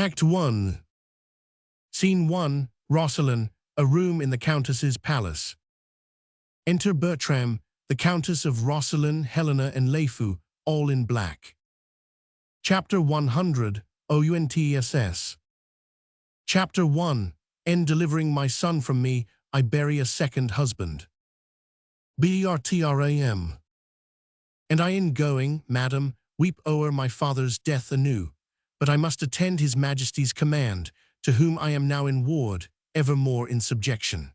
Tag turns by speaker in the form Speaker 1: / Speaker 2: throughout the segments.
Speaker 1: Act 1. Scene 1. Rosalind, a room in the Countess's palace. Enter Bertram, the Countess of Rosalind, Helena and Leifu, all in black. Chapter 100. OUNTSS. Chapter 1. En delivering my son from me, I bury a second husband. BERTRAM. And I in going, madam, weep o'er my father's death anew, but I must attend his majesty's command, to whom I am now in ward, evermore in subjection.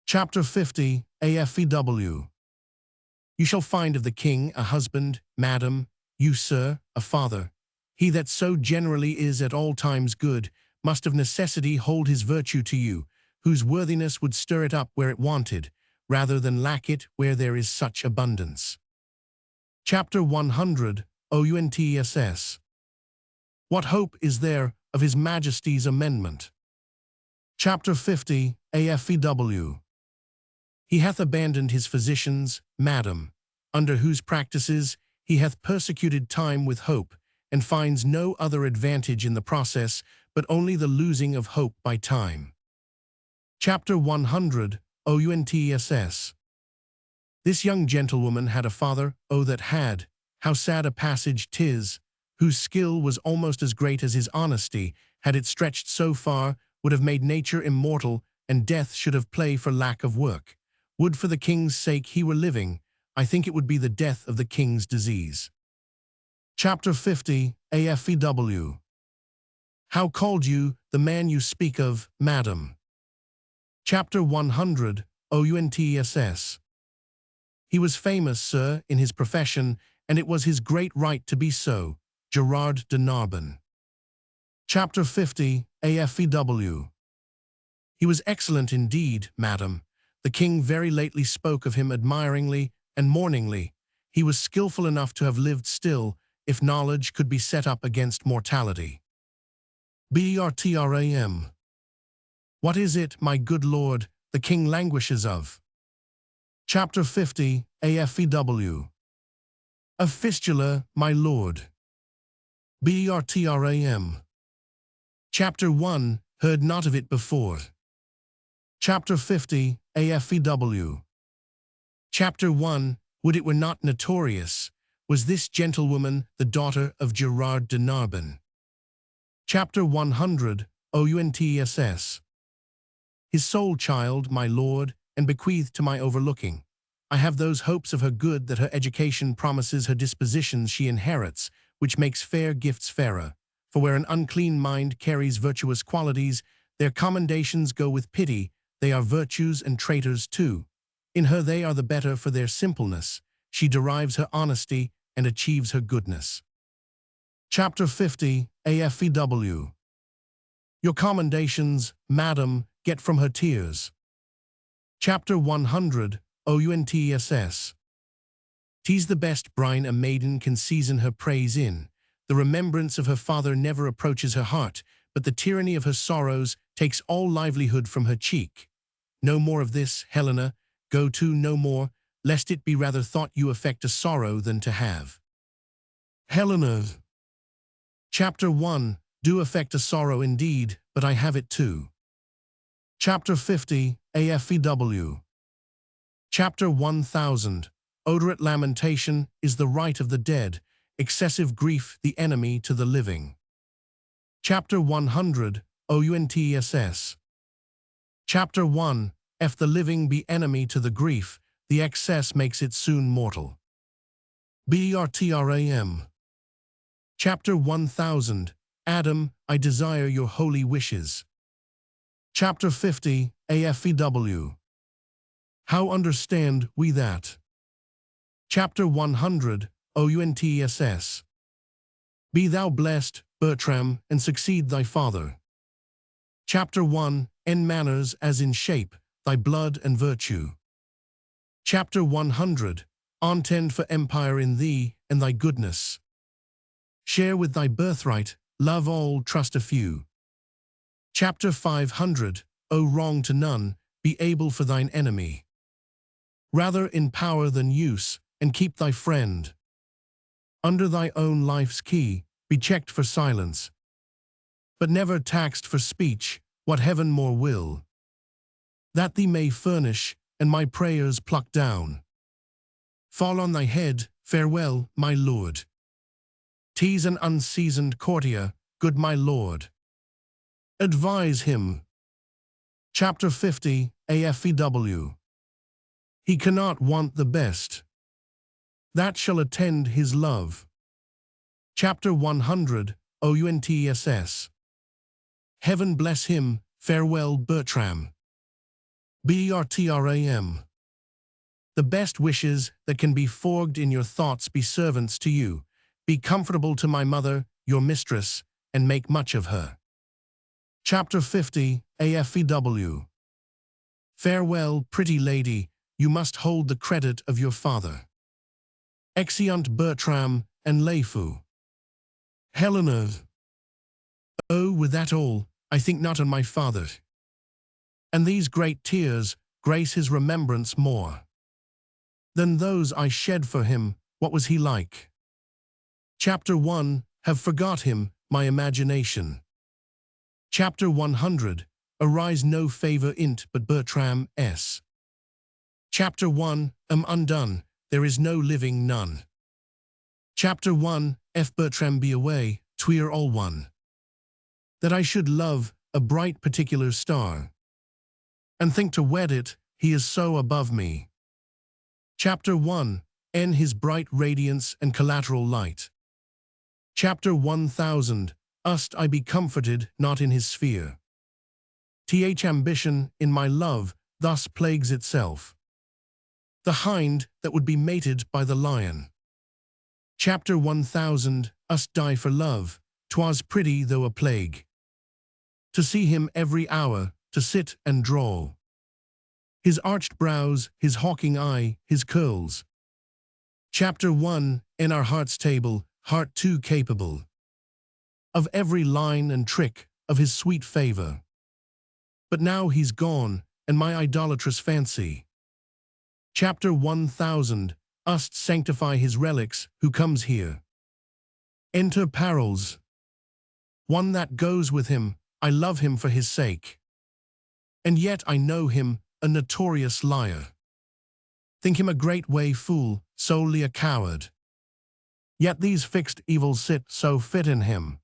Speaker 1: Chapter 50. AFEW. You shall find of the king a husband, madam, you, sir, a father. He that so generally is at all times good, must of necessity hold his virtue to you, whose worthiness would stir it up where it wanted, rather than lack it where there is such abundance. Chapter 100. OUNTSS. What hope is there of his majesty's amendment? Chapter 50. AFEW. He hath abandoned his physicians, madam, under whose practices he hath persecuted time with hope, and finds no other advantage in the process, but only the losing of hope by time. Chapter 100. OUNTSS. This young gentlewoman had a father, oh that had, how sad a passage 'tis, whose skill was almost as great as his honesty, had it stretched so far, would have made nature immortal, and death should have play for lack of work. Would for the king's sake he were living, I think it would be the death of the king's disease. Chapter 50. AFEW. How called you the man you speak of, madam? Chapter 100. OUNTSS. He was famous, sir, in his profession, and it was his great right to be so. Gerard de Narbon. Chapter 50. AFEW. He was excellent indeed, madam. The king very lately spoke of him admiringly and mourningly. He was skillful enough to have lived still, if knowledge could be set up against mortality. BERTRAM. What is it, my good lord, the king languishes of? Chapter 50. AFEW. A fistula, my lord. BERTRAM. Chapter 1. Heard not of it before. Chapter 50. AFEW. Chapter 1. Would it were not notorious, was this gentlewoman the daughter of Gerard de Narbon. Chapter 100. OUNTSS. His sole child, my lord, and bequeathed to my overlooking. I have those hopes of her good that her education promises her dispositions she inherits, which makes fair gifts fairer. For where an unclean mind carries virtuous qualities, their commendations go with pity, they are virtues and traitors too. In her they are the better for their simpleness. She derives her honesty and achieves her goodness. Chapter 50. AFEW. Your commendations, madam, get from her tears. Chapter 100. OUNTSS. 'Tis the best brine a maiden can season her praise in. The remembrance of her father never approaches her heart, but the tyranny of her sorrows takes all livelihood from her cheek. No more of this, Helena, go to no more, lest it be rather thought you affect a sorrow than to have. Helena. Chapter 1. Do affect a sorrow indeed, but I have it too. Chapter 50. AFEW. Chapter 1000. Odorate lamentation is the right of the dead, excessive grief the enemy to the living. Chapter 100. OUNTSS. Chapter 1. If the living be enemy to the grief, the excess makes it soon mortal. BERTRAM. Chapter 1000. Adam, I desire your holy wishes. Chapter 50. AFEW. How understand we that? Chapter 100. OUNTSS. Be thou blessed, Bertram, and succeed thy father. Chapter 1. In manners as in shape, thy blood and virtue. Chapter 100. Ontend for empire in thee and thy goodness. Share with thy birthright, love all, trust a few. Chapter 500. O wrong to none, be able for thine enemy. Rather in power than use, and keep thy friend. Under thy own life's key, be checked for silence. but never taxed for speech, what heaven more will, that thee may furnish, and my prayers pluck down. Fall on thy head, farewell, my lord. 'Tis an unseasoned courtier, good my lord. Advise him. Chapter 50, AFEW. He cannot want the best that shall attend his love. Chapter 100, OUNTSS. Heaven bless him, farewell, Bertram. BERTRAM. The best wishes that can be forged in your thoughts be servants to you. Be comfortable to my mother, your mistress, and make much of her. Chapter 50, AFEW. Farewell, pretty lady, you must hold the credit of your father. Exeunt Bertram and Leifu. Helena. Oh, with that all, I think not on my father. And these great tears grace his remembrance more than those I shed for him. What was he like? Chapter 1, have forgot him, my imagination. Chapter 100, arise no favor int but Bertram s. Chapter 1, am undone, there is no living none. Chapter 1, F Bertram be away, tweer all one. That I should love a bright particular star, and think to wed it, he is so above me. Chapter 1, N his bright radiance and collateral light. Chapter 1000, Ust I be comforted not in his sphere. Th ambition in my love thus plagues itself. The hind that would be mated by the lion. Chapter 1000, Ust die for love, 'twas pretty though a plague. To see him every hour, to sit and drawl. His arched brows, his hawking eye, his curls. Chapter 1, in our heart's table, heart too capable of every line and trick of his sweet favor. But now he's gone, and my idolatrous fancy. Chapter 1000, Ust sanctify his relics, who comes here. Enter Parols. One that goes with him, I love him for his sake. And yet I know him, a notorious liar. Think him a great way fool, solely a coward. Yet these fixed evils sit so fit in him,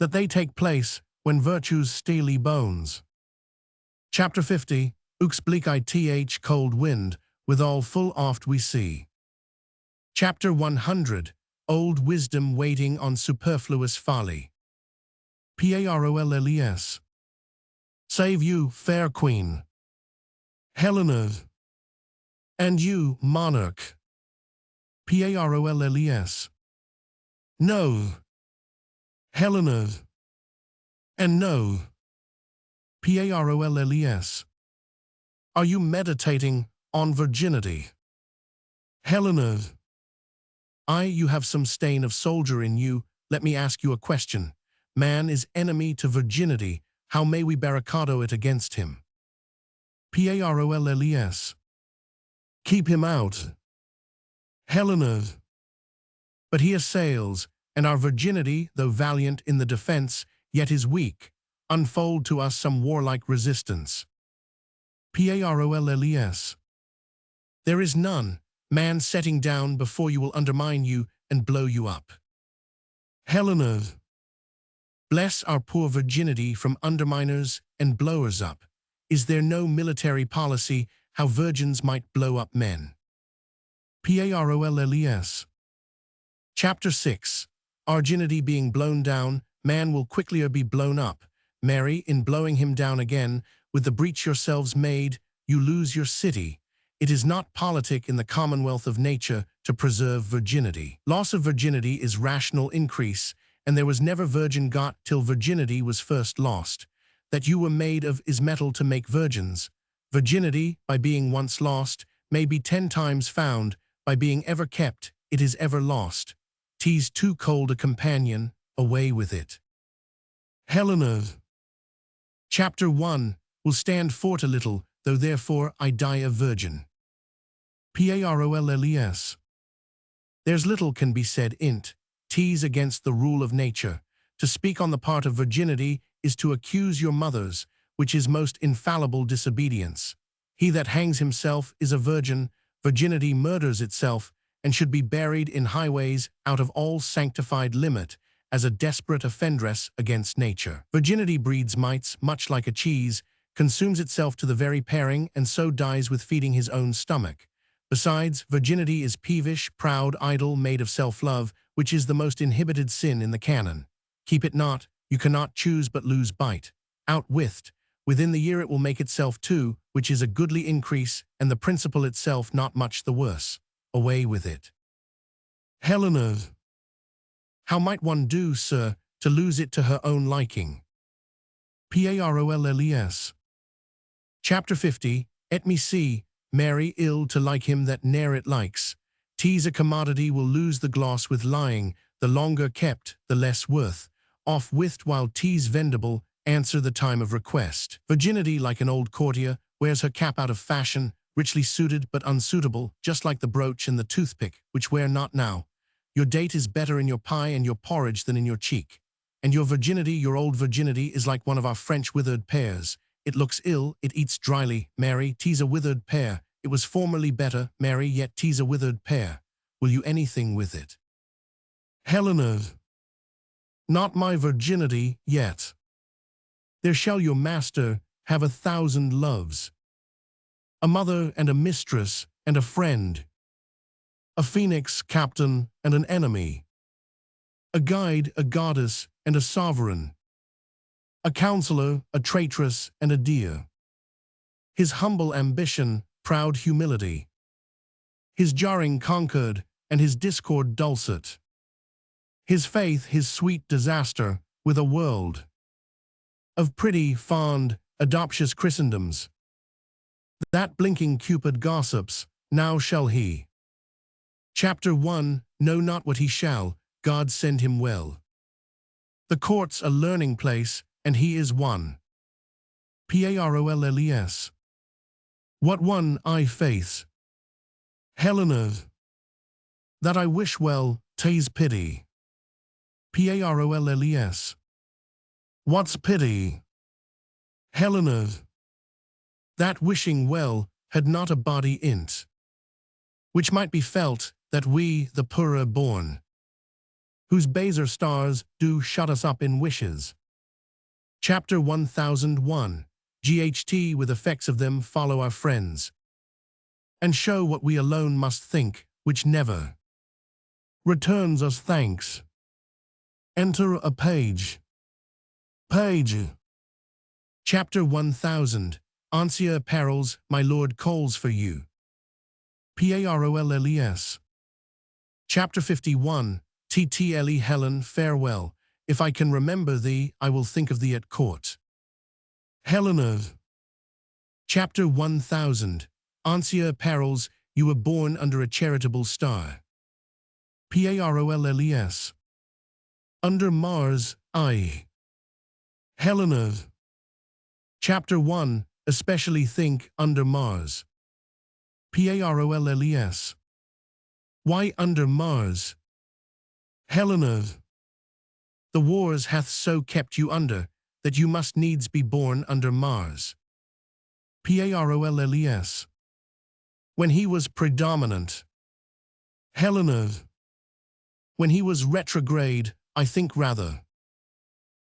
Speaker 1: that they take place when virtue's steely bones. Chapter 50, Ux bleak ith cold wind, withal full oft we see. Chapter 100, Old wisdom waiting on superfluous folly. Parolles. Save you, fair queen. Helena. And you, monarch. Parolles. No. Helena. And no. Parolles. Are you meditating on virginity? Helena. You have some stain of soldier in you. Let me ask you a question. Man is enemy to virginity. How may we barricado it against him? Parolles. Keep him out. Helena. But he assails, and our virginity, though valiant in the defense, yet is weak. Unfold to us some warlike resistance. Parolles. There is none. Man setting down before you will undermine you and blow you up. Helena. Bless our poor virginity from underminers and blowers up. Is there no military policy how virgins might blow up men? Parolles. Chapter 6. Virginity being blown down, man will quicklier be blown up. Mary, in blowing him down again, with the breach yourselves made, you lose your city. It is not politic in the commonwealth of nature to preserve virginity. Loss of virginity is rational increase, and there was never virgin got till virginity was first lost. That you were made of is metal to make virgins. Virginity, by being once lost, may be 10 times found, by being ever kept, it is ever lost. 'Tis too cold a companion, away with it. Helena. Chapter 1, will stand fort a little, though therefore I die a virgin. Parolles. There's little can be said in't, 'tis against the rule of nature, To speak on the part of virginity is to accuse your mothers, which is most infallible disobedience. He that hangs himself is a virgin, virginity murders itself, and should be buried in highways out of all sanctified limit, as a desperate offendress against nature. Virginity breeds mites, much like a cheese, consumes itself to the very paring, and so dies with feeding his own stomach. Besides, virginity is peevish, proud, idle, made of self-love, which is the most inhibited sin in the canon. Keep it not, you cannot choose but lose bite. Outwithed, within the year it will make itself too, which is a goodly increase, and the principle itself not much the worse. Away with it. Helena. How might one do, sir, to lose it to her own liking? Parolles. Chapter 50, Et me see, Mary ill to like him that ne'er it likes. Tease a commodity will lose the gloss with lying, the longer kept, the less worth. Off with while tease vendible, answer the time of request. Virginity, like an old courtier, wears her cap out of fashion, richly suited but unsuitable, just like the brooch and the toothpick, which wear not now. Your date is better in your pie and your porridge than in your cheek. And your virginity, your old virginity, is like one of our French withered pears. It looks ill, it eats dryly, Mary, tease a withered pear. It was formerly better, Mary, yet tease a withered pear. Will you anything with it? Helena. Not my virginity, yet. There shall your master have 1,000 loves. A mother and a mistress and a friend. A phoenix captain and an enemy. A guide, a goddess, and a sovereign. A counselor, a traitress, and a dear. His humble ambition, proud humility. His jarring concord, and his discord dulcet. His faith, his sweet disaster, with a world of pretty, fond, adoptious Christendoms. That blinking Cupid gossips, now shall he. Chapter 1, know not what he shall, God send him well. The court's a learning place, and he is one. Parolles. What one I face? Helena. That I wish well, 'tis pity. Parolles. What's pity? Helena. That wishing well had not a body in't, which might be felt that we, the poorer born, whose baser stars do shut us up in wishes. Chapter 1001. GHT with effects of them follow our friends, and show what we alone must think, which never returns us thanks. Enter a page. Page. Chapter 1000. Ancien perils, my lord calls for you. Parolles. Chapter 51. Ttle Helen, farewell. If I can remember thee, I will think of thee at court. Helena. Chapter 1000. Ancien perils, you were born under a charitable star. Parolles. Under Mars, I. Helena. Chapter 1. Especially think under Mars. Parolles. Why under Mars? Helena. The wars hath so kept you under, that you must needs be born under Mars. Parolles. When he was predominant. Helena. When he was retrograde, I think rather.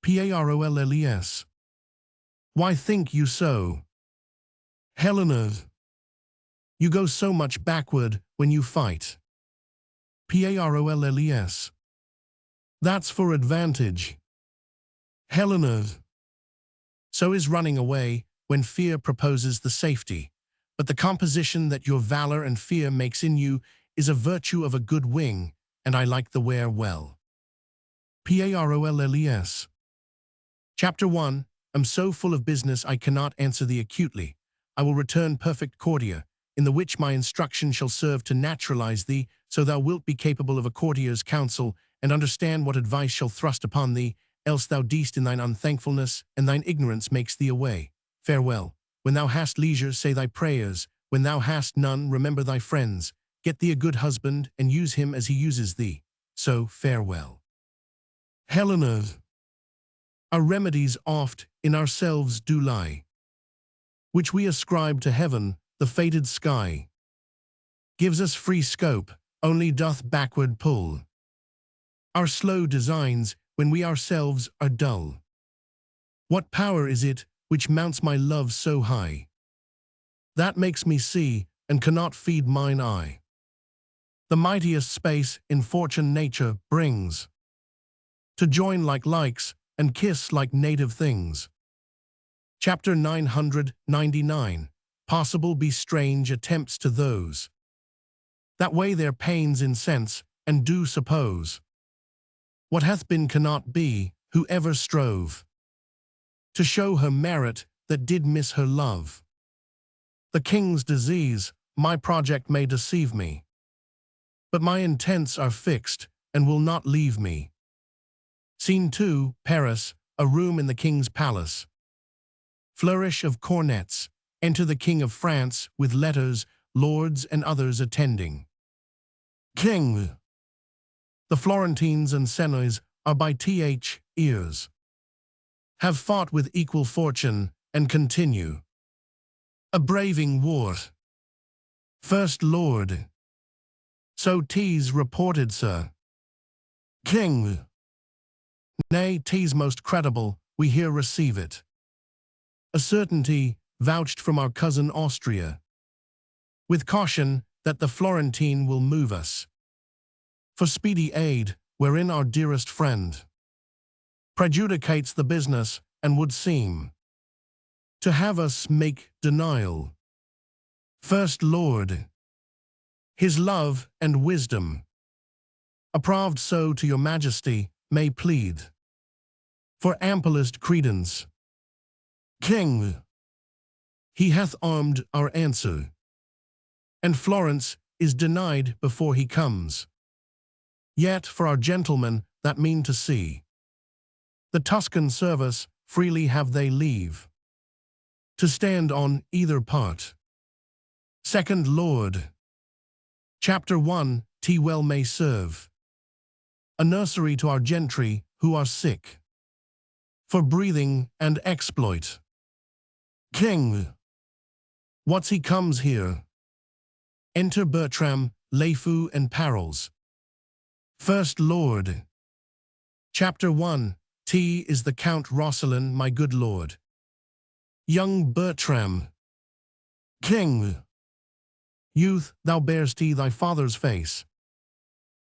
Speaker 1: Parolles. Why think you so? Helena. You go so much backward when you fight. Parolles. That's for advantage. Helena. So is running away when fear proposes the safety, but the composition that your valor and fear makes in you is a virtue of a good wing, and I like the wear well. Parolles. Chapter 1. Am so full of business I cannot answer thee acutely. I will return perfect courtier, in the which my instruction shall serve to naturalize thee, so thou wilt be capable of a courtier's counsel, and understand what advice shall thrust upon thee, else thou deest in thine unthankfulness, and thine ignorance makes thee away. Farewell. When thou hast leisure, say thy prayers. When thou hast none, remember thy friends. Get thee a good husband, and use him as he uses thee. So, farewell. Helena. Our remedies oft in ourselves do lie, which we ascribe to heaven, the fated sky. Gives us free scope, only doth backward pull our slow designs when we ourselves are dull. What power is it which mounts my love so high, that makes me see and cannot feed mine eye? The mightiest space in fortune nature brings, to join like likes and kiss like native things. Chapter 999. Possible be strange attempts to those that weigh their pains in sense and do suppose what hath been cannot be, who ever strove to show her merit that did miss her love. The king's disease, my project may deceive me, but my intents are fixed and will not leave me. Scene 2, Paris, a room in the king's palace. Flourish of cornets. Enter the King of France with letters, lords and others attending. King. The Florentines and Senois are by th ears, have fought with equal fortune and continue a braving war. First Lord. So 'tis reported, sir. King. Nay, 'tis most credible, we here receive it. A certainty vouched from our cousin Austria, with caution that the Florentine will move us for speedy aid, wherein our dearest friend prejudicates the business and would seem to have us make denial. First Lord. His love and wisdom, approved so to your majesty, may plead for amplest credence. King. He hath armed our answer, and Florence is denied before he comes. Yet for our gentlemen that mean to see the Tuscan service, freely have they leave to stand on either part. Second Lord. Chapter 1, T well may serve a nursery to our gentry who are sick for breathing and exploit. King. What's he comes here? Enter Bertram, Lefou and Parols. First Lord. Chapter 1. T is the Count Roscelin, my good lord. Young Bertram. King. Youth, thou bear'st thy father's face.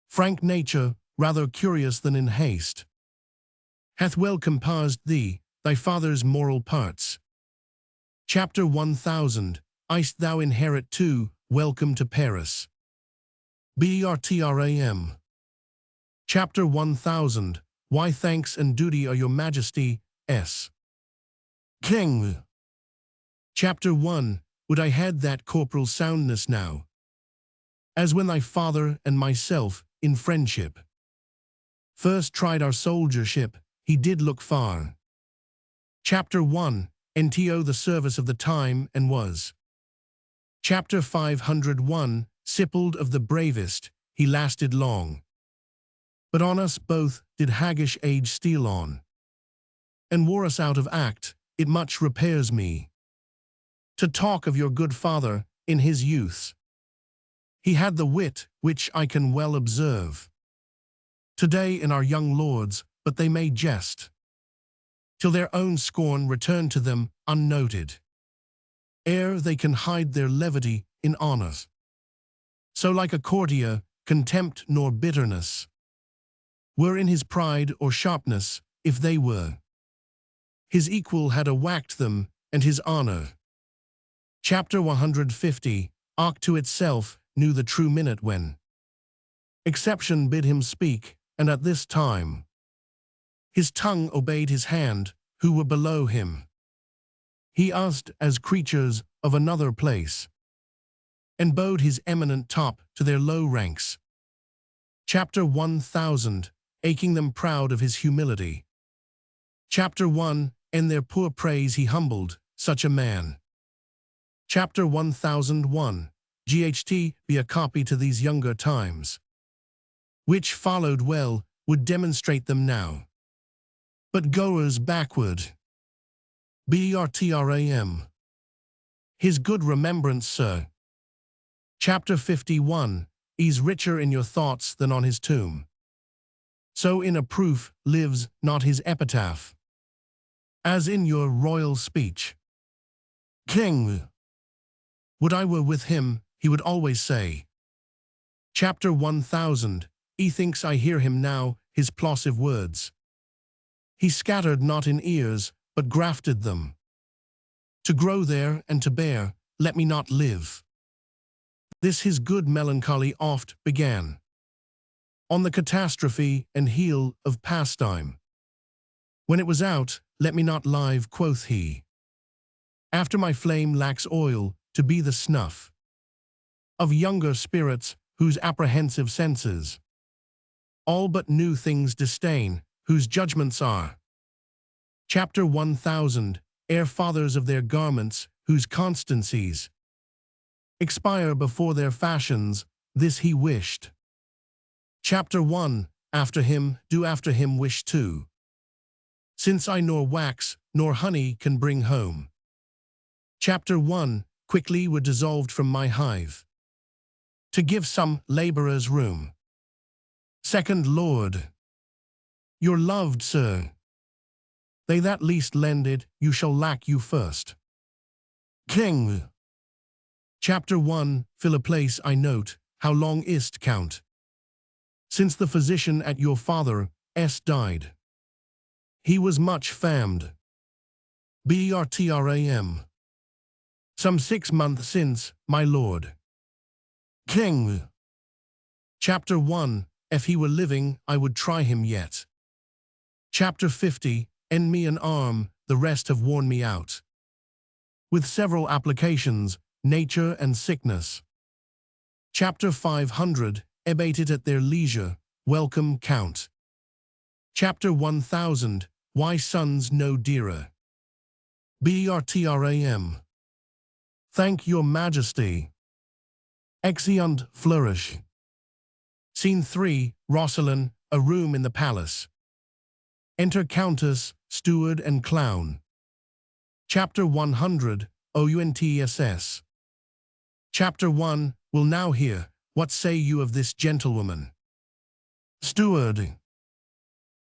Speaker 1: Frank nature, rather curious than in haste, hath well composed thee, thy father's moral parts. Chapter 1000. Iced thou inherit too, welcome to Paris. Bertram. Chapter 1000. Why thanks and duty are your majesty, s. King. Chapter 1. Would I had that corporal soundness now, as when thy father and myself, in friendship, first tried our soldiership, he did look far. Chapter 1. NTO the service of the time and was. Chapter 501. Sippled of the bravest, he lasted long. But on us both did haggish age steal on, and wore us out of act. It much repairs me to talk of your good father in his youth. He had the wit which I can well observe today in our young lords, but they may jest till their own scorn return to them unnoted, ere they can hide their levity in honor. So like a courtier, contempt nor bitterness were in his pride or sharpness, if they were. His equal had whacked them, and his honor. Chapter 150. Arc to itself knew the true minute when exception bid him speak, and at this time his tongue obeyed his hand, who were below him. He asked as creatures of another place, and bowed his eminent top to their low ranks. Chapter 1000. Aching them proud of his humility. Chapter 1. In their poor praise he humbled such a man. Chapter 1001. GHT be a copy to these younger times, which followed well, would demonstrate them now. but goers backward. Bertram. His good remembrance, sir. Chapter 51. He's richer in your thoughts than on his tomb. So in a proof lives not his epitaph, as in your royal speech. King. Would I were with him, he would always say. Chapter 1000. He thinks I hear him now, his plosive words. He scattered not in ears, but grafted them. To grow there and to bear, let me not live. This his good melancholy oft began. On the catastrophe and heel of pastime. When it was out, let me not live, quoth he. After my flame lacks oil, to be the snuff of younger spirits, whose apprehensive senses all but new things disdain, whose judgments are. Chapter 1000. Ere fathers of their garments, whose constancies expire before their fashions, this he wished. Chapter 1. After him, do after him wish too. Since I nor wax, nor honey can bring home. Chapter 1. Quickly were dissolved from my hive, to give some laborers room. Second Lord. Your loved, sir. They that least lended, you shall lack you first. King. Chapter 1. Fill a place I note, how long is't count, since the physician at your father's died. He was much famed. Bertram. Some 6 months since, my lord. King. Chapter 1. If he were living, I would try him yet. Chapter 50. End me an arm, the rest have worn me out. With several applications, nature and sickness. Chapter 500. Abate it at their leisure, welcome count. Chapter 1000. Why sons no dearer. Bertram. Thank your majesty. Exeunt flourish. Scene 3. Rosalind, a room in the palace. Enter Countess, Steward and Clown. Chapter 100. Ountss. Chapter 1. Will now hear, what say you of this gentlewoman? Steward.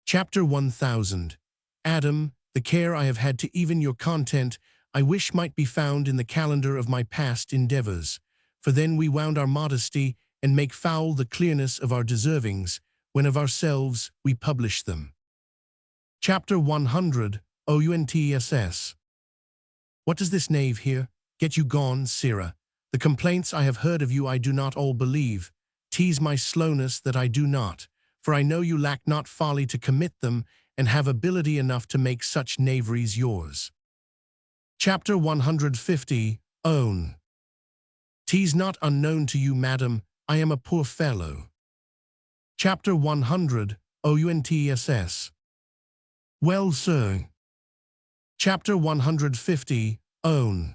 Speaker 1: Chapter 1000. Adam, the care I have had to even your content, I wish might be found in the calendar of my past endeavors, for then we wound our modesty and make foul the clearness of our deservings, when of ourselves we publish them. Chapter 100. Ountss. What does this knave here? Get you gone, sirrah. The complaints I have heard of you I do not all believe. Tease my slowness that I do not, for I know you lack not folly to commit them, and have ability enough to make such knaveries yours. Chapter 150. Own. 'Tis not unknown to you, madam, I am a poor fellow. Chapter 100. Ountss. Well, sir. Chapter 150. Own.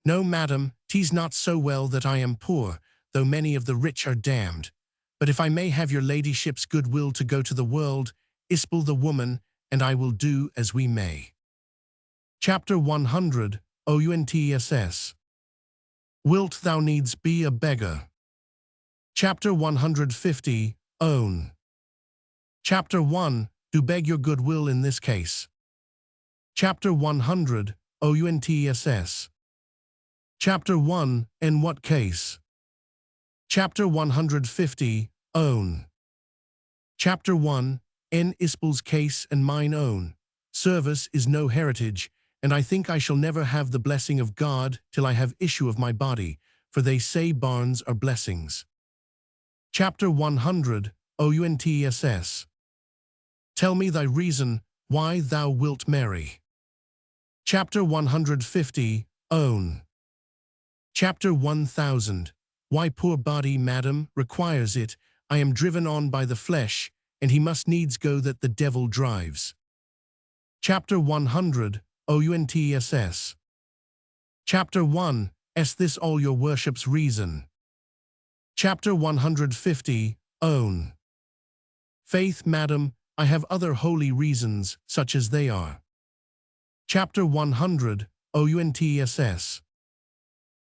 Speaker 1: No, madam, 'tis not so well that I am poor, though many of the rich are damned. But if I may have your ladyship's good will to go to the world, ispel the woman, and I will do as we may. Chapter 100. Ountss. Wilt thou needs be a beggar? Chapter 150. Own. Chapter 1. Do beg your good will in this case. Chapter 100. Ountss. Chapter 1. In what case? Chapter 150. Own. Chapter 1. In Ispel's case and mine own. Service is no heritage, and I think I shall never have the blessing of God till I have issue of my body, for they say barns are blessings. Chapter 100. Ountss. Tell me thy reason why thou wilt marry. Chapter 150. Own. Chapter 1000. Why poor body, madam, requires it, I am driven on by the flesh, and he must needs go that the devil drives. Chapter 100. Ountss. Chapter 1. Is this all your worship's reason? Chapter 150. Own. Faith, madam, I have other holy reasons, such as they are. Chapter 100, OUNTSS.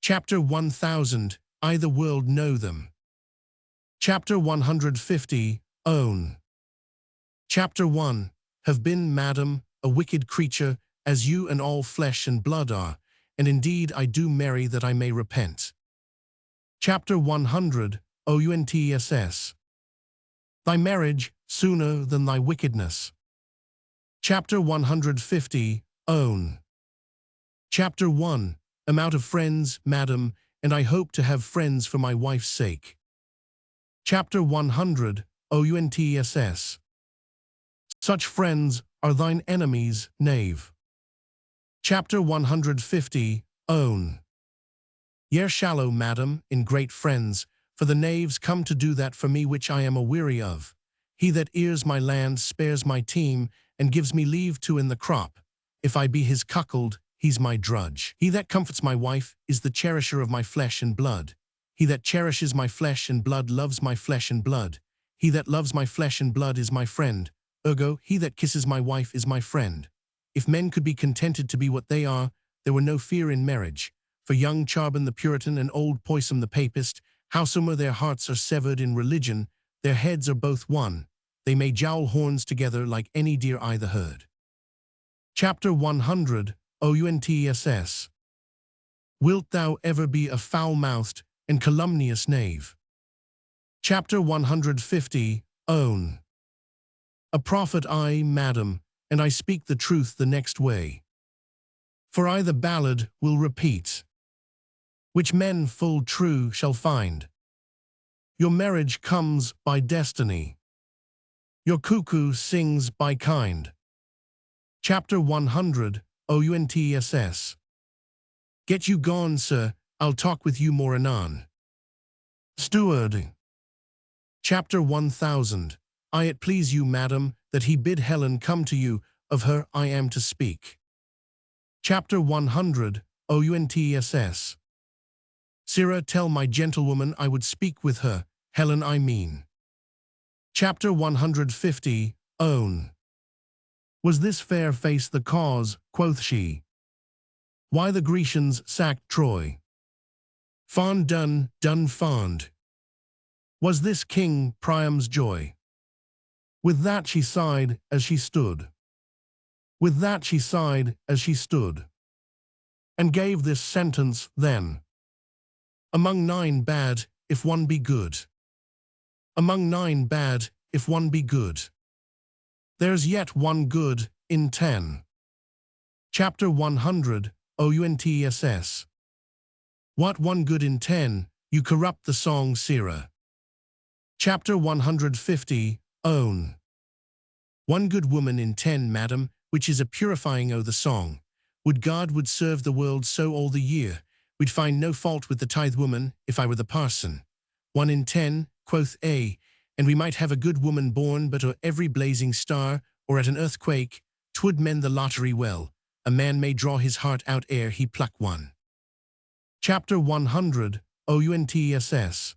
Speaker 1: Chapter 1000, I the world know them. Chapter 150, Own. Chapter 1, Have been, madam, a wicked creature, as you and all flesh and blood are, and indeed I do marry that I may repent. Chapter 100, OUNTSS. Thy marriage, sooner than thy wickedness. Chapter 150, Own. Chapter 1, Am out of friends, madam, and I hope to have friends for my wife's sake. Chapter 100, OUNTSS. Such friends are thine enemies, knave. Chapter 150, Own. Yea shallow, madam, in great friends, for the knaves come to do that for me which I am aweary of. He that ears my land spares my team, and gives me leave to in the crop. If I be his cuckold, he's my drudge. He that comforts my wife is the cherisher of my flesh and blood. He that cherishes my flesh and blood loves my flesh and blood. He that loves my flesh and blood is my friend. Ergo, he that kisses my wife is my friend. If men could be contented to be what they are, there were no fear in marriage. For young Charbon the Puritan and old Poysam the Papist, howsoever their hearts are severed in religion, their heads are both one. They may jowl horns together like any deer I the herd. Chapter 100, OUNTSS. Wilt thou ever be a foul-mouthed and calumnious knave? Chapter 150, Own. A prophet I, madam, and I speak the truth the next way. For I the ballad will repeat, which men full true shall find. Your marriage comes by destiny. Your cuckoo sings by kind. Chapter 100, OUNTSS. Get you gone, sir, I'll talk with you more anon. Steward. Chapter 1000, I it please you, madam, that he bid Helen come to you, of her I am to speak. Chapter 100, OUNTSS. Sirrah, tell my gentlewoman I would speak with her, Helen I mean. Chapter 150, Own. Was this fair face the cause, quoth she, why the Grecians sacked Troy? Fond done, done fond. Was this King Priam's joy? With that she sighed as she stood. With that she sighed as she stood, and gave this sentence then. Among 9 bad, if one be good. Among 9 bad, if one be good. There's yet one good in 10. Chapter 100, OUNTSS. What one good in 10, you corrupt the song, Sirrah. Chapter 150, Own. One good woman in 10, madam, which is a purifying o' the song. Would God would serve the world so all the year, we'd find no fault with the tithe woman, if I were the parson. 1 in 10, quoth A, and we might have a good woman born but o' every blazing star, or at an earthquake, 'twould mend the lottery well. A man may draw his heart out ere he pluck one. Chapter 100, OUNTSS.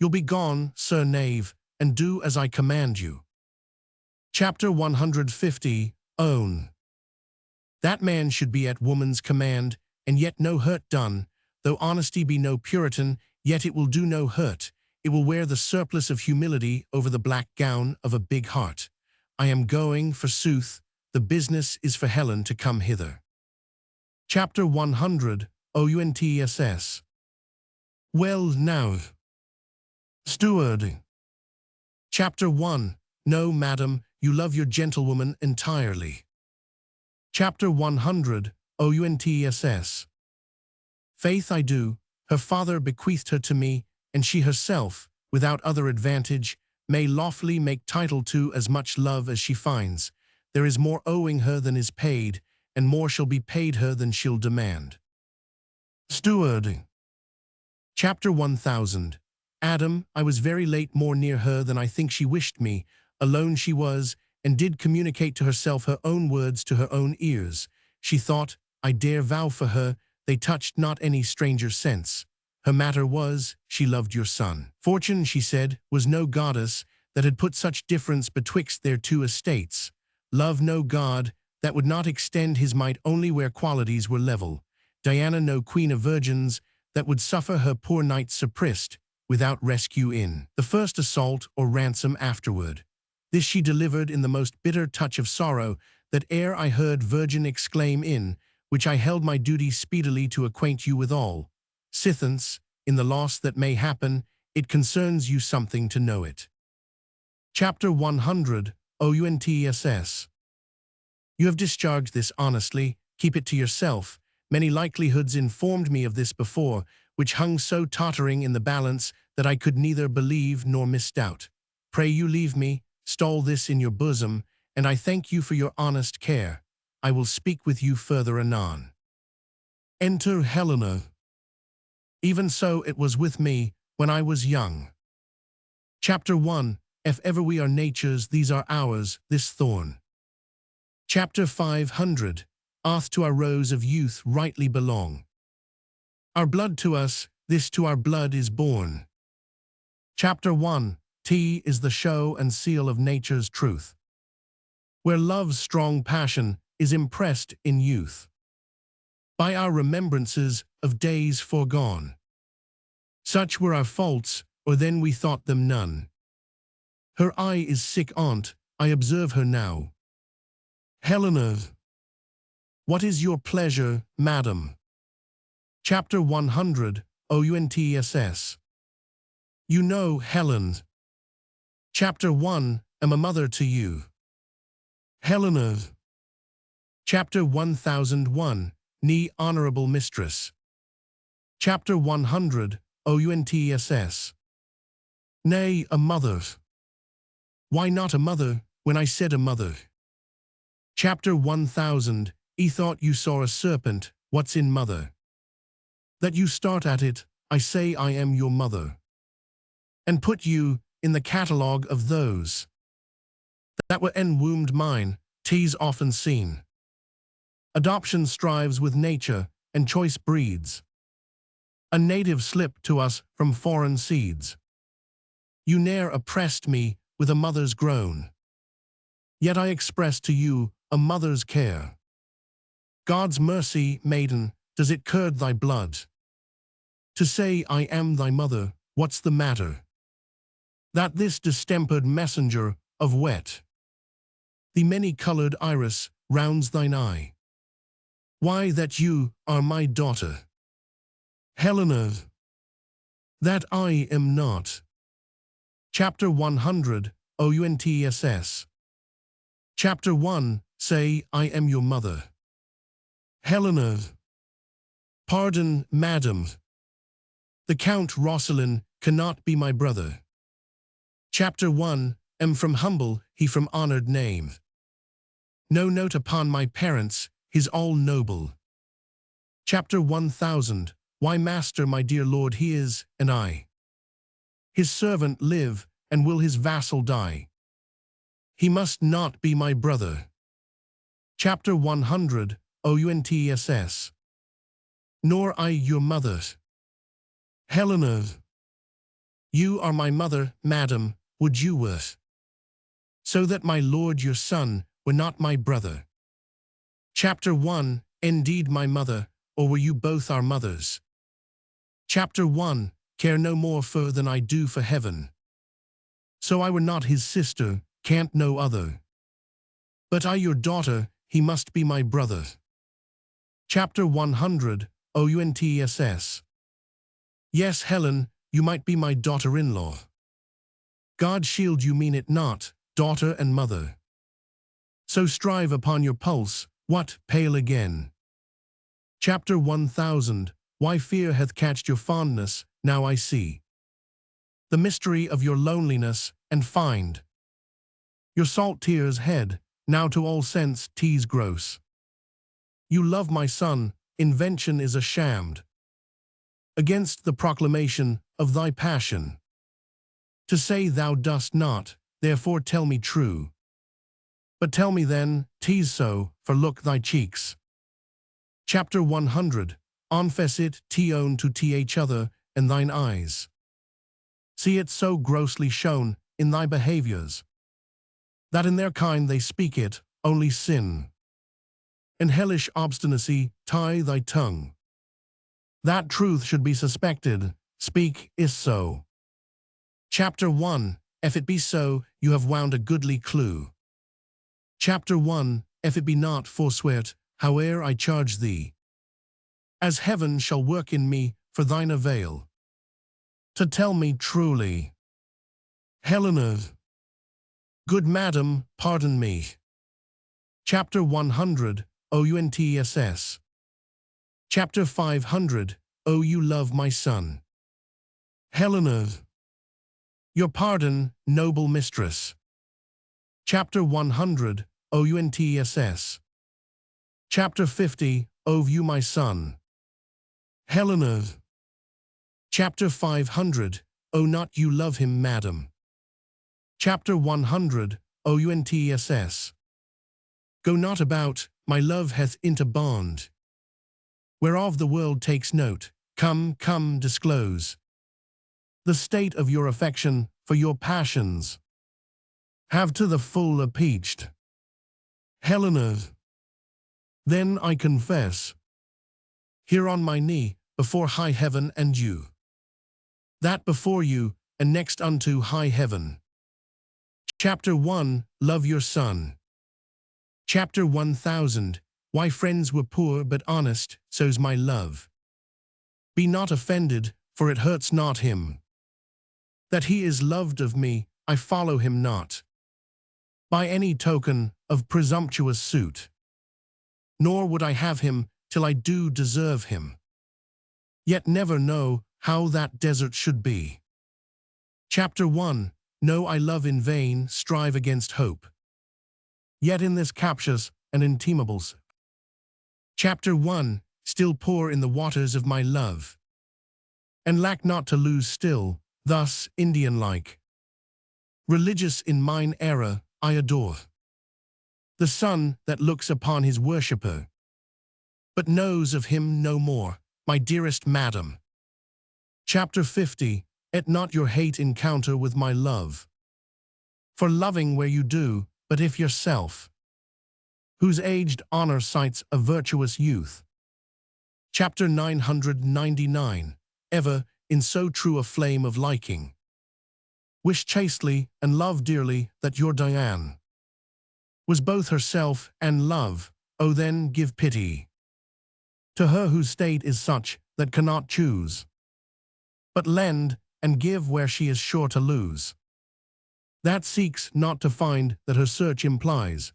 Speaker 1: You'll be gone, sir knave, and do as I command you. Chapter 150, Own. That man should be at woman's command, and yet no hurt done. Though honesty be no Puritan, yet it will do no hurt. It will wear the surplice of humility over the black gown of a big heart. I am going, forsooth, the business is for Helen to come hither. Chapter 100, OUNTSS. Well now. Steward. Chapter 1, No, madam, you love your gentlewoman entirely. Chapter 100, OUNTSS. Faith I do, her father bequeathed her to me, and she herself, without other advantage, may lawfully make title to as much love as she finds. There is more owing her than is paid, and more shall be paid her than she'll demand. Steward. Chapter 1000. Adam, I was very late more near her than I think she wished me. Alone she was, and did communicate to herself her own words to her own ears. She thought, I dare vow for her, they touched not any stranger's sense. Her matter was, she loved your son. Fortune, she said, was no goddess, that had put such difference betwixt their two estates. Love no god, that would not extend his might only where qualities were level. Diana no queen of virgins, that would suffer her poor knights suppressed, without rescue in the first assault or ransom afterward. This she delivered in the most bitter touch of sorrow, that ere I heard virgin exclaim in, which I held my duty speedily to acquaint you withal. Sithence, in the loss that may happen, it concerns you something to know it. Chapter 100, OUNTSS. You have discharged this honestly, keep it to yourself. Many likelihoods informed me of this before, which hung so tottering in the balance that I could neither believe nor misdoubt. Pray you leave me, stall this in your bosom, and I thank you for your honest care. I will speak with you further anon. Enter Helena. Even so it was with me, when I was young. Chapter 1, If ever we are nature's, these are ours, this thorn. Chapter 500, Oath to our rose of youth rightly belong. Our blood to us, this to our blood is born. Chapter 1, T is the show and seal of nature's truth, where love's strong passion is impressed in youth, by our remembrances of days foregone. Such were our faults, or then we thought them none. Her eye is sick on't, I observe her now. Helena. What is your pleasure, madam? Chapter 100, OUNTSS. You know, Helen. Chapter 1, Am a mother to you. Helena. Chapter 1001, Ni honorable mistress. Chapter 100, OUNTSS. Nay, a mother. Why not a mother, when I said a mother? Chapter 1000, E thought you saw a serpent, what's in mother? That you start at it, I say I am your mother. And put you in the catalogue of those that were enwombed mine, 'tis often seen. Adoption strives with nature, and choice breeds a native slip to us from foreign seeds. You ne'er oppressed me with a mother's groan, yet I express to you a mother's care. God's mercy, maiden, does it curd thy blood? To say I am thy mother, what's the matter? That this distempered messenger of wet, the many-colored iris, rounds thine eye. Why, that you are my daughter. Helena. That I am not. Chapter 100, OUNTSS. Chapter 1, Say, I am your mother. Helena. Pardon, madam. The Count Roscelin cannot be my brother. Chapter 1, Am from humble, he from honored name. No note upon my parents, his all noble. Chapter 1000, Why master my dear lord he is, and I his servant live, and will his vassal die. He must not be my brother. Chapter 100, OUNTSS. Nor I your mother. Helena. You are my mother, madam, would you were, so that my lord your son were not my brother. Chapter 1, Indeed my mother, or were you both our mothers? Chapter 1, Care no more for than I do for heaven. So I were not his sister, can't no other. But I your daughter, he must be my brother. Chapter 100, OUNTSS. Yes, Helen, you might be my daughter-in-law. God shield you mean it not, daughter and mother. So strive upon your pulse, what, pale again? Chapter 1000, Why fear hath catched your fondness, now I see the mystery of your loneliness, and find your salt tears head, now to all sense 'tis gross. You love my son, invention is a shammed against the proclamation of thy passion. To say thou dost not, therefore tell me true. But tell me then, 'tis so, for look thy cheeks. Chapter 100, Confess it, own to each other, and thine eyes see it so grossly shown in thy behaviors, that in their kind they speak it, only sin. In hellish obstinacy tie thy tongue. That truth should be suspected, speak is so. Chapter 1, if it be so, you have wound a goodly clue. Chapter 1, if it be not, forswear it, howe'er I charge thee. As heaven shall work in me for thine avail, to tell me truly. Helena. Good madam, pardon me. Chapter 100, OUNTSS. Chapter 500, O you love my son. Helena. Your pardon, noble mistress. Chapter 100, OUNTSS. Chapter 50, O you my son. Helena. Chapter 500, O not you love him, madam. Chapter 100, OUNTSS. Go not about, my love hath interbond, whereof the world takes note, come, come, disclose the state of your affection, for your passions have to the full appeached. Helena. Then I confess, here on my knee, before high heaven and you, that before you, and next unto high heaven. Chapter 1, Love your son. Chapter 1000, Why friends were poor but honest, so's my love. Be not offended, for it hurts not him. That he is loved of me, I follow him not by any token of presumptuous suit. Nor would I have him till I do deserve him. Yet never know how that desert should be. Chapter 1, Know I love in vain, strive against hope. Yet in this captious and intimables. Chapter 1, Still pour in the waters of my love, and lack not to lose still, thus, Indian-like. Religious in mine error, I adore the sun that looks upon his worshipper, but knows of him no more, my dearest madam. Chapter 50, Et not your hate encounter with my love. For loving where you do, but if yourself, whose aged honor cites a virtuous youth. Chapter 999, Ever, in so true a flame of liking, wish chastely and love dearly that your Diane was both herself and love, oh then give pity to her whose state is such that cannot choose, but lend and give where she is sure to lose, that seeks not to find that her search implies,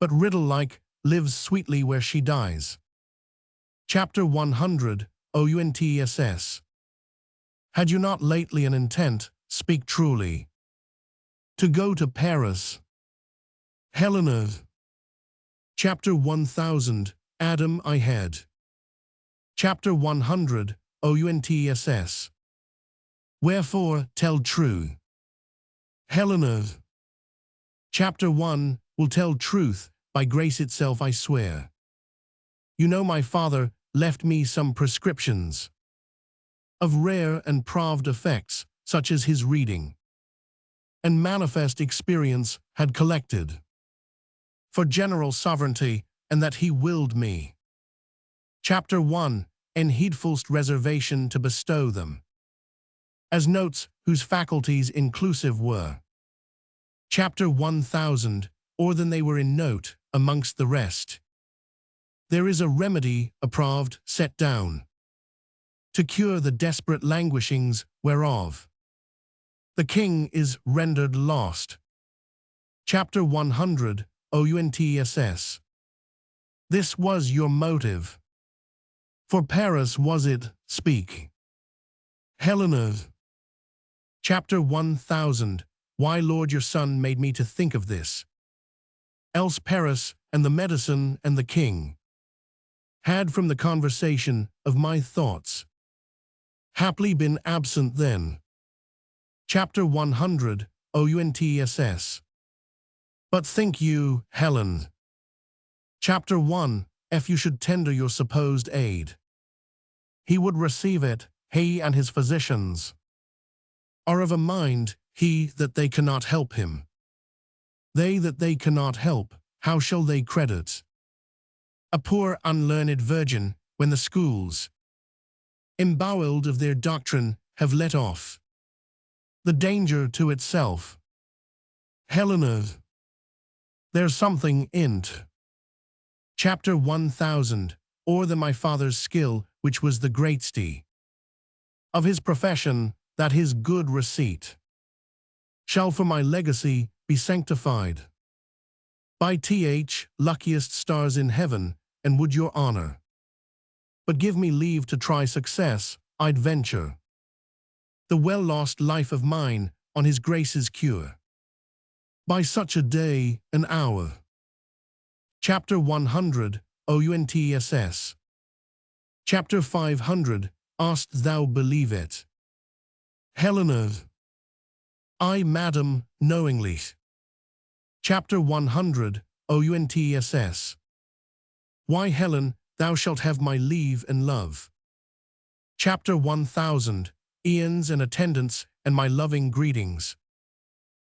Speaker 1: but riddle-like lives sweetly where she dies. Chapter 100, OUNTSS. Had you not lately an intent, speak truly, to go to Paris? Helena. Chapter 1000, Adam I had. Chapter 100, OUNTSS. Wherefore, tell true. Helena. Chapter 1, Will tell truth, by grace itself I swear. You know my father left me some prescriptions of rare and proved effects, such as his reading and manifest experience had collected, for general sovereignty, and that he willed me. Chapter 1, En heedfulst reservation to bestow them, as notes whose faculties inclusive were. Chapter 1000, Or than they were in note, amongst the rest. There is a remedy, approved, set down, to cure the desperate languishings whereof the king is rendered lost. Chapter 100, OUNTSS. This was your motive. For Paris was it, speak. Helena. Chapter 1000, Why Lord your son made me to think of this. Else Paris, and the medicine, and the king had from the conversation of my thoughts haply been absent then. Chapter 100, OUNTSS. But think you, Helen. Chapter 1, If you should tender your supposed aid, he would receive it, he and his physicians are of a mind, he that they cannot help him. They that they cannot help, how shall they credit? A poor unlearned virgin, when the schools, embowelled of their doctrine, have let off the danger to itself. Helena, there's something in't. Chapter 1000, or the my father's skill, which was the greatesty of his profession, that his good receipt shall for my legacy be sanctified by luckiest stars in heaven, and would your honor but give me leave to try success, I'd venture the well-lost life of mine on his grace's cure by such a day and hour. Chapter 100, OUNTSS. Chapter 500, Ask'st thou believe it? Helena, I, madam, knowingly. Chapter 100, OUNTSS. Why, Helen, thou shalt have my leave and love. Chapter 1000, Eons and attendants, and my loving greetings.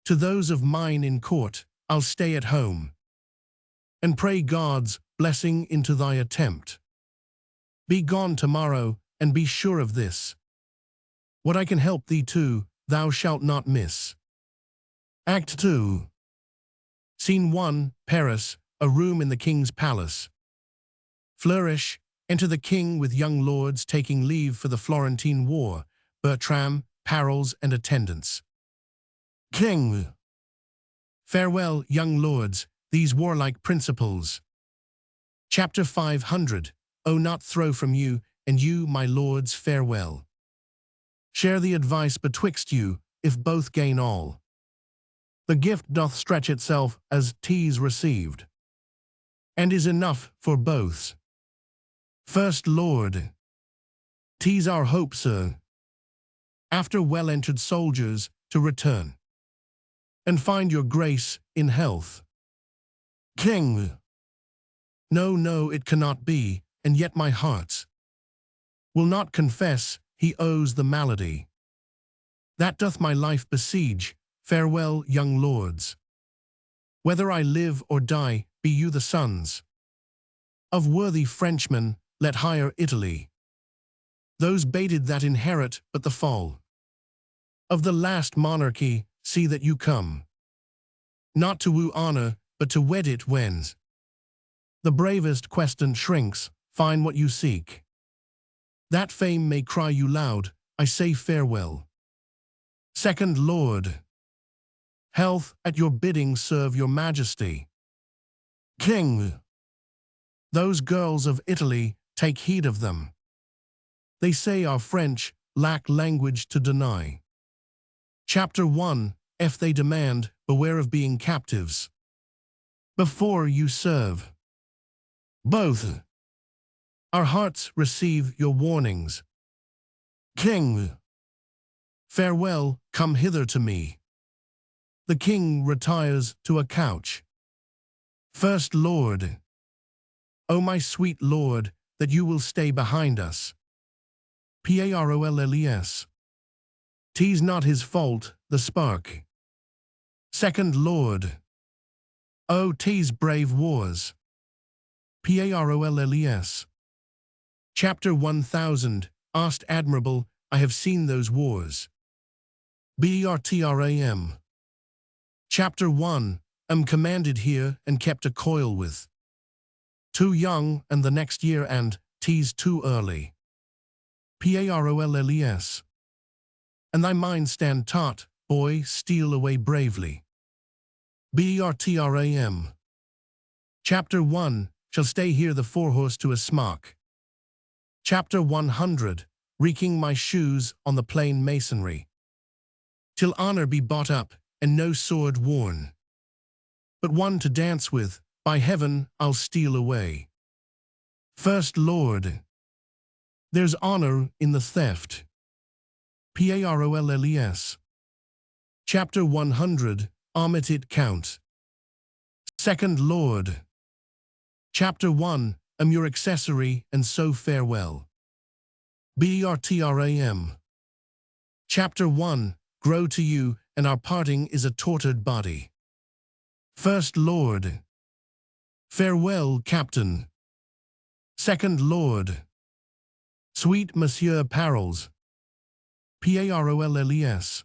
Speaker 1: To those of mine in court, I'll stay at home, and pray God's blessing into thy attempt. Be gone tomorrow, and be sure of this: what I can help thee to, thou shalt not miss. Act 2. Scene 1, Paris, a room in the king's palace. Flourish, enter the king with young lords taking leave for the Florentine war, Bertram, Parols, and attendants. King. Farewell, young lords, these warlike principles. Chapter 500, O not throw from you, and you, my lords, farewell. Share the advice betwixt you, if both gain all. The gift doth stretch itself as 'tis received, and is enough for both. First Lord, 'tis our hope, sir, after well-entered soldiers, to return, and find your grace in health. King. No, no, it cannot be, and yet my heart will not confess he owes the malady that doth my life besiege. Farewell, young lords. Whether I live or die, be you the sons of worthy Frenchmen, let higher Italy those baited that inherit but the fall of the last monarchy. See that you come not to woo honor, but to wed it when the bravest questant shrinks. Find what you seek, that fame may cry you loud. I say farewell. Second Lord. Health, at your bidding serve your majesty. King. Those girls of Italy, take heed of them. They say our French lack language to deny. Chapter 1, If they demand, beware of being captives before you serve. Both. Our hearts receive your warnings. King. Farewell, come hither to me. The king retires to a couch. First Lord. O my sweet lord, that you will stay behind us. Parolles. 'Tis not his fault, the spark. Second Lord. O 'tis brave wars. Parolles. Chapter 1000, Asked admirable, I have seen those wars. Bertram. Chapter 1, Am commanded here and kept a coil with. Too young, and the next year, and 'tis too early. Parolles. And thy mind stand taut, boy, steal away bravely. Bertram. Chapter 1, Shall stay here the forehorse to a smock. Chapter 100, Reeking my shoes on the plain masonry, till honor be bought up, and no sword worn, but one to dance with. By heaven, I'll steal away. First Lord. There's honor in the theft. Parolles. Chapter 100, Omit it count. Second Lord. Chapter 1, Am your accessory, and so farewell. Bertram. Chapter 1, Grow to you, and our parting is a tortured body. First Lord. Farewell, Captain. Second Lord. Sweet Monsieur Parolles. Parolles.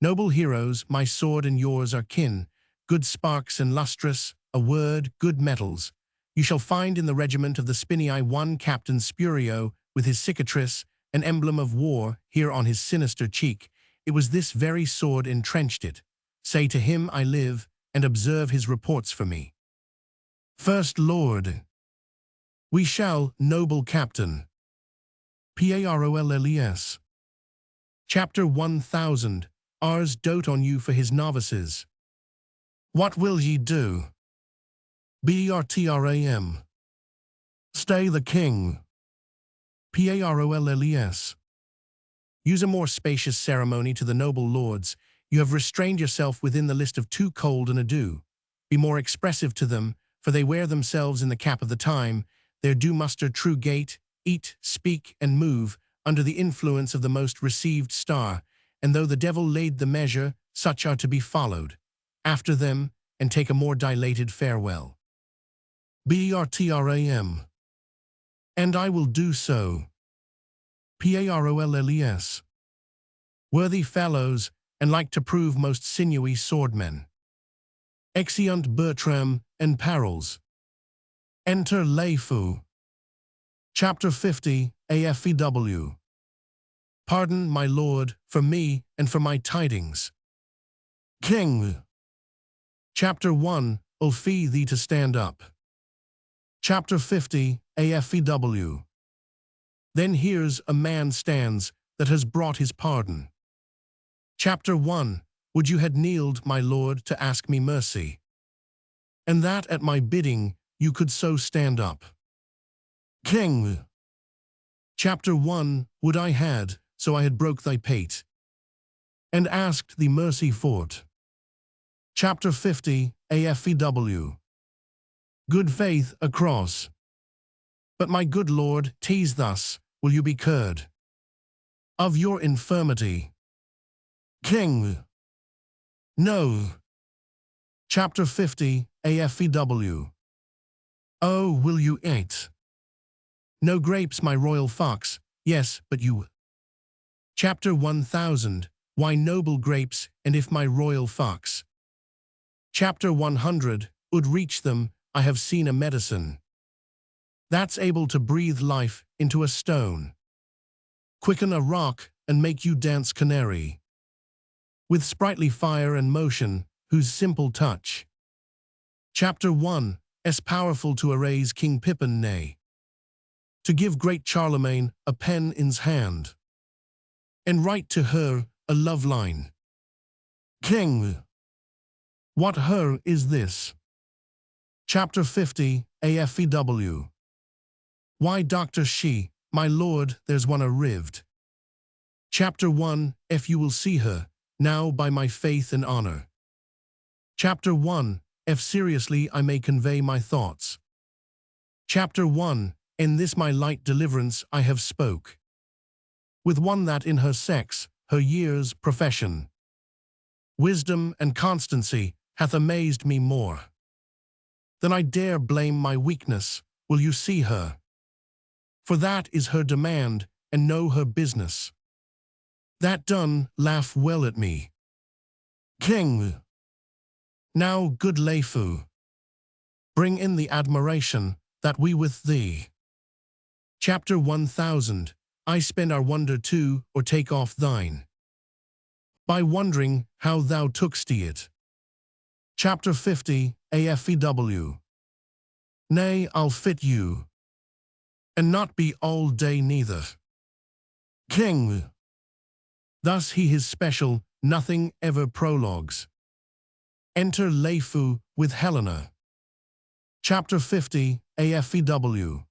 Speaker 1: Noble heroes, my sword and yours are kin, good sparks and lustrous, a word, good metals. You shall find in the regiment of the Spinii one Captain Spurio, with his cicatrice, an emblem of war, here on his sinister cheek. It was this very sword entrenched it. Say to him I live, and observe his reports for me. First Lord. We shall, noble Captain. Parolles. Chapter 1000. Ars dote on you for his novices. What will ye do? Bertram. Stay the king. Parolles. Use a more spacious ceremony to the noble lords. You have restrained yourself within the list of too cold and ado. Be more expressive to them, for they wear themselves in the cap of the time. Their do muster true gait, eat, speak, and move, under the influence of the most received star, and though the devil laid the measure, such are to be followed. After them, and take a more dilated farewell. Bertram. And I will do so. Parolles. Worthy fellows, and like to prove most sinewy swordmen. Exeunt Bertram and Parolles. Enter Lefou. Chapter 50. AFEW. Pardon, my lord, for me and for my tidings. King. Chapter 1. I'll fee thee to stand up. Chapter 50. AFEW. Then here's a man stands that has brought his pardon. Chapter 1. Would you had kneeled, my lord, to ask me mercy, and that at my bidding you could so stand up. King. Chapter 1. Would I had, so I had broke thy pate, and asked thee mercy for't. Chapter 50. AFEW. Good faith across. But my good lord, 'tis thus, will you be cured of your infirmity. King. No. Chapter 50. AFEW. Oh, will you eat? No grapes, my royal fox, yes, but you. Chapter 1000. Why noble grapes, and if my royal fox. Chapter 100. Would reach them, I have seen a medicine that's able to breathe life into a stone, quicken a rock, and make you dance canary, with sprightly fire and motion, whose simple touch. Chapter 1. As powerful to erase King Pippin, nay, to give great Charlemagne a pen in's hand, and write to her a love line. King. What her is this? Chapter 50. AFEW. Why, Doctor, she, my lord, there's one arrived. Chapter 1. If you will see her, now by my faith and honor. Chapter 1. If seriously I may convey my thoughts. Chapter 1. In this my light deliverance I have spoke, with one that in her sex, her years, profession, wisdom, and constancy hath amazed me more than I dare blame my weakness. Will you see her? For that is her demand, and know her business. That done, laugh well at me. King. Now, good Lefou, bring in the admiration that we with thee. Chapter 1000. I spend our wonder too, or take off thine, by wondering how thou took'st it. Chapter 50. AFEW. Nay, I'll fit you, and not be all day neither. King. Thus he his special, nothing ever prologues. Enter Lefou with Helena. Chapter 50. AFEW.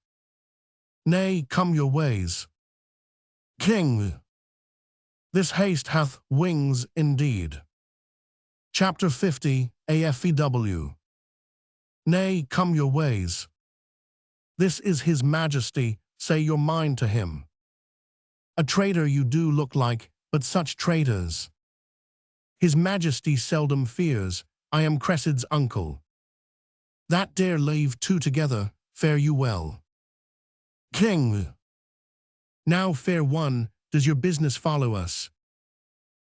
Speaker 1: Nay, come your ways. King. This haste hath wings indeed. Chapter 50. AFEW. Nay, come your ways. This is his majesty, say your mind to him. A traitor you do look like, but such traitors His Majesty seldom fears, I am Cressid's uncle. That dare lave two together, fare you well. King. Now, fair one, does your business follow us?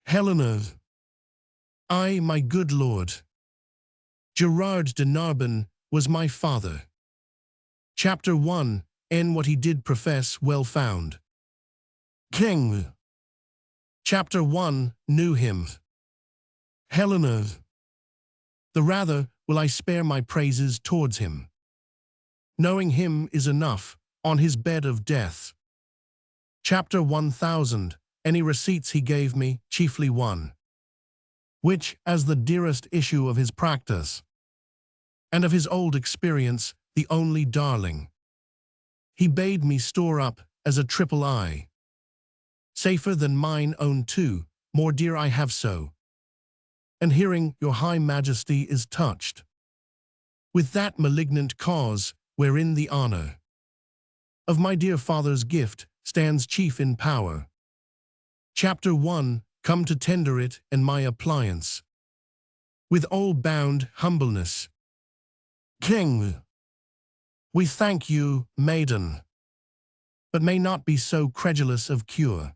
Speaker 1: Helena. I, my good lord. Gerard de Narbon was my father. Chapter 1, N. What he did profess well found. King. Chapter 1, Knew him. Helena. The rather will I spare my praises towards him. Knowing him is enough, on his bed of death. Chapter 1000, Any receipts he gave me, chiefly one, which, as the dearest issue of his practice, and of his old experience, the only darling, he bade me store up as a triple eye, safer than mine own two, more dear I have so. And hearing your high majesty is touched with that malignant cause, wherein the honor of my dear father's gift stands chief in power. Chapter 1, Come to tender it and my appliance, with all bound humbleness. King. We thank you, maiden, but may not be so credulous of cure,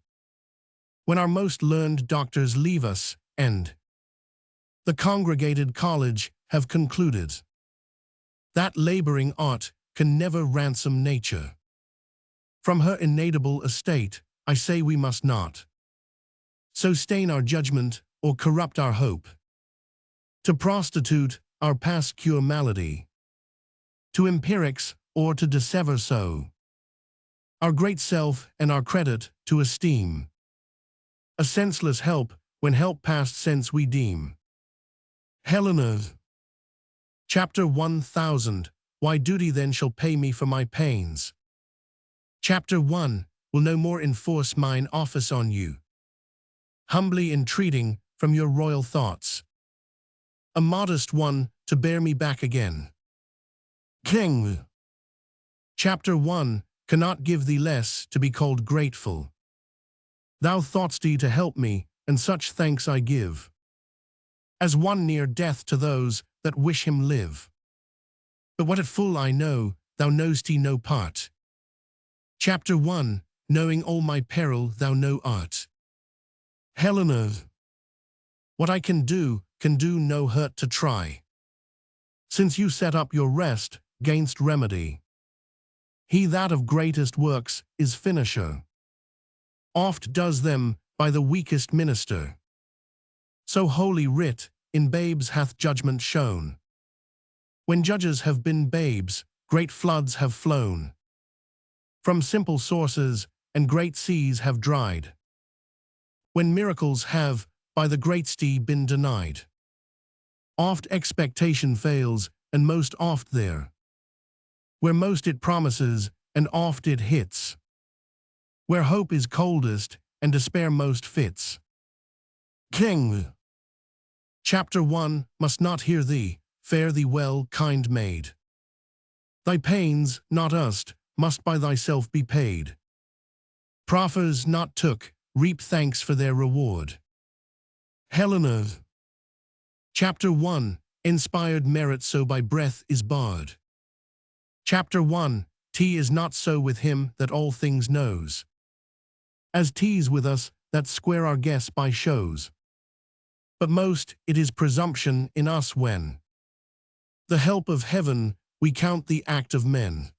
Speaker 1: when our most learned doctors leave us, and the congregated college have concluded that laboring art can never ransom nature from her innatable estate. I say we must not so stain our judgment or corrupt our hope, to prostitute our past cure malady, to empirics or to dissever so our great self and our credit to esteem a senseless help when help past sense we deem. Helena. Chapter 1000, Why duty then shall pay me for my pains. Chapter 1, Will no more enforce mine office on you, humbly entreating from your royal thoughts a modest one to bear me back again. King. Chapter 1, Cannot give thee less to be called grateful. Thou thought'st to help me, and such thanks I give, as one near death to those that wish him live. But what at full I know, thou know'st no part. Chapter 1, Knowing all my peril thou know art. Helena. What I can do no hurt to try, since you set up your rest gainst remedy. He that of greatest works is finisher, oft does them by the weakest minister. So holy writ in babes hath judgment shown. When judges have been babes, great floods have flown from simple sources, and great seas have dried. When miracles have by the great stee been denied, oft expectation fails, and most oft there, where most it promises, and oft it hits, where hope is coldest, and despair most fits. King. Chapter 1, Must not hear thee, fare thee well, kind maid. Thy pains, not us't, must by thyself be paid. Proffers not took, reap thanks for their reward. Helena. Chapter 1, Inspired merit so by breath is barred. Chapter 1, Tea is not so with him that all things knows, as tea's with us that square our guess by shows. But most it is presumption in us when the help of heaven we count the act of men.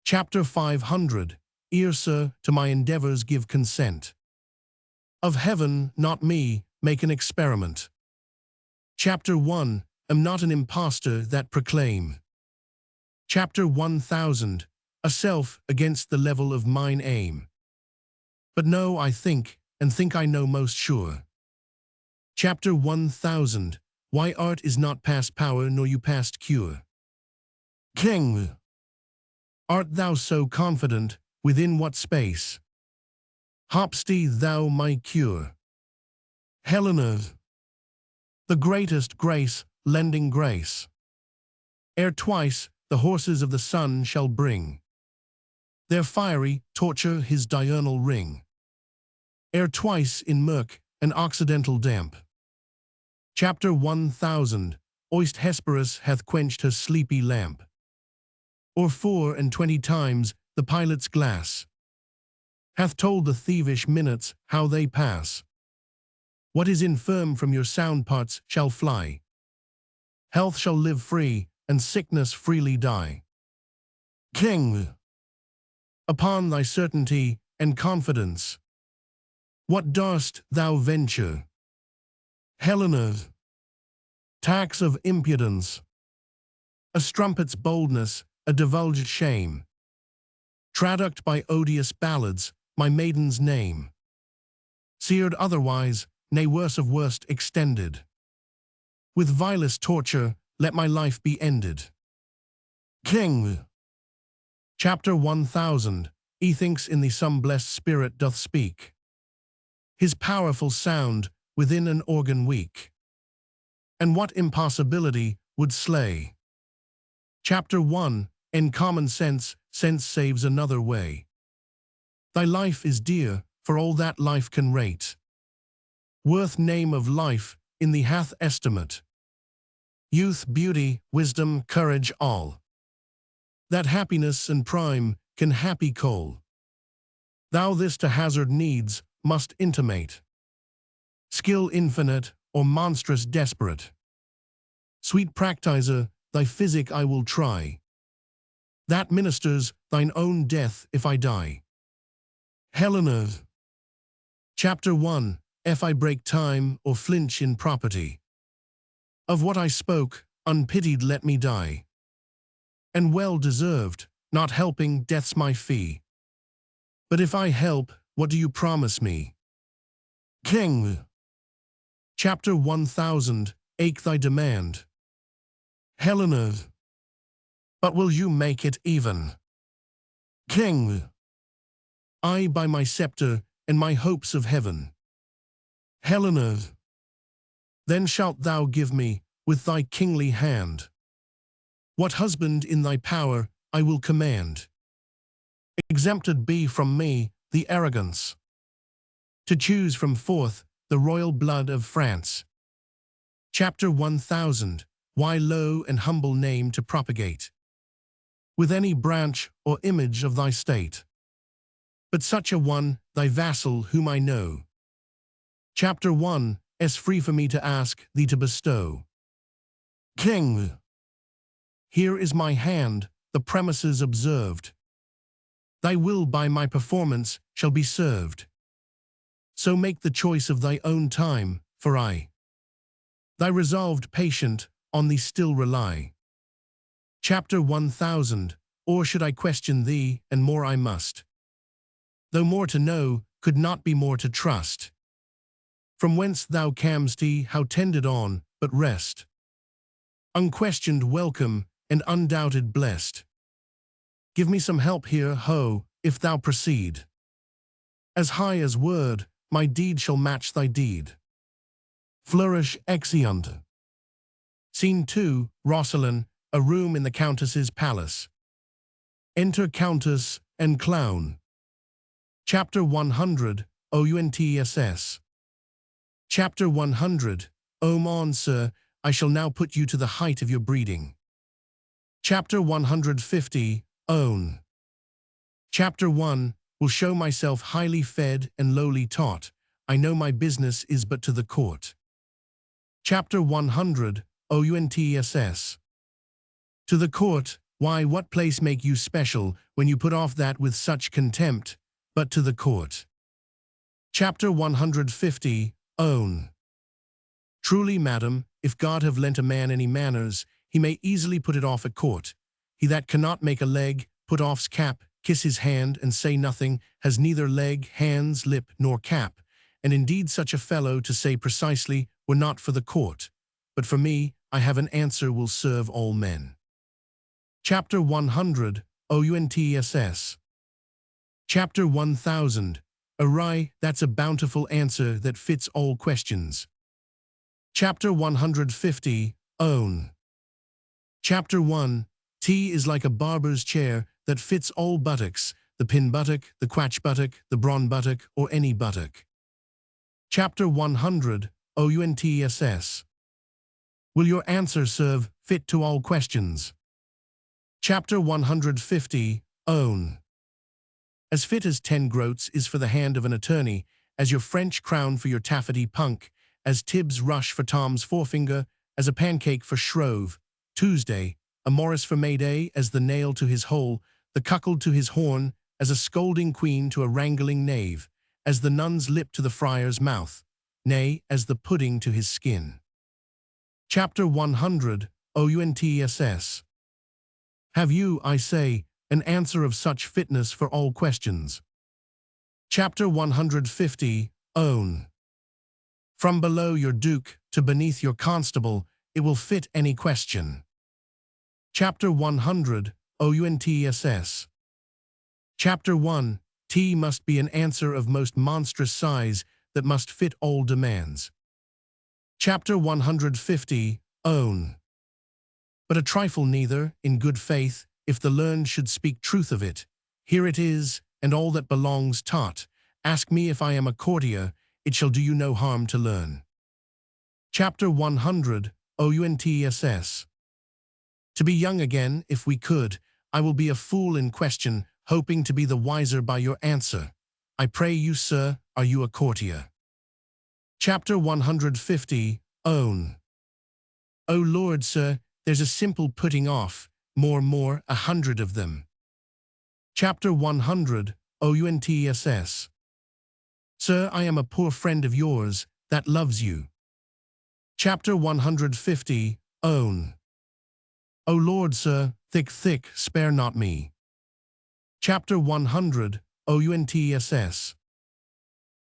Speaker 1: Chapter 500, Ere, sir, to my endeavors give consent. Of heaven, not me, make an experiment. Chapter 1, Am not an impostor that proclaim. Chapter 1000, A self against the level of mine aim. But know I think, and think I know most sure. Chapter 1000, Why art is not past power nor you past cure. King. Art thou so confident, within what space hop'st thou my cure? Helena. The greatest grace, lending grace, ere twice the horses of the sun shall bring their fiery torture his diurnal ring, ere twice in murk and occidental damp Chapter 1000. Oist Hesperus hath quenched her sleepy lamp. Or 24 times the pilot's glass hath told the thievish minutes how they pass. What is infirm from your sound parts shall fly. Health shall live free, and sickness freely die. King, upon thy certainty and confidence, what dar'st thou venture? Helena, tax of impudence, a strumpet's boldness, a divulged shame, traduct by odious ballads, my maiden's name, seared otherwise, nay worse of worst extended. With vilest torture, let my life be ended. King. Chapter 1000. Ethinks in thee some blessed spirit doth speak. His powerful sound within an organ weak. And what impossibility would slay? Chapter 1. In common sense, sense saves another way. Thy life is dear, for all that life can rate. Worth name of life, in thee hath estimate. Youth, beauty, wisdom, courage, all that happiness and prime can happy call. Thou this to hazard needs must intimate. Skill infinite, or monstrous desperate. Sweet practiser, thy physic I will try. That ministers thine own death if I die. Helena. Chapter 1. If I break time or flinch in property. Of what I spoke, unpitied let me die. And well deserved, not helping death's my fee. But if I help, what do you promise me? King. Chapter 1000. Ache thy demand. Helena. But will you make it even? King. I by my scepter and my hopes of heaven. Helena. Then shalt thou give me, with thy kingly hand, what husband in thy power I will command. Exempted be from me the arrogance, to choose from forth the royal blood of France. Chapter 1000. Why low and humble name to propagate, with any branch or image of thy state, but such a one, thy vassal whom I know. Chapter 1. Is free for me to ask thee to bestow. King. Here is my hand, the premises observed. Thy will by my performance shall be served. So make the choice of thy own time, for I, thy resolved patient, on thee still rely. Chapter 1000. Or should I question thee, and more I must. Though more to know, could not be more to trust. From whence thou cam'st, how tended on, but rest. Unquestioned welcome, and undoubted blessed. Give me some help here, ho, if thou proceed. As high as word, my deed shall match thy deed. Flourish exeunt. Scene 2. Rosalind, a room in the Countess's palace. Enter Countess and Clown. Chapter 100. Ountss. Chapter 100. O mon sir, I shall now put you to the height of your breeding. Chapter 150. Own. Chapter 1. Will show myself highly fed and lowly taught. I know my business is but to the court. Chapter 100. Ountss. To the court, why what place make you special, when you put off that with such contempt, but to the court. Chapter 150. Own. Truly, madam, if God have lent a man any manners, he may easily put it off at court. He that cannot make a leg, put off's cap, kiss his hand, and say nothing, has neither leg, hands, lip, nor cap. And indeed such a fellow, to say precisely, were not for the court. But for me, I have an answer will serve all men. Chapter 100. Ountss. Chapter 1000. Awry, that's a bountiful answer that fits all questions. Chapter 150. Own. Chapter 1. Tea is like a barber's chair that fits all buttocks, the pin buttock, the quatch buttock, the brawn buttock, or any buttock. Chapter 100. Ountss. Will your answer serve fit to all questions? Chapter 150, Own. As fit as 10 groats is for the hand of an attorney, as your French crown for your taffety punk, as Tibbs' rush for Tom's forefinger, as a pancake for Shrove, Tuesday, a Morris for Mayday, as the nail to his hole, the cuckold to his horn, as a scolding queen to a wrangling knave, as the nun's lip to the friar's mouth, nay, as the pudding to his skin. Chapter 100, OUNTSS. Have you, I say, an answer of such fitness for all questions? Chapter 150, Own. From below your duke to beneath your constable, it will fit any question. Chapter 100, OUNTSS. Chapter 1, T must be an answer of most monstrous size that must fit all demands. Chapter 150, Own. But a trifle neither, in good faith, if the learned should speak truth of it. Here it is, and all that belongs taught. Ask me if I am a courtier, it shall do you no harm to learn. Chapter 100, OUNTSS. To be young again, if we could, I will be a fool in question, hoping to be the wiser by your answer. I pray you, sir, are you a courtier? Chapter 150, Own. O Lord, sir, there's a simple putting off, more, 100 of them. Chapter 100, OUNTSS. Sir, I am a poor friend of yours, that loves you. Chapter 150, Own. O Lord, sir, thick, spare not me. Chapter 100, OUNTSS.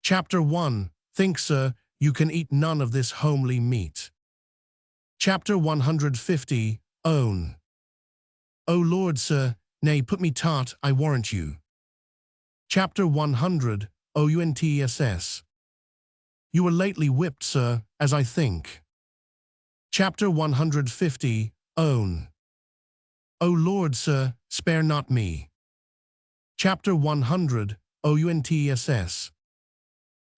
Speaker 1: Chapter 1, Think, sir, you can eat none of this homely meat. Chapter 150, Own. O Lord, sir, nay, put me tart, I warrant you. Chapter 100, OUNTSS. You were lately whipped, sir, as I think. Chapter 150, Own. O Lord, sir, spare not me. Chapter 100, OUNTSS.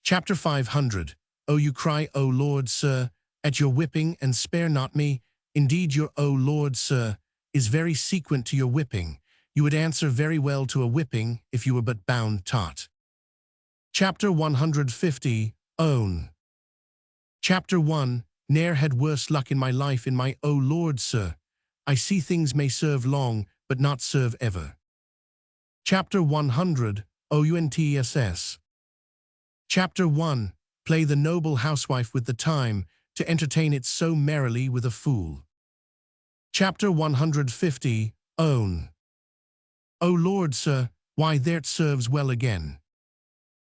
Speaker 1: Chapter 500, O you cry, O Lord, sir, at your whipping, and spare not me. Indeed, your O Lord, sir, is very sequent to your whipping. You would answer very well to a whipping if you were but bound taut. Chapter 150, Own. Chapter 1, Ne'er had worse luck in my life in my O Lord, sir. I see things may serve long, but not serve ever. Chapter 100, OUNTSS. Chapter 1, Play the noble housewife with the time, to entertain it so merrily with a fool. Chapter 150, Own. O Lord, sir, why there't serves well again.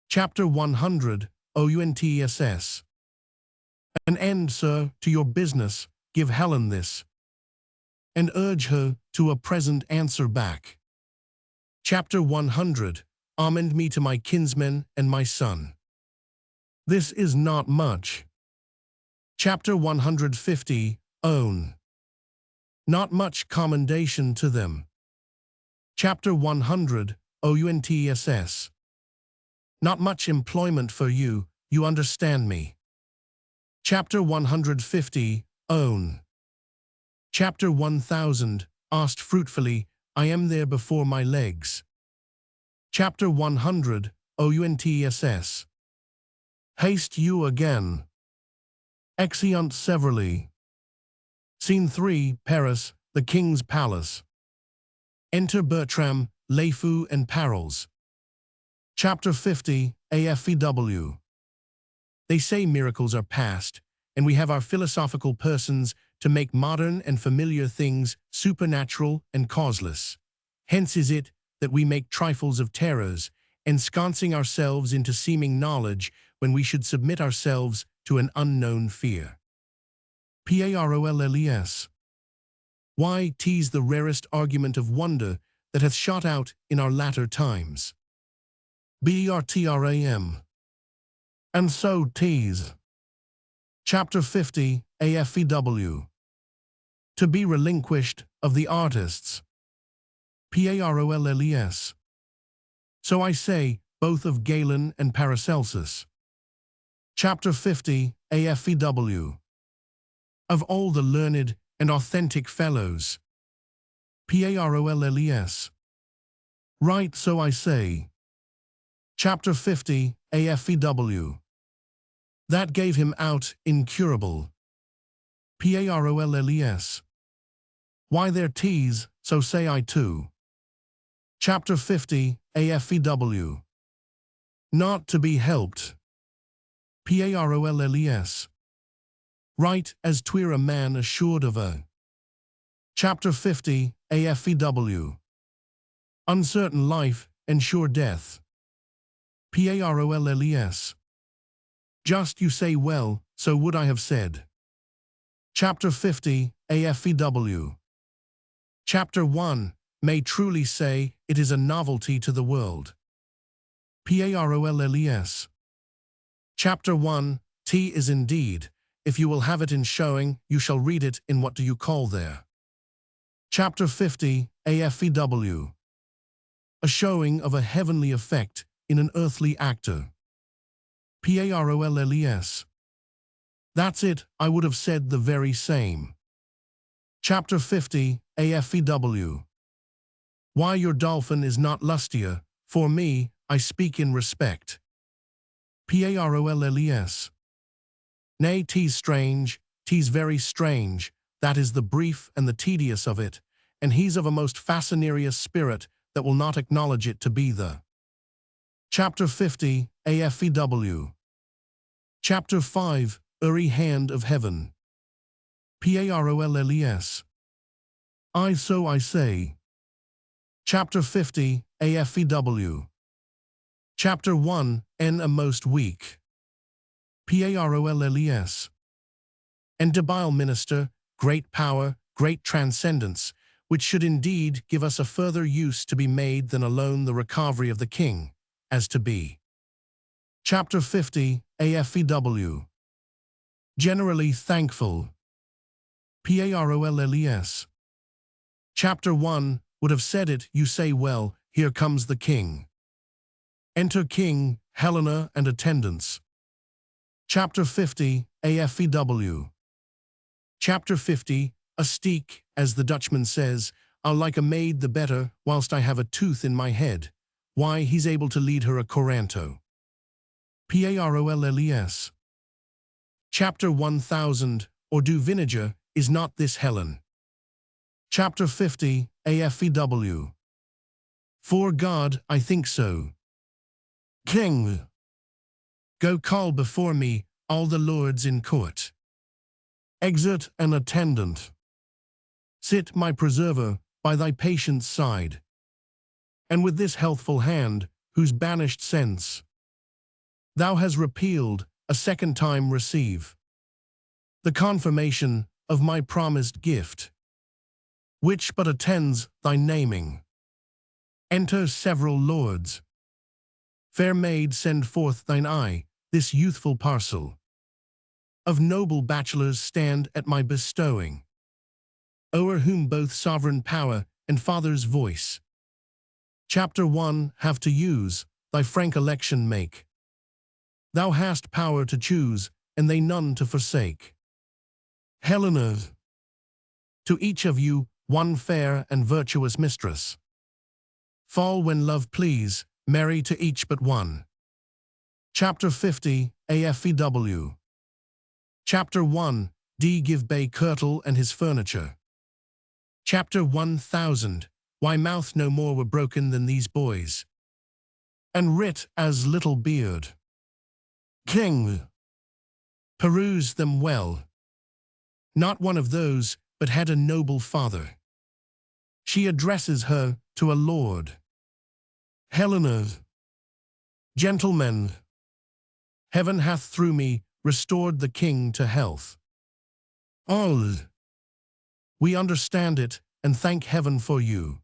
Speaker 1: Chapter 100, OUNTSS. An end, sir, to your business, give Helen this, and urge her to a present answer back. Chapter 100, Amend me to my kinsmen and my son. This is not much. Chapter 150, Own. Not much commendation to them. Chapter 100, OUNTSS. Not much employment for you, you understand me. Chapter 150, Own. Chapter 1000, Asked fruitfully, I am there before my legs. Chapter 100, OUNTSS. Haste you again. Exeunt severally. Scene 3, Paris, the King's Palace. Enter Bertram, Lefou and Parols. Chapter 50, AFEW. They say miracles are past, and we have our philosophical persons to make modern and familiar things supernatural and causeless. Hence is it that we make trifles of terrors, ensconcing ourselves into seeming knowledge when we should submit ourselves to an unknown fear. Parolles. Why tease the rarest argument of wonder that hath shot out in our latter times? Bertram. And so tease. Chapter 50, AFEW. To be relinquished of the artists. Parolles. So I say, both of Galen and Paracelsus. Chapter 50, AFEW. of all the learned and authentic fellows. Parolles. Right, so I say. Chapter 50, AFEW. That gave him out incurable. Parolles. Why their tease, so say I too. Chapter 50, AFEW. Not to be helped. Parolles. Right as twere a man assured of a. Chapter 50, AFEW. Uncertain life and sure death. Parolles. Just you say well, so would I have said. Chapter 50, AFEW. Chapter 1, may truly say it is a novelty to the world. Parolles. Chapter 1, T is indeed, if you will have it in showing, you shall read it in what do you call there. Chapter 50, AFEW. A showing of a heavenly effect in an earthly actor. Parolles. That's it, I would have said the very same. Chapter 50, AFEW. Why your dolphin is not lustier, for me, I speak in respect. Parolles. Nay, 'tis strange, 'tis very strange, that is the brief and the tedious of it, and he's of a most fascinarious spirit that will not acknowledge it to be the. Chapter 50, AFEW. Chapter 5, Uri Hand of Heaven. Parolles. So I say. Chapter 50, AFEW. Chapter 1, N a most weak. Parolles. And debile minister, great power, great transcendence, which should indeed give us a further use to be made than alone the recovery of the king, as to be. Chapter 50, AFEW. Generally thankful. Parolles. Chapter 1, would have said it, you say well, here comes the king. Enter King, Helena and attendants. Chapter 50, AFEW. Chapter 50, a steek, as the Dutchman says, I'll like a maid the better, whilst I have a tooth in my head. Why, he's able to lead her a coranto. Parolles. Chapter 1000, or do vinegar, is not this Helen. Chapter 50, AFEW. For God, I think so. King. Go call before me all the lords in court. Exit an attendant. Sit, my preserver, by thy patient's side. And with this healthful hand, whose banished sense thou has repealed, a second time receive the confirmation of my promised gift, which but attends thy naming. Enter several lords. Fair maid, send forth thine eye, this youthful parcel of noble bachelors stand at my bestowing, o'er whom both sovereign power and father's voice. Chapter 1, have to use, thy frank election make. Thou hast power to choose, and they none to forsake. Helena. To each of you, one fair and virtuous mistress. Fall when love please, marry to each but one. Chapter 50, AFEW. Chapter 1, D. Give Bay Kirtle and his furniture. Chapter 1000, why mouth no more were broken than these boys, and writ as little beard. King. Peruse them well. Not one of those, but had a noble father. She addresses her to a lord. Helena. Gentlemen. Heaven hath through me restored the king to health. All. We understand it, and thank heaven for you.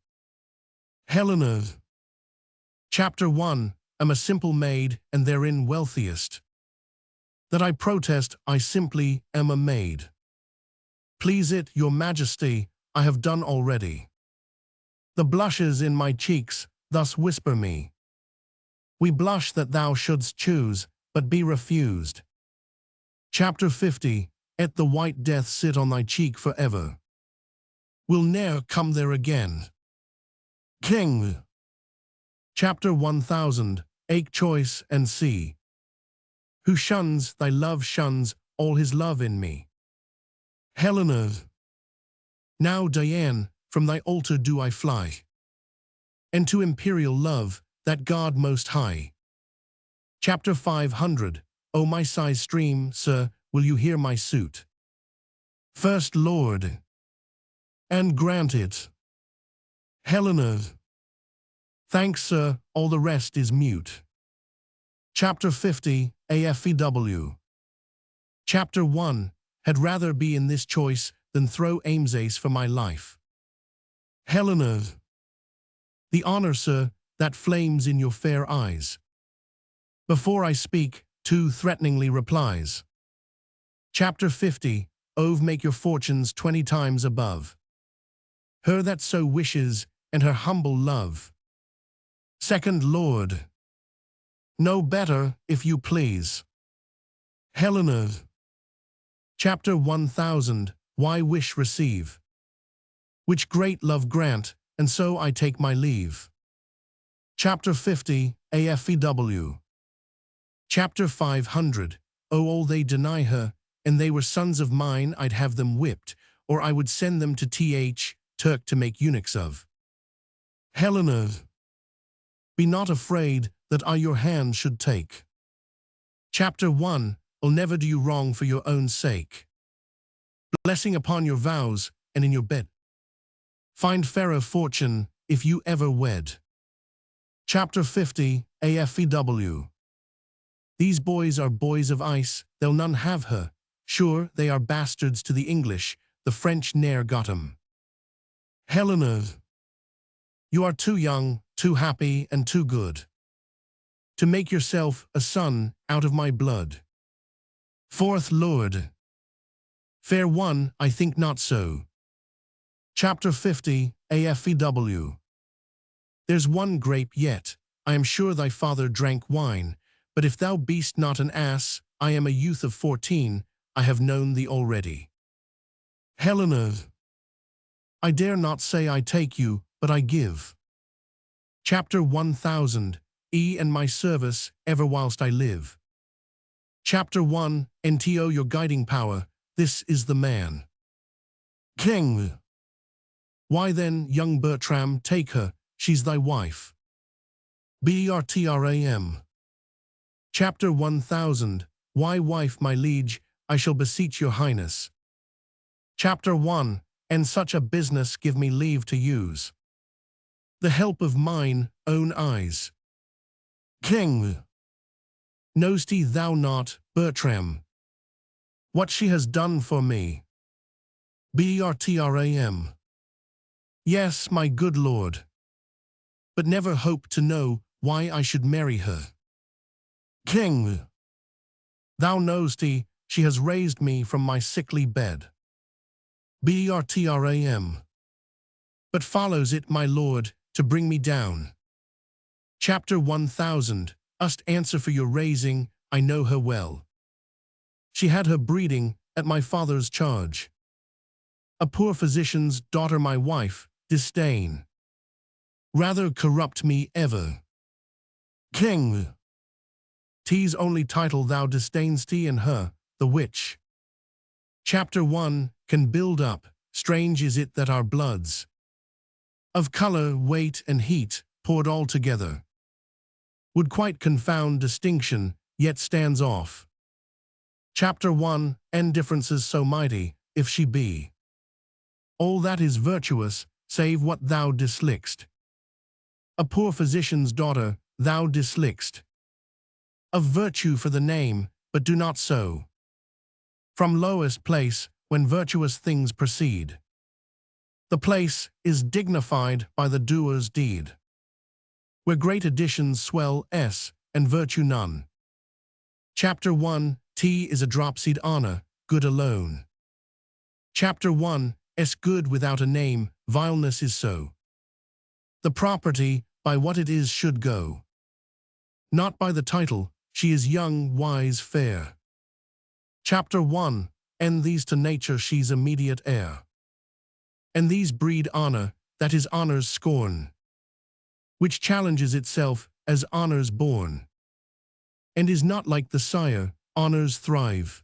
Speaker 1: Helena. Chapter 1, am a simple maid, and therein wealthiest. That I protest, I simply am a maid. Please it, your majesty, I have done already. The blushes in my cheeks thus whisper me. We blush that thou shouldst choose, but be refused. Chapter 50, Let the white death sit on thy cheek forever. Will ne'er come there again. King. Chapter 1000. Ake choice and see. Who shuns thy love shuns all his love in me. Helena. Now, Diane, from thy altar do I fly, and to imperial love, that God most high. Chapter 500. O my sighs stream, sir, will you hear my suit? First Lord. And grant it. Helena. Thanks, sir, all the rest is mute. Chapter 50. AFEW. Chapter 1. Had rather be in this choice than throw Ames for my life. Helena. The honor, sir, that flames in your fair eyes. Before I speak, too threateningly replies. Chapter 50. Ove make your fortunes 20 times above her that so wishes, and her humble love. Second Lord. No better, if you please. Helena. Chapter 1000. Why wish receive, which great love grant, and so I take my leave. Chapter 50. AFEW. Chapter 500. O all they deny her, and they were sons of mine, I'd have them whipped, or I would send them to Turk to make eunuchs of. Helena. Be not afraid that I your hand should take. Chapter 1. I'll never do you wrong for your own sake. Blessing upon your vows, and in your bed. Find fairer fortune, if you ever wed. Chapter 50. AFEW. These boys are boys of ice, they'll none have her. Sure, they are bastards to the English, the French ne'er got 'em. Helena. You are too young, too happy, and too good to make yourself a son out of my blood. Fourth Lord. Fair one, I think not so. Chapter 50. AFEW. There's one grape yet, I am sure thy father drank wine, but if thou be'st not an ass, I am a youth of 14, I have known thee already. Helena. I dare not say I take you, but I give. Chapter 1000. And my service, ever whilst I live. Chapter 1. NTO your guiding power, this is the man. King. Why then, young Bertram, take her, she's thy wife. Bertram. Chapter 1000. Why wife, my liege, I shall beseech your highness. Chapter 1. And such a business give me leave to use the help of mine own eyes. King. Know'st thou not, Bertram, what she has done for me? Bertram. Yes, my good lord, but never hope to know why I should marry her. King. Thou know'st she has raised me from my sickly bed. Bertram. But follows it, my lord, to bring me down. Chapter 1000. Us't answer for your raising, I know her well. She had her breeding at my father's charge. A poor physician's daughter my wife, disdain. Rather corrupt me ever. King. 'Tis only title thou disdain'st in her, the witch. Chapter 1. Can build up, strange is it that our bloods, of color, weight, and heat, poured all together, would quite confound distinction, yet stands off. Chapter 1. And differences so mighty, if she be all that is virtuous, save what thou dislikest. A poor physician's daughter, thou dislikest. Of virtue for the name, but do not so. From lowest place, when virtuous things proceed, the place is dignified by the doer's deed. Where great additions swell and virtue none. Chapter 1. T is a dropsied honor, good alone. Chapter 1. Good without a name, vileness is so. The property, by what it is should go. Not by the title, she is young, wise, fair. Chapter 1. and these to nature she's immediate heir. And these breed honor, that is honor's scorn, which challenges itself as honor's born, and is not like the sire, honors thrive,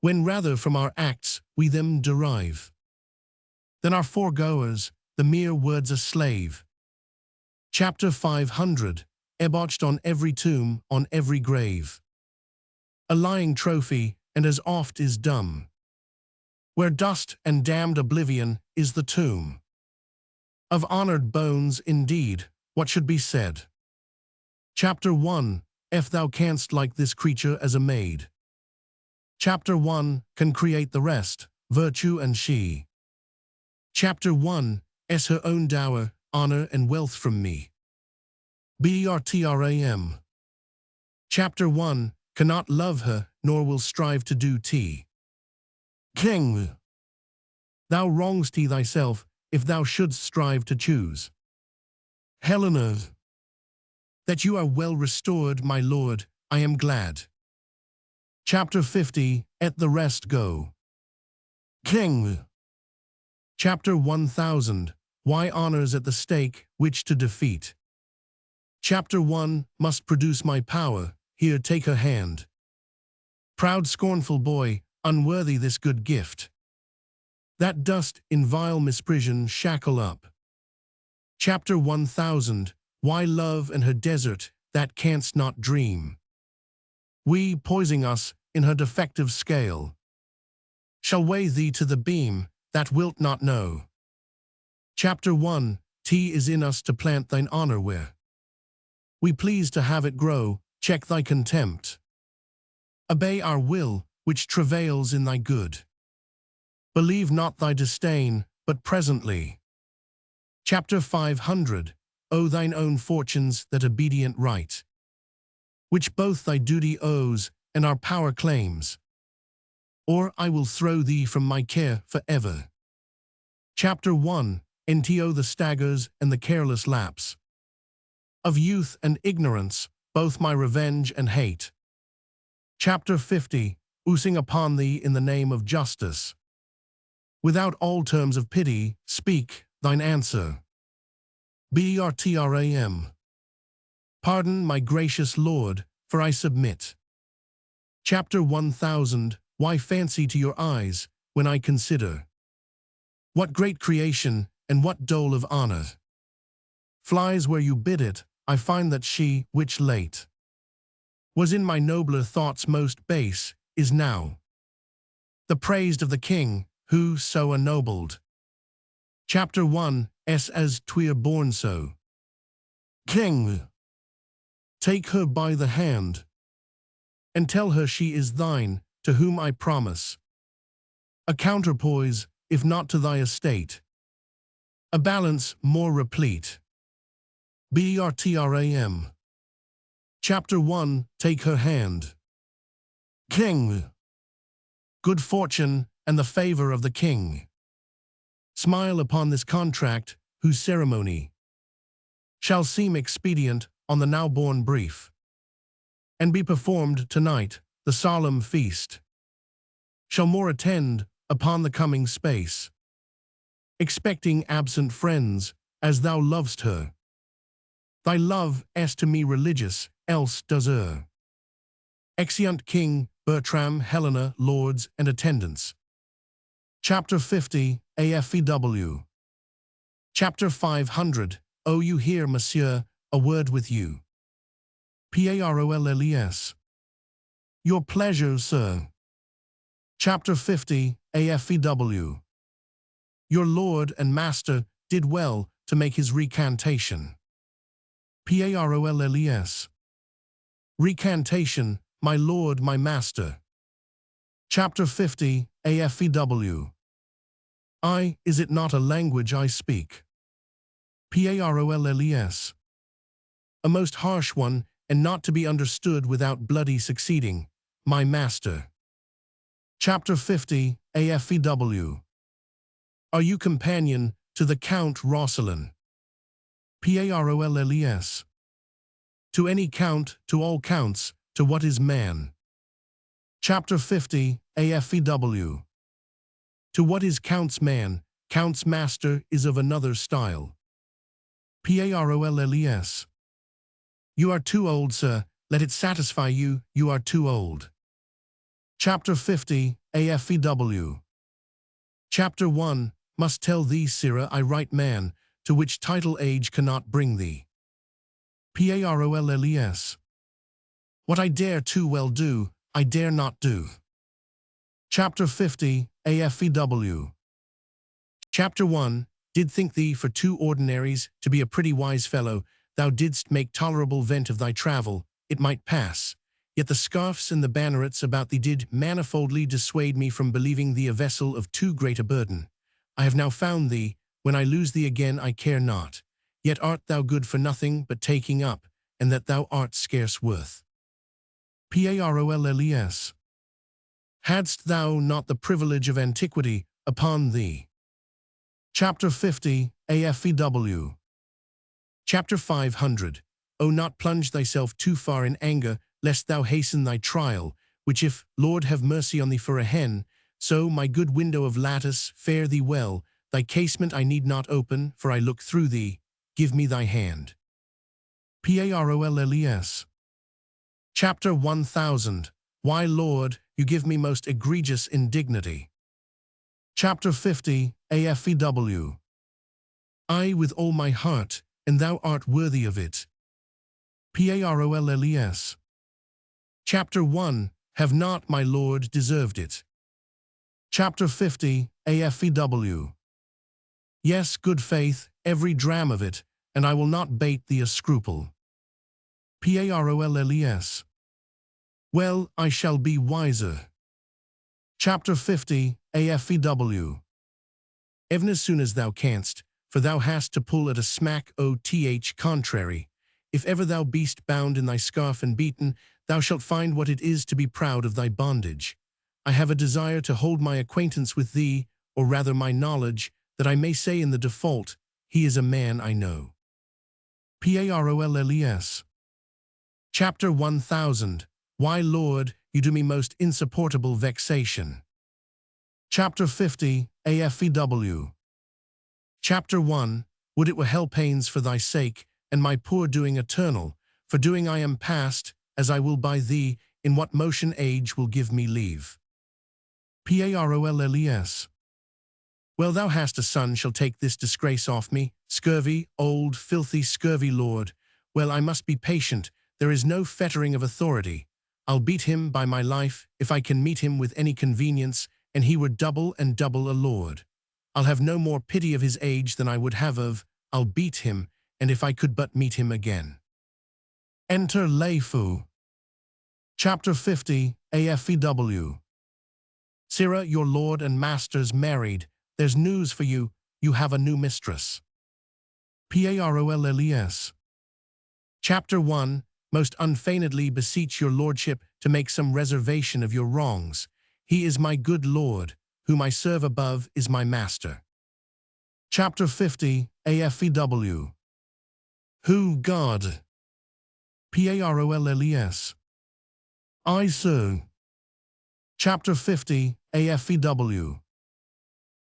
Speaker 1: when rather from our acts we them derive. Than our foregoers, the mere word's a slave. Chapter 500, ebotched on every tomb, on every grave. A lying trophy, and as oft is dumb. Where dust and damned oblivion is the tomb. Of honored bones, indeed, what should be said? Chapter 1, if thou canst like this creature as a maid. Chapter 1, can create the rest, virtue and she. Chapter 1, as her own dower, honor and wealth from me. Bertram. Chapter 1, cannot love her, nor will strive to do t. King. Thou wrongst thyself, if thou shouldst strive to choose. Helena. That you are well restored, my lord, I am glad. Chapter 50, at the rest go. King. Chapter 1000, why honors at the stake, which to defeat. Chapter 1, must produce my power, here take her hand. Proud scornful boy, unworthy this good gift. That dust in vile misprision shackle up. Chapter 1000, why love and her desert, that canst not dream. We, poising us, in her defective scale, shall weigh thee to the beam, that wilt not know. Chapter 1, T is in us to plant thine honor where we please to have it grow, check thy contempt. Obey our will, which travails in thy good. Believe not thy disdain, but presently. Chapter 500, owe thine own fortunes that obedient right, which both thy duty owes, and our power claims. Or I will throw thee from my care for ever. Chapter 1, NTO the staggers and the careless lapse of youth and ignorance, both my revenge and hate. Chapter 50, oosing upon thee in the name of justice. Without all terms of pity, speak thine answer. Bertram. Pardon, my gracious lord, for I submit. Chapter 1000, why fancy to your eyes, when I consider what great creation, and what dole of honor flies where you bid it, I find that she, which late was in my nobler thoughts most base, is now the praised of the king, who so ennobled. Chapter 1, as twe're born so. King. Take her by the hand, and tell her she is thine, to whom I promise a counterpoise, if not to thy estate, a balance more replete. Bertram. Chapter 1, take her hand. King. Good fortune, and the favor of the king smile upon this contract, whose ceremony shall seem expedient on the now-born brief, and be performed tonight, the solemn feast shall more attend upon the coming space, expecting absent friends, as thou lovest her. Thy love is to me religious, else does err. Exeunt King, Bertram, Helena, lords, and attendants. Chapter 50, AFEW. Chapter 500, oh you hear, monsieur, a word with you. PAROLLES. Your pleasure, sir. Chapter 50, AFEW. Your lord and master did well to make his recantation. PAROLLES. Recantation, my lord, my master. Chapter 50, AFEW. Is it not a language I speak? PAROLLES. A most harsh one, and not to be understood without bloody succeeding, my master. Chapter 50, AFEW. Are you companion to the Count Roscelin? PAROLLES. To any count, to all counts, to what is man. Chapter 50, AFEW. To what is Count's man, Count's master is of another style. PAROLLES. You are too old, sir, let it satisfy you, you are too old. Chapter 50, AFEW. Chapter 1, Must tell thee, sirrah, I write man, to which title age cannot bring thee. PAROLLES. What I dare too well do, I dare not do. Chapter 50, AFEW. Chapter 1, Did think thee for two ordinaries to be a pretty wise fellow, thou didst make tolerable vent of thy travel, it might pass. Yet the scarfs and the bannerets about thee did manifoldly dissuade me from believing thee a vessel of too great a burden. I have now found thee, when I lose thee again I care not. Yet art thou good for nothing but taking up, and that thou art scarce worth. PAROLLES. Hadst thou not the privilege of antiquity upon thee? Chapter 50, AFEW. Chapter 500. O not plunge thyself too far in anger, lest thou hasten thy trial, which if, Lord have mercy on thee for a hen, so, my good window of lattice, fare thee well, thy casement I need not open, for I look through thee, give me thy hand. PAROLLES. Chapter 1000. Why, Lord, you give me most egregious indignity. Chapter 50, AFEW. I with all my heart, and thou art worthy of it. PAROLLES. Chapter 1, Have not, my Lord, deserved it. Chapter 50, AFEW. Yes, good faith, every dram of it, and I will not bate thee a scruple. PAROLLES. Well, I shall be wiser. Chapter 50, AFEW. Even as soon as thou canst, for thou hast to pull at a smack oth contrary. If ever thou beest bound in thy scarf and beaten, thou shalt find what it is to be proud of thy bondage. I have a desire to hold my acquaintance with thee, or rather my knowledge, that I may say in the default, he is a man I know. PAROLLES. Chapter 1000. Why, Lord, you do me most insupportable vexation. Chapter 50, AFEW. Chapter 1, Would it were hell pains for thy sake, and my poor doing eternal, for doing I am past, as I will by thee, in what motion age will give me leave. PAROLLES. Well, thou hast a son shall take this disgrace off me, scurvy, old, filthy, scurvy lord. Well, I must be patient, there is no fettering of authority. I'll beat him by my life, if I can meet him with any convenience, and he were double and double a lord. I'll have no more pity of his age than I would have of, I'll beat him, and if I could but meet him again. Enter Lei Fu. Chapter 50, AFEW. Sirrah, your lord and master's married. There's news for you, you have a new mistress. PAROLLES. Chapter 1, Most unfeignedly beseech your lordship to make some reservation of your wrongs. He is my good lord, whom I serve above is my master. Chapter 50, AFEW. Who God? PAROLLES. I so. Chapter 50, AFEW.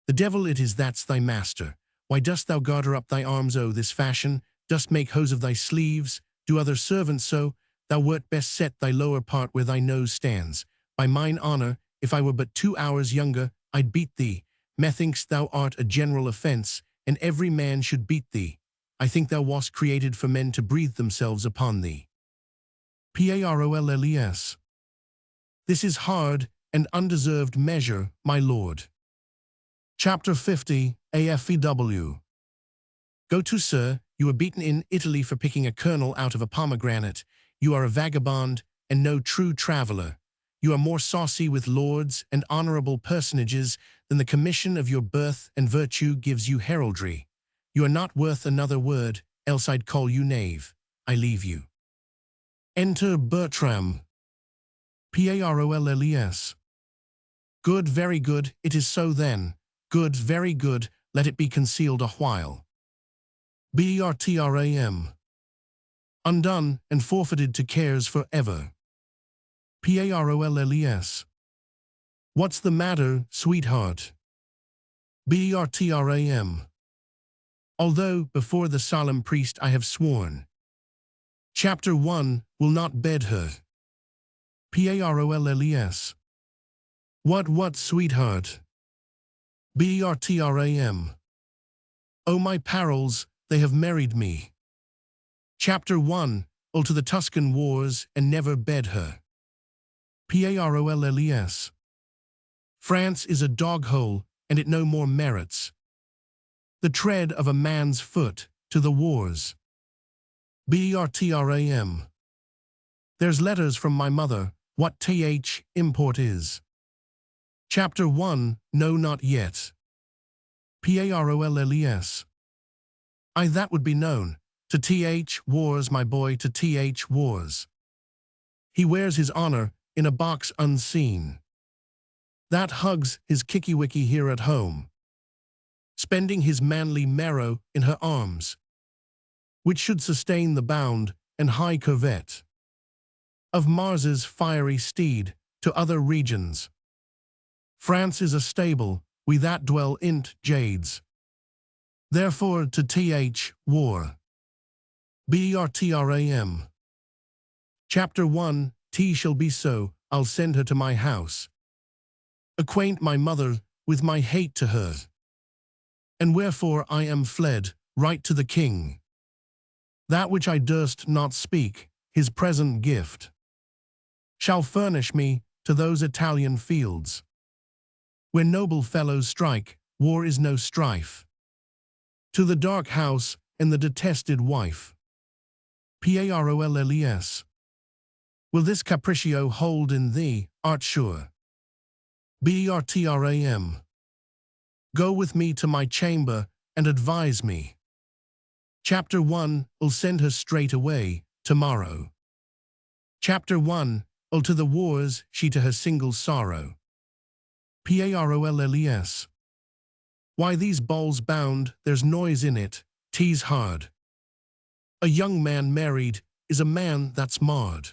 Speaker 1: The devil it is that's thy master. Why dost thou garter up thy arms o this fashion, dost make hose of thy sleeves, do other servants so? Thou wert best set thy lower part where thy nose stands. By mine honour, if I were but 2 hours younger, I'd beat thee. Methinks thou art a general offence, and every man should beat thee. I think thou wast created for men to breathe themselves upon thee. PAROLLES. This is hard and undeserved measure, my lord. Chapter 50, AFEW. Go to, sir, you were beaten in Italy for picking a kernel out of a pomegranate. You are a vagabond and no true traveller. You are more saucy with lords and honourable personages than the commission of your birth and virtue gives you heraldry. You are not worth another word, else I'd call you knave. I leave you. Enter Bertram. PAROLLES. Good, very good, it is so then. Good, very good, let it be concealed a while. BERTRAM. Undone and forfeited to cares for ever. PAROLLES. What's the matter, sweetheart? Bertram. Although before the solemn priest I have sworn. Chapter 1 will not bed her. Parolles. What, sweetheart? Bertram. Oh, my parols, they have married me. Chapter 1 All to the Tuscan wars and never bed her. Parolles. France is a dog-hole, and it no more merits the tread of a man's foot to the wars. Bertram. There's letters from my mother, what import is. Chapter 1 No, not yet. Parolles. That would be known. To wars, my boy, to wars. He wears his honor in a box unseen. That hugs his kicky-wicky here at home, spending his manly marrow in her arms, which should sustain the bound and high curvet of Mars's fiery steed to other regions. France is a stable, we that dwell in't jades. Therefore to war. Bertram. Chapter 1 T shall be so, I'll send her to my house. Acquaint my mother with my hate to her. And wherefore I am fled, right to the king. That which I durst not speak, his present gift, shall furnish me to those Italian fields. Where noble fellows strike, war is no strife. To the dark house and the detested wife. Parolles. Will this capriccio hold in thee, art sure? Bertram. Go with me to my chamber and advise me. Chapter 1 I'll send her straight away, tomorrow. Chapter 1 I'll to the wars, she to her single sorrow. Parolles. Why these balls bound, there's noise in it, 'tis hard. A young man married is a man that's marred.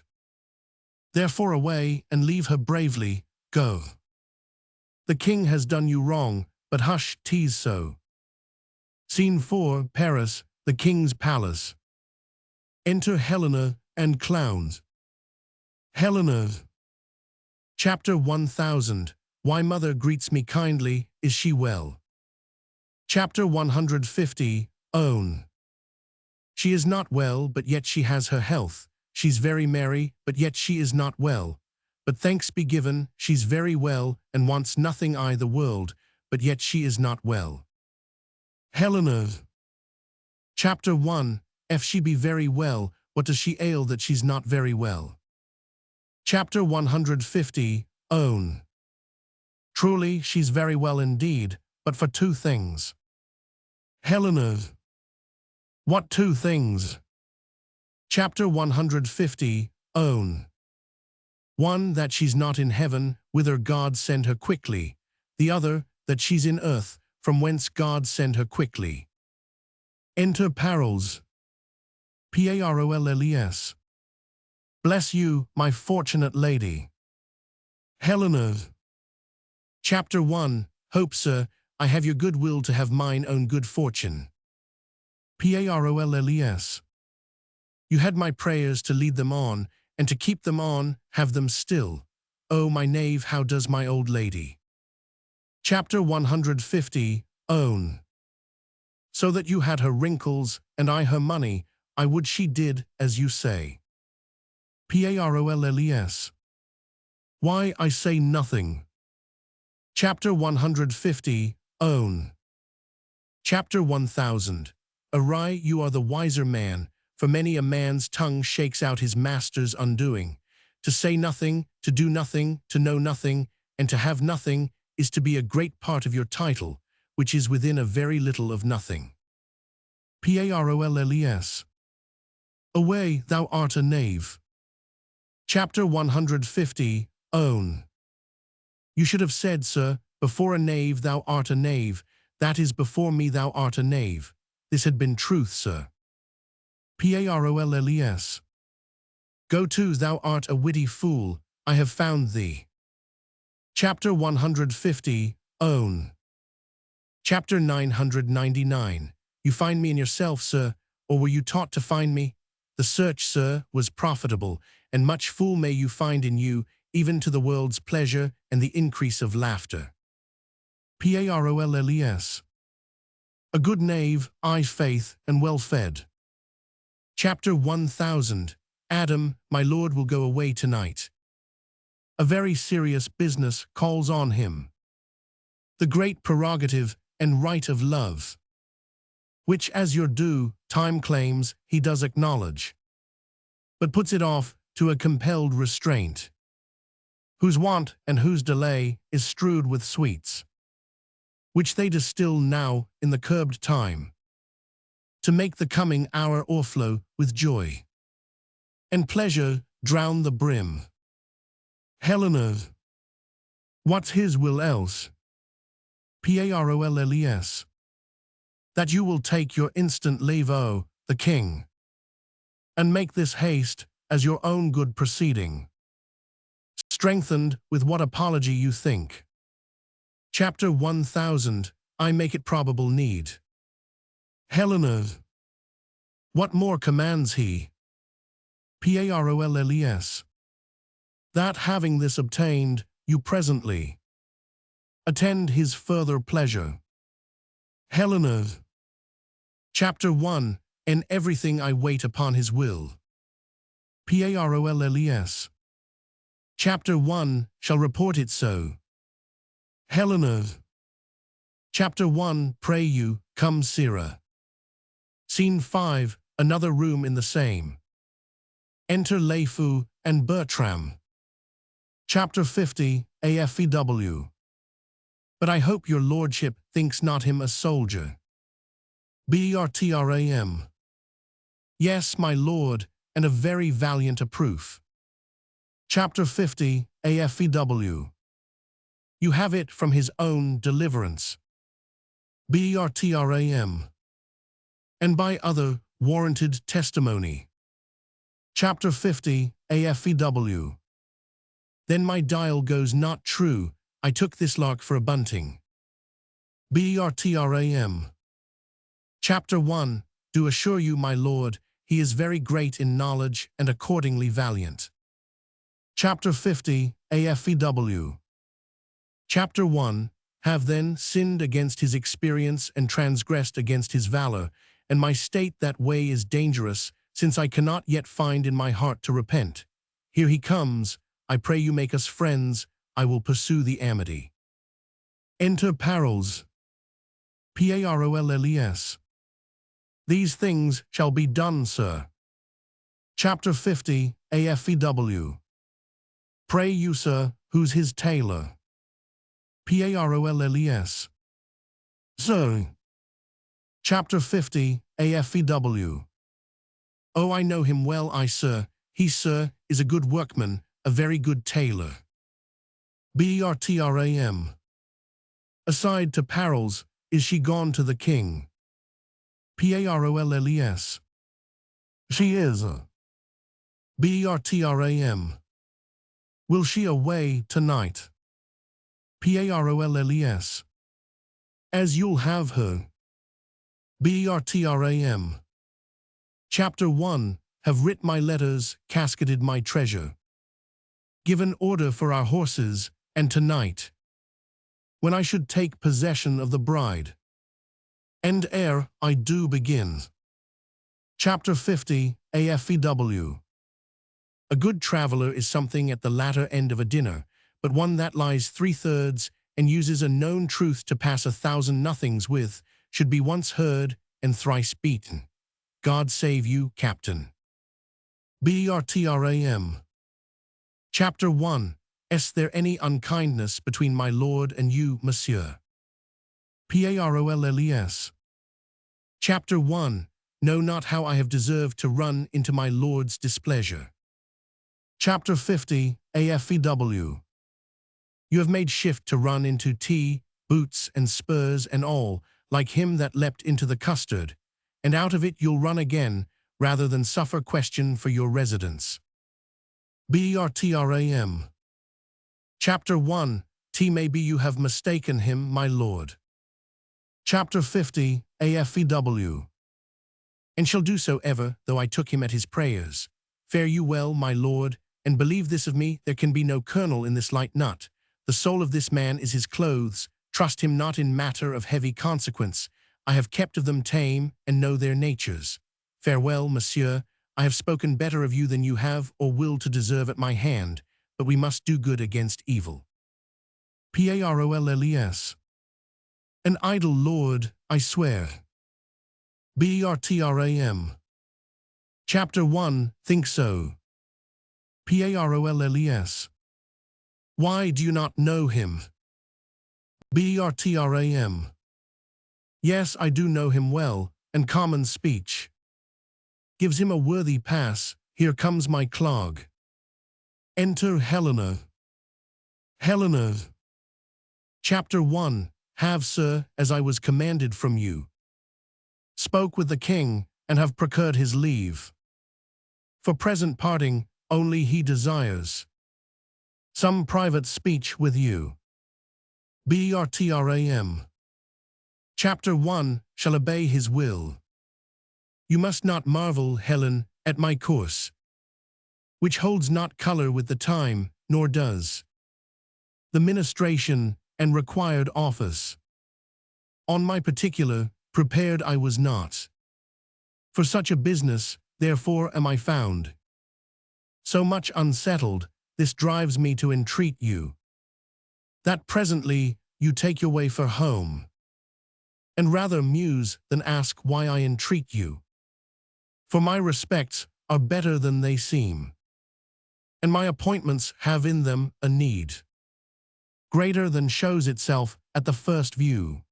Speaker 1: Therefore away and leave her bravely, go. The king has done you wrong, but hush, 'tis so. Scene 4 Paris, the king's palace. Enter Helena and clowns. Helena. Chapter 1000 Why mother greets me kindly, is she well? Chapter 150 Own. She is not well, but yet she has her health. She's very merry, but yet she is not well. But thanks be given, she's very well, and wants nothing I the world, but yet she is not well. Helena. Chapter 1 If she be very well, what does she ail that she's not very well? Chapter 150 Own. Truly, she's very well indeed, but for 2 things. Helena. What 2 things? Chapter 150 Own. 1 that she's not in heaven, whither God send her quickly. The other, that she's in earth, from whence God send her quickly. Enter parols. Parolles. Bless you, my fortunate lady. Helena. Chapter 1 Hope, sir, I have your good will to have mine own good fortune. Parolles. You had my prayers to lead them on, and to keep them on, have them still. Oh, my knave, how does my old lady? Chapter 150 Own. So that you had her wrinkles, and I her money, I would she did as you say. Parolles. Why, I say nothing. Chapter 150 Own. Chapter 1000 Awry, you are the wiser man, for many a man's tongue shakes out his master's undoing. To say nothing, to do nothing, to know nothing, and to have nothing is to be a great part of your title, which is within a very little of nothing. Parolles. Away, thou art a knave. Chapter 150 Own. You should have said, sir, before a knave thou art a knave, that is, before me thou art a knave. This had been truth, sir. Parolles. Go to, thou art a witty fool, I have found thee. Chapter 150, Own. Chapter 999. You find me in yourself, sir, or were you taught to find me? The search, sir, was profitable, and much fool may you find in you, even to the world's pleasure and the increase of laughter. Parolles. A good knave, I faith, and well fed. Chapter 1000. Adam, my lord will go away tonight. A very serious business calls on him. The great prerogative and right of love, which as your due, time claims, he does acknowledge, but puts it off to a compelled restraint, whose want and whose delay is strewed with sweets, which they distill now in the curbed time, to make the coming hour o'erflow with joy, and pleasure drown the brim. Helena, what's his will else? Parolles. That you will take your instant leave o' the king, and make this haste as your own good proceeding, strengthened with what apology you think. Chapter 1000. I make it probable need. Helena, what more commands he? Parolles. That having this obtained, you presently attend his further pleasure. Helena. Chapter 1. In everything I wait upon his will. Parolles. Chapter 1 shall report it so. Helena. Chapter 1. Pray you, come Sirrah. Scene 5. Another room in the same. Enter Leifu and Bertram. Chapter 50. AFEW. But I hope your lordship thinks not him a soldier. Bertram. Yes, my lord, and a very valiant a proof. Chapter 50. AFEW. You have it from his own deliverance. Bertram. And by other warranted testimony. Chapter 50. AFEW. Then my dial goes not true, I took this lark for a bunting. Bertram. Chapter 1. Do assure you, my lord, he is very great in knowledge and accordingly valiant. Chapter 50. AFEW. Chapter 1. Have then sinned against his experience and transgressed against his valor, and my state that way is dangerous, since I cannot yet find in my heart to repent. Here he comes, I pray you make us friends, I will pursue the amity. Enter Parolles. Parolles. These things shall be done, sir. Chapter 50. AFEW. Pray you, sir, who's his tailor? Parolles. Sir. Chapter 50. AFEW. Oh, I know him well, I, sir. He, sir, is a good workman, a very good tailor. Bertram. Aside to Parolles, is she gone to the king? Parolles. She is. Bertram. Will she away tonight? Parolles. As you'll have her. Bertram. Chapter 1. Have writ my letters, casketed my treasure. Given order for our horses, and tonight, when I should take possession of the bride, and ere I do begin. Chapter 50. AFEW. A good traveler is something at the latter end of a dinner, but one that lies 3/3 and uses a known truth to pass 1,000 nothings with, should be once heard and thrice beaten. God save you, Captain. Bertram. Chapter 1. Is there any unkindness between my lord and you, monsieur? Parolles. Chapter 1. Know not how I have deserved to run into my lord's displeasure. Chapter 50. AFEW. You have made shift to run into tea, boots and spurs and all, like him that leapt into the custard, and out of it you'll run again, rather than suffer question for your residence. Bertram. Chapter 1. Maybe you have mistaken him, my lord. Chapter 50, AFEW. And shall do so ever, though I took him at his prayers. Fare you well, my lord, and believe this of me, there can be no kernel in this light nut. The soul of this man is his clothes. Trust him not in matter of heavy consequence. I have kept of them tame, and know their natures. Farewell, monsieur. I have spoken better of you than you have or will to deserve at my hand, but we must do good against evil. Parolles. An idle lord, I swear. Bertram. Chapter 1, Think so. Parolles. Why do you not know him? Bertram. Yes, I do know him well, and common speech gives him a worthy pass. Here comes my clog. Enter Helena. Helena. Chapter 1. Have, sir, as I was commanded from you, spoke with the king, and have procured his leave. For present parting, only he desires some private speech with you. Bertram. Chapter 1. Shall obey his will. You must not marvel, Helen, at my course, which holds not color with the time, nor does the ministration and required office. On my particular, prepared I was not. For such a business, therefore am I found so much unsettled, this drives me to entreat you, that presently you take your way for home, and rather muse than ask why I entreat you. For my respects are better than they seem, and my appointments have in them a need greater than shows itself at the first view.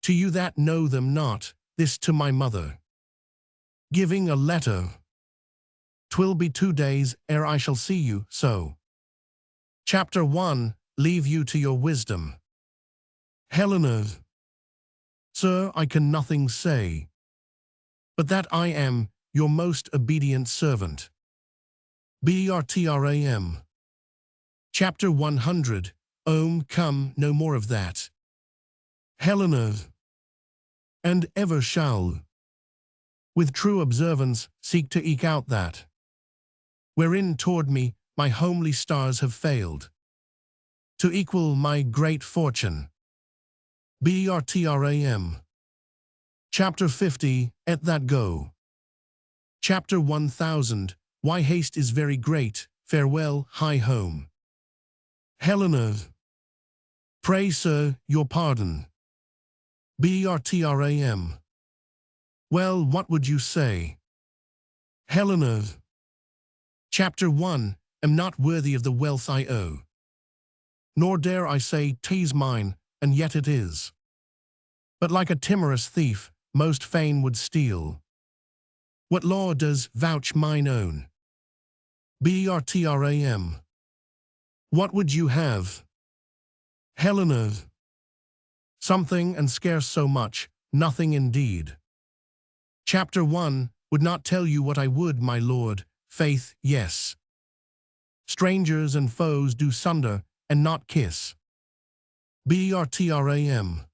Speaker 1: To you that know them not, this to my mother, giving a letter. 'Twill be 2 days ere I shall see you, so. Chapter 1. Leave you to your wisdom. Helena. Sir, I can nothing say, but that I am your most obedient servant. Bertram. Chapter 100. Come, no more of that. Helena. And ever shall, with true observance, seek to eke out that wherein toward me my homely stars have failed to equal my great fortune. Bertram. Chapter 50. At that go. Chapter 1000. Why haste is very great. Farewell, hie home. Helena. Pray, sir, your pardon. Bertram. Well, what would you say? Helena. Chapter 1. Am not worthy of the wealth I owe, nor dare I say 'tis mine, and yet it is. But like a timorous thief, most fain would steal what law does vouch mine own. Bertram. What would you have? Helena. Something, and scarce so much, nothing indeed. Chapter 1. Would not tell you what I would, my lord. Faith, yes. Strangers and foes do sunder, and not kiss. Bertram.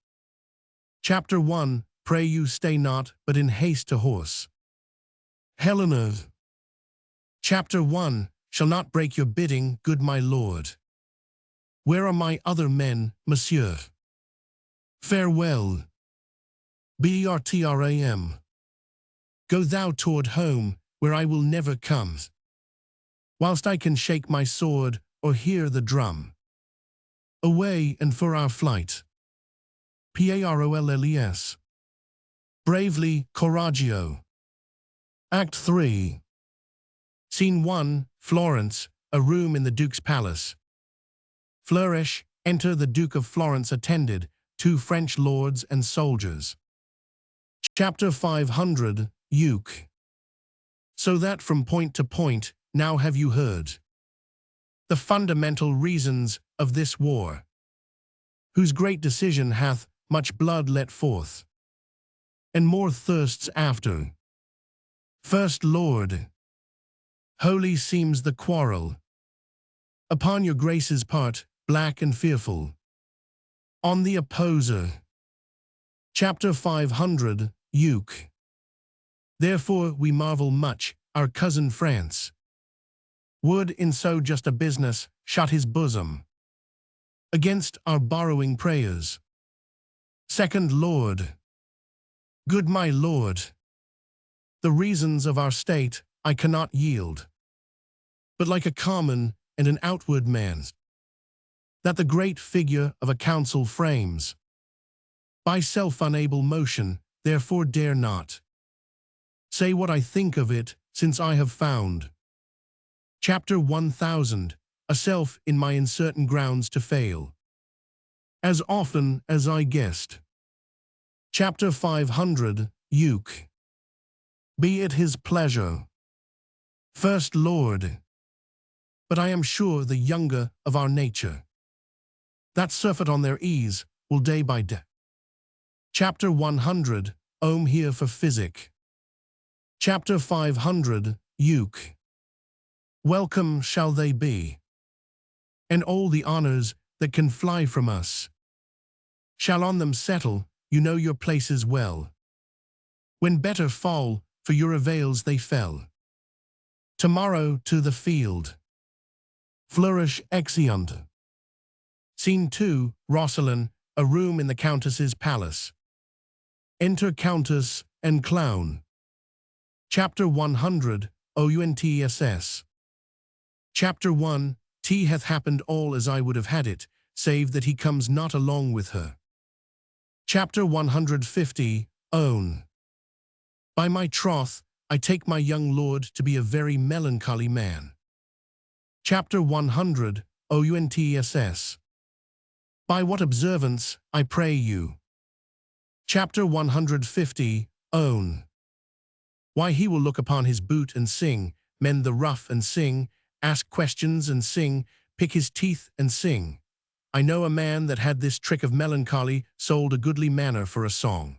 Speaker 1: Chapter 1. Pray you stay not, but in haste to horse. Helena. Chapter 1. Shall not break your bidding, good my lord. Where are my other men, monsieur? Farewell. Bertram. Go thou toward home, where I will never come, whilst I can shake my sword or hear the drum. Away and for our flight. Parolles. Bravely, Coraggio. Act 3. Scene 1. Florence, a room in the Duke's palace. Flourish, enter the Duke of Florence attended, 2 French lords and soldiers. Chapter 500. Uke. So that from point to point, now have you heard the fundamental reasons of this war, whose great decision hath much blood let forth, and more thirsts after. First Lord. Holy seems the quarrel. Upon your grace's part, black and fearful. On the opposer. Chapter 500, Uke. Therefore we marvel much, our cousin France would in so just a business shut his bosom against our borrowing prayers. Second Lord. Good my lord, the reasons of our state I cannot yield, but like a common and an outward man, that the great figure of a council frames, by self-unable motion, therefore dare not say what I think of it, since I have found. Chapter 1000, a self in my uncertain grounds to fail, as often as I guessed. Chapter 500, Uke. Be it his pleasure. First Lord. But I am sure the younger of our nature, that surfeit on their ease, will day by day. Chapter 100, Ohm here for physic. Chapter 500, Uke. Welcome shall they be, and all the honors that can fly from us shall on them settle, you know your places well. When better fall, for your avails they fell. Tomorrow to the field. Flourish exeunt. Scene 2, Rosalind, a room in the Countess's palace. Enter Countess and Clown. Chapter 100, OUNTSS. Chapter 1, T hath happened all as I would have had it, save that he comes not along with her. Chapter 150, Own. By my troth, I take my young lord to be a very melancholy man. Chapter 100, OUNTSS. By what observance, I pray you. Chapter 150, Own. Why he will look upon his boot and sing, mend the ruff and sing, ask questions and sing, pick his teeth and sing. I know a man that had this trick of melancholy, sold a goodly manor for a song.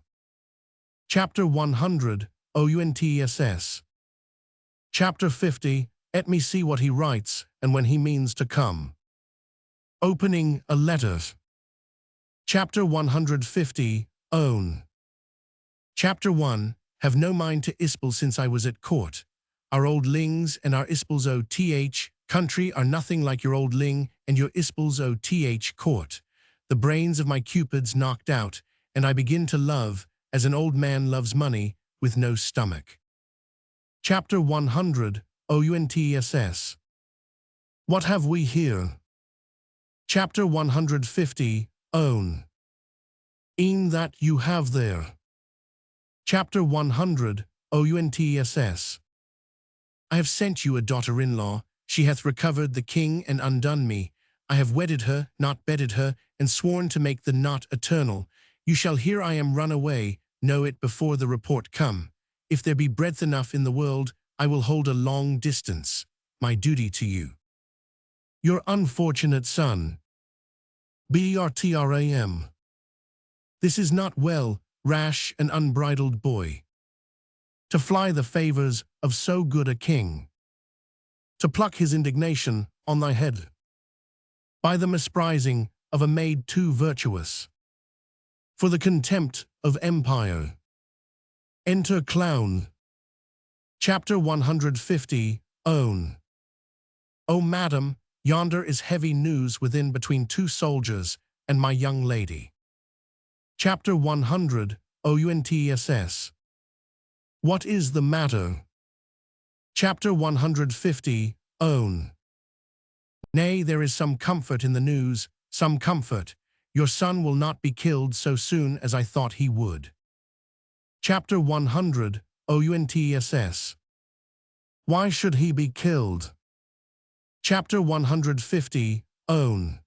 Speaker 1: Chapter 100, OUNTSS. Chapter 50, let me see what he writes, and when he means to come. Opening a letter. Chapter 150, Own. Chapter 1, have no mind to Ispel since I was at court. Our old lings and our Ispel's OTH country are nothing like your old ling and your Ispel's OTH court. The brains of my cupids knocked out, and I begin to love, as an old man loves money, with no stomach. Chapter 100, OUNTSS. What have we here? Chapter 150, Own. E'en that you have there. Chapter 100, OUNTSS. I have sent you a daughter-in-law. She hath recovered the king and undone me. I have wedded her, not bedded her, and sworn to make the knot eternal. You shall hear I am run away, know it before the report come. If there be breadth enough in the world, I will hold a long distance, my duty to you. Your unfortunate son. Bertram. This is not well, rash and unbridled boy, to fly the favors of so good a king, to pluck his indignation on thy head, by the misprising of a maid too virtuous, for the contempt of empire. Enter Clown. Chapter 150, Own. O madam, yonder is heavy news within between two soldiers and my young lady. Chapter 100, OUNTSS. What is the matter? Chapter 150, Own. Nay, there is some comfort in the news, some comfort. Your son will not be killed so soon as I thought he would. Chapter 100, OUNTSS. Why should he be killed? Chapter 150, Own.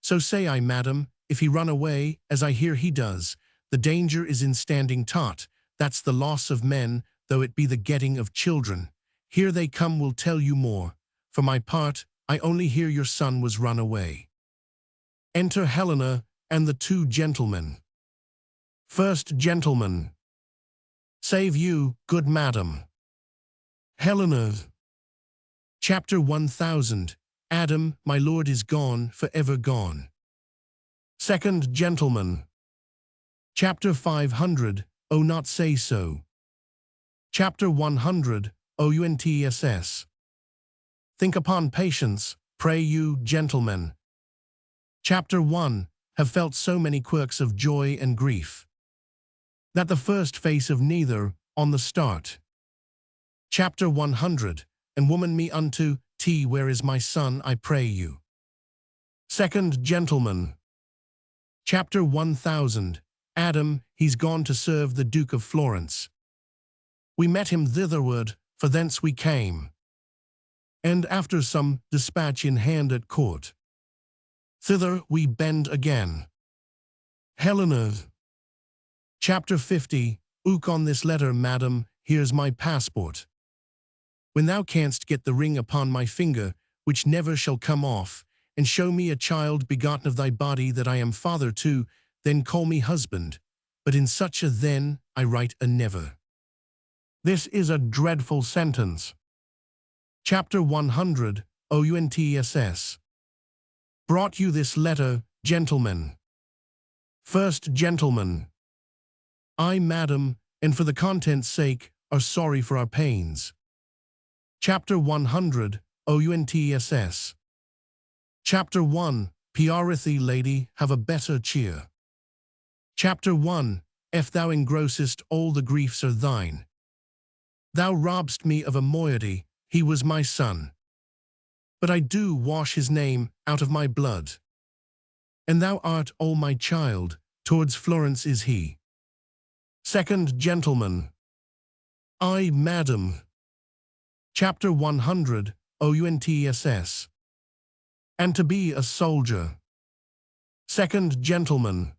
Speaker 1: So say I, madam, if he run away, as I hear he does, the danger is in standing taut, that's the loss of men, though it be the getting of children. Here they come will tell you more. For my part, I only hear your son was run away. Enter Helena and the two gentlemen. First gentleman. Save you, good madam. Helena. Chapter 1000, Adam, my lord is gone, forever gone. Second Gentleman. Chapter 500, Oh not say so. Chapter 100, OUNTSS. Think upon patience, pray you, gentlemen. Chapter 1, have felt so many quirks of joy and grief, that the first face of neither, on the start. Chapter 100, and woman me unto, where is my son, I pray you. Second Gentleman. Chapter 1000, Adam, he's gone to serve the Duke of Florence. We met him thitherward, for thence we came. And after some dispatch in hand at court, thither we bend again. Helena. Chapter 50, Ook on this letter, madam, here's my passport. When thou canst get the ring upon my finger, which never shall come off, and show me a child begotten of thy body that I am father to, then call me husband. But in such a then, I write a never. This is a dreadful sentence. Chapter 100, OUNTSS. Brought you this letter, gentlemen. First Gentleman. I, madam, and for the content's sake, are sorry for our pains. Chapter 100, OUNTSS. Chapter 1, Piarithi lady, have a better cheer. Chapter 1, if thou engrossest all the griefs are thine. Thou robb'st me of a moiety, he was my son. But I do wash his name out of my blood. And thou art all my child, towards Florence is he. Second Gentleman. I, madam. Chapter 100, OUNTSS. And to be a soldier. Second Gentleman.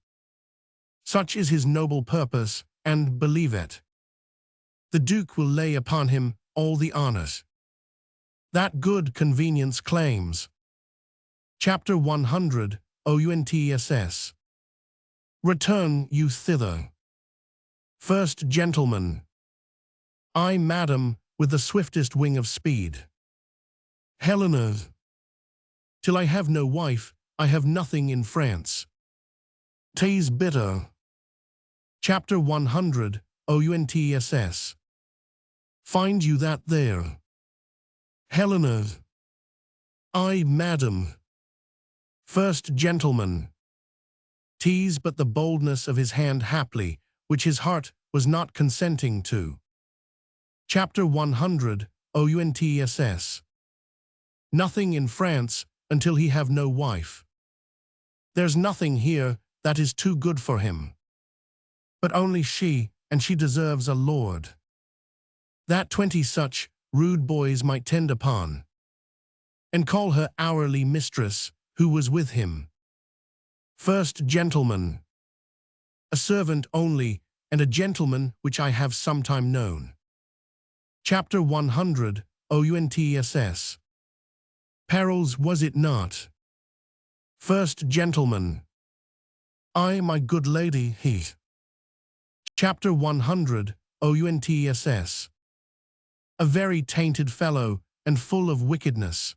Speaker 1: Such is his noble purpose, and believe it. The Duke will lay upon him all the honors that good convenience claims. Chapter 100, OUNTSS. Return you thither. First Gentleman. I, madam, with the swiftest wing of speed. Helena. Till I have no wife, I have nothing in France. 'Tis bitter. Chapter 100, OUNTSS. Find you that there. Helena. I, madam. First Gentleman. 'Tis but the boldness of his hand haply, which his heart was not consenting to. Chapter 100, OUNTSS. Nothing in France, until he have no wife. There's nothing here that is too good for him. But only she, and she deserves a lord. That 20 such rude boys might tend upon, and call her hourly mistress, who was with him. First Gentleman. A servant only, and a gentleman which I have sometime known. Chapter 100, OUNTSS. Perils was it not? First Gentleman. I, my good lady, he. Chapter 100, OUNTSS. A very tainted fellow, and full of wickedness.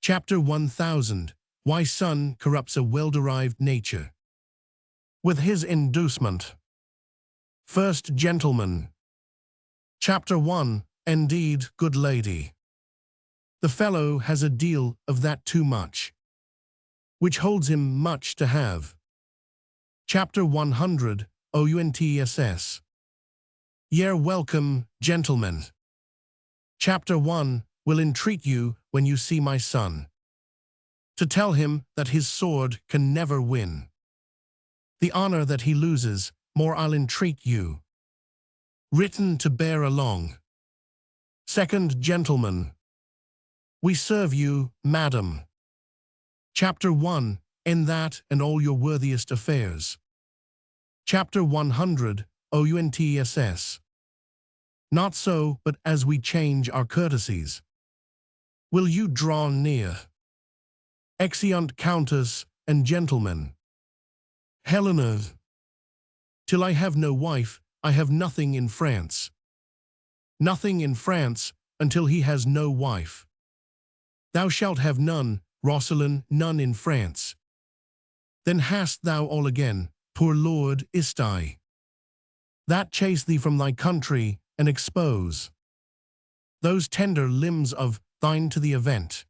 Speaker 1: Chapter 1000, Why son corrupts a well-derived nature. With his inducement. First Gentleman. Chapter 1, Indeed, good lady. The fellow has a deal of that too much, which holds him much to have. Chapter 100, OUNTSS. Ye're welcome, gentlemen. Chapter 1, will entreat you, when you see my son, to tell him that his sword can never win the honor that he loses, more I'll entreat you. Written to bear along. Second Gentleman. We serve you, madam. Chapter 1, in that and all your worthiest affairs. Chapter 100, OUNTSS. Not so, but as we change our courtesies. Will you draw near? Exeunt Countess and gentlemen. Helena. Till I have no wife, I have nothing in France. Nothing in France, until he has no wife. Thou shalt have none, Rosalind, none in France. Then hast thou all again, poor Lord, is't I, that chase thee from thy country, and expose those tender limbs of thine to the event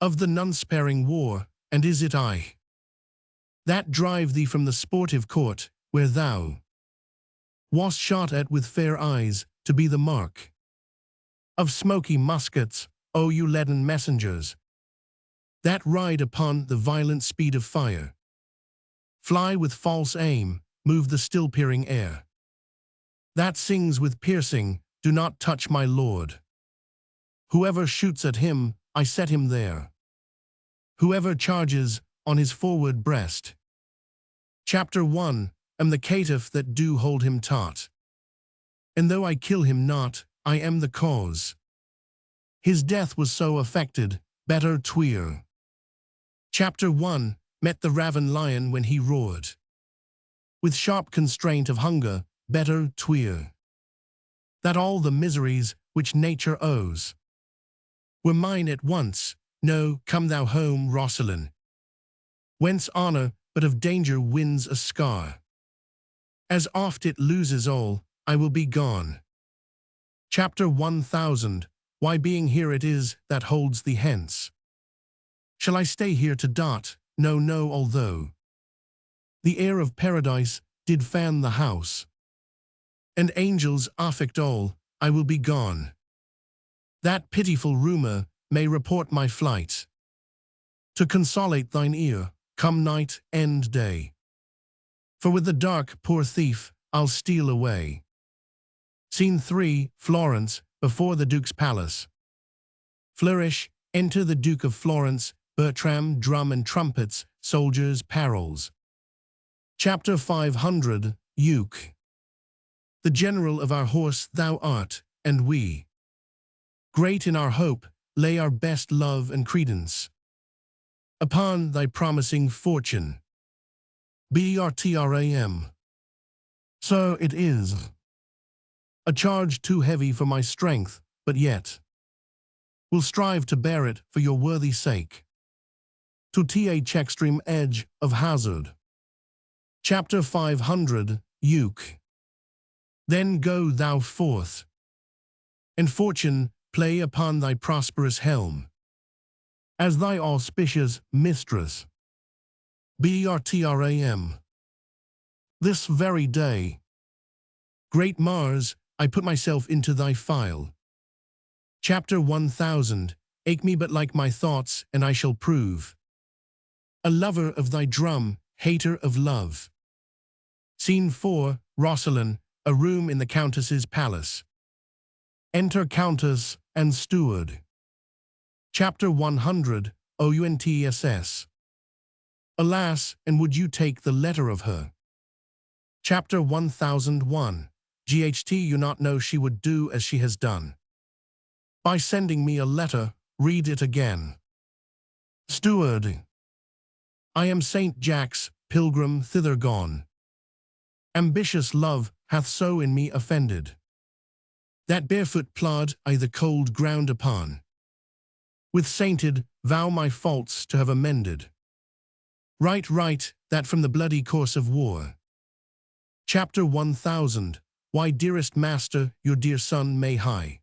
Speaker 1: of the none-sparing war, and is it I that drive thee from the sportive court, where thou wast shot at with fair eyes, to be the mark of smoky muskets, O you leaden messengers, that ride upon the violent speed of fire, fly with false aim, move the still-peering air, that sings with piercing, do not touch my lord. Whoever shoots at him, I set him there. Whoever charges, on his forward breast. Chapter 1, am the caitiff that do hold him taut. And though I kill him not, I am the cause. His death was so affected, better tweer. Chapter 1, met the raven lion when he roared. With sharp constraint of hunger, better tweer. That all the miseries which nature owes were mine at once. No, come thou home, Rosalind, whence honor but of danger wins a scar. As oft it loses all, I will be gone. Chapter 1000, why being here it is that holds thee hence. Shall I stay here to dot? No, no, although the air of paradise did fan the house, and angels affect all, I will be gone. That pitiful rumor may report my flight. To consolate thine ear, come night and day. For with the dark, poor thief, I'll steal away. Scene 3, Florence, before the Duke's palace. Flourish, enter the Duke of Florence, Bertram, drum and trumpets, soldiers, parols. Chapter 500, Uke. The general of our horse thou art, and we, great in our hope, lay our best love and credence upon thy promising fortune. Bertram. So it is. A charge too heavy for my strength, but yet will strive to bear it for your worthy sake. To th extreme edge of hazard. Chapter 500, Uke. Then go thou forth, and fortune play upon thy prosperous helm, as thy auspicious mistress. Bertram. This very day, great Mars, I put myself into thy file. Chapter 1000, ache me but like my thoughts, and I shall prove a lover of thy drum, hater of love. Scene 4, Rosalind, a room in the Countess's palace. Enter Countess and Steward. Chapter 100, OUNTSS. Alas, and would you take the letter of her? Chapter 1001, GHT you not know she would do as she has done. By sending me a letter, read it again. Steward. I am St. Jack's, pilgrim thither gone. Ambitious love hath so in me offended, that barefoot plod I the cold ground upon. With sainted vow my faults to have amended. Right, that from the bloody course of war. Chapter 1000, why dearest master, your dear son may high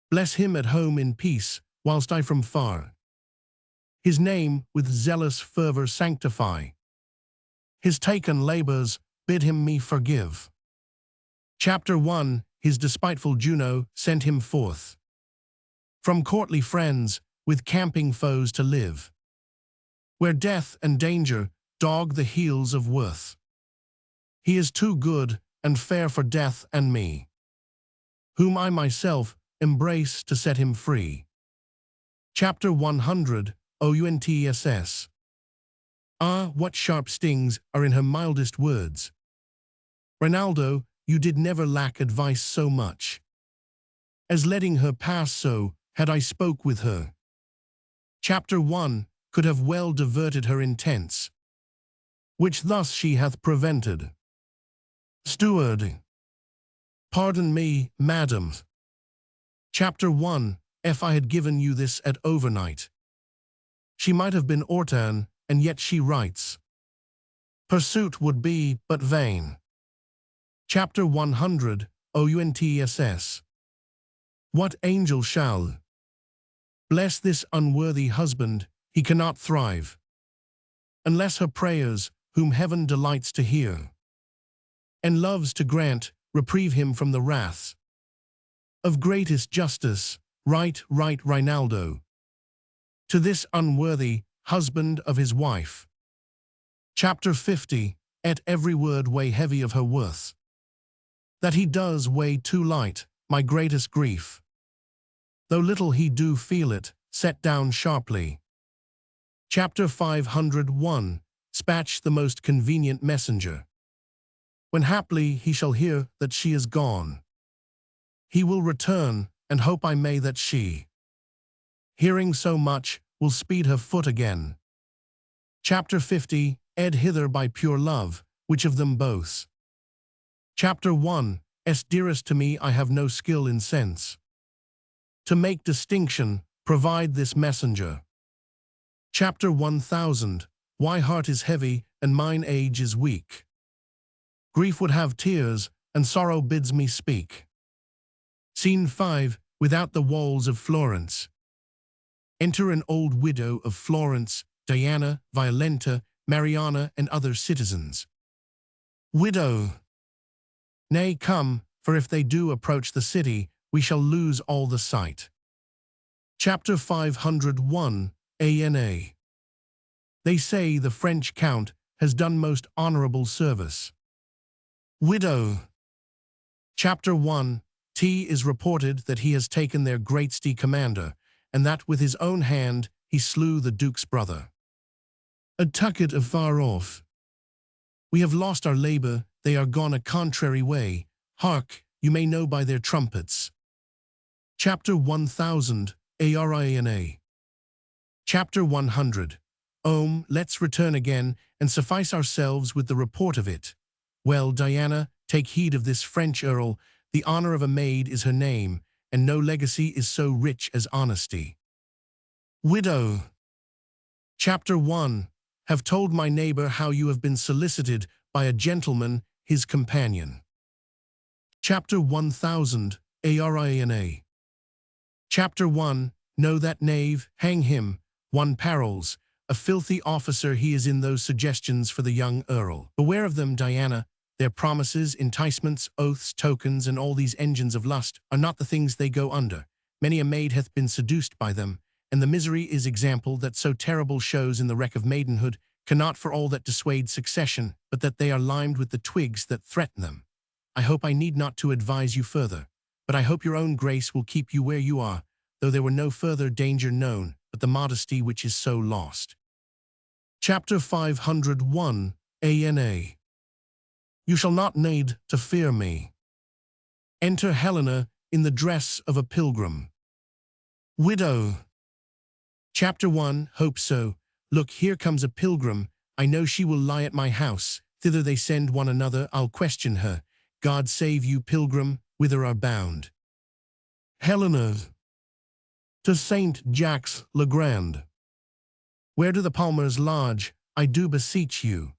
Speaker 1: bless him at home in peace, whilst I from far his name with zealous fervor sanctify. His taken labors bid him me forgive. Chapter 1, his despiteful Juno sent him forth from courtly friends, with camping foes to live, where death and danger dog the heels of worth. He is too good and fair for death and me, whom I myself embrace to set him free. Chapter 100, OUNTSS. Ah, what sharp stings are in her mildest words. Rinaldo, you did never lack advice so much as letting her pass so, had I spoke with her. Chapter 1, could have well diverted her intents, which thus she hath prevented. Steward. Pardon me, madam. Chapter 1, if I had given you this at overnight. She might have been Ortan, and yet she writes. Pursuit would be but vain. Chapter 100, OUNTSS. What angel shall bless this unworthy husband? He cannot thrive unless her prayers, whom heaven delights to hear, and loves to grant, reprieve him from the wraths of greatest justice. Right, Rinaldo, to this unworthy husband of his wife. Chapter 50, at every word weigh heavy of her worth, that he does weigh too light, my greatest grief. Though little he do feel it, set down sharply. Chapter 501, spatch the most convenient messenger. When haply he shall hear that she is gone, he will return, and hope I may that she, hearing so much, will speed her foot again. Chapter 50, ed hither by pure love, which of them both? Chapter 1, dearest to me I have no skill in sense. To make distinction, provide this messenger. Chapter 1000, why heart is heavy, and mine age is weak. Grief would have tears, and sorrow bids me speak. Scene 5, without the walls of Florence. Enter an old widow of Florence, Diana, Violenta, Mariana, and other citizens. Widow. Nay, come, for if they do approach the city, we shall lose all the sight. Chapter 501, ANA. They say the French Count has done most honorable service. Widow. Chapter 1, T is reported that he has taken their great commander, and that with his own hand he slew the Duke's brother. A tucket afar off. We have lost our labor, they are gone a contrary way. Hark, you may know by their trumpets. Chapter 1000, ARINA. Chapter 100. Let's return again, and suffice ourselves with the report of it. Well, Diana, take heed of this French earl. The honor of a maid is her name, and no legacy is so rich as honesty. Widow. Chapter 1. Have told my neighbor how you have been solicited by a gentleman, his companion. Chapter 1000, ARINA. Chapter 1. Know that knave, hang him. 1 Parols. A filthy officer he is in those suggestions for the young earl. Beware of them, Diana. Their promises, enticements, oaths, tokens, and all these engines of lust are not the things they go under. Many a maid hath been seduced by them, and the misery is example that so terrible shows in the wreck of maidenhood cannot for all that dissuade succession, but that they are limed with the twigs that threaten them. I hope I need not to advise you further, but I hope your own grace will keep you where you are, though there were no further danger known, but the modesty which is so lost. Chapter 501, ANA. You shall not need to fear me. Enter Helena in the dress of a pilgrim. Widow. Chapter 1, hope so. Look, here comes a pilgrim. I know she will lie at my house. Thither they send one another. I'll question her. God save you, pilgrim, whither are bound? Helena. To St. Jacques le Grand. Where do the Palmers lodge? I do beseech you.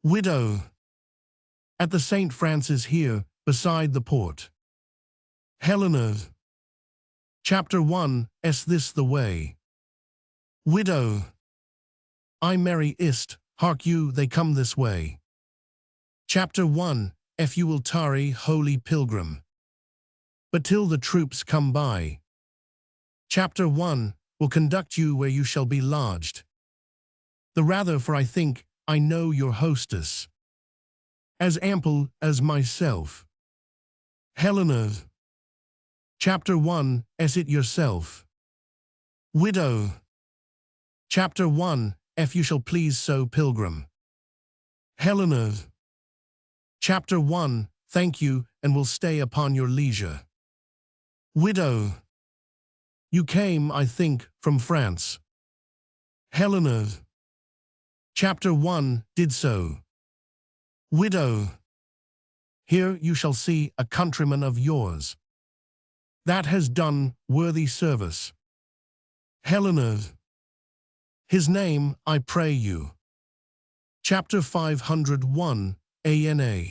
Speaker 1: Widow. At the St. Francis here, beside the port. Helena. Chapter 1, this the way? Widow. I merry ist, hark you, they come this way. Chapter 1, if you will tarry, holy pilgrim. But till the troops come by. Chapter 1, will conduct you where you shall be lodged. The rather for I think I know your hostess. As ample as myself. Helena. Chapter 1, it yourself? Widow. Chapter 1, if you shall please so, pilgrim. Helena. Chapter 1, thank you, and will stay upon your leisure. Widow. You came, I think, from France. Helena. Chapter 1, did so. Widow. Here you shall see a countryman of yours. that has done worthy service. Helena. His name, I pray you. Chapter 501, ANA.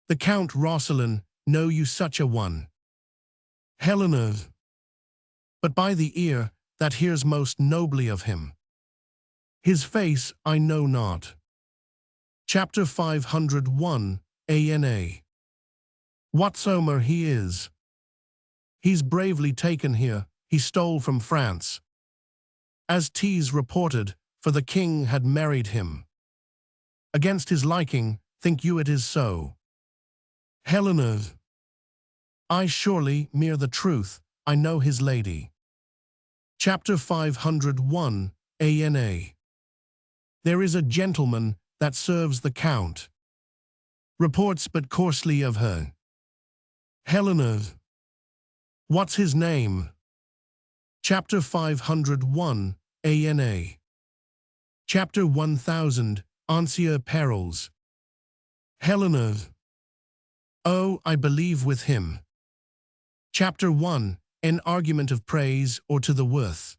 Speaker 1: The Count Rosalind, know you such a one? Helena. But by the ear that hears most nobly of him. His face I know not. Chapter 501, ANA. Whatsoever he is. He's bravely taken here, he stole from France. As 'tis reported, for the king had married him. Against his liking, think you it is so? Helena. I surely, mere the truth, I know his lady. Chapter 501, ANA. There is a gentleman that serves the count. Reports but coarsely of her. Helena. What's his name? Chapter 501, ANA. Chapter 1000, Ancien Perils. Helena. Oh, I believe with him. Chapter 1, An argument of praise or to the worth.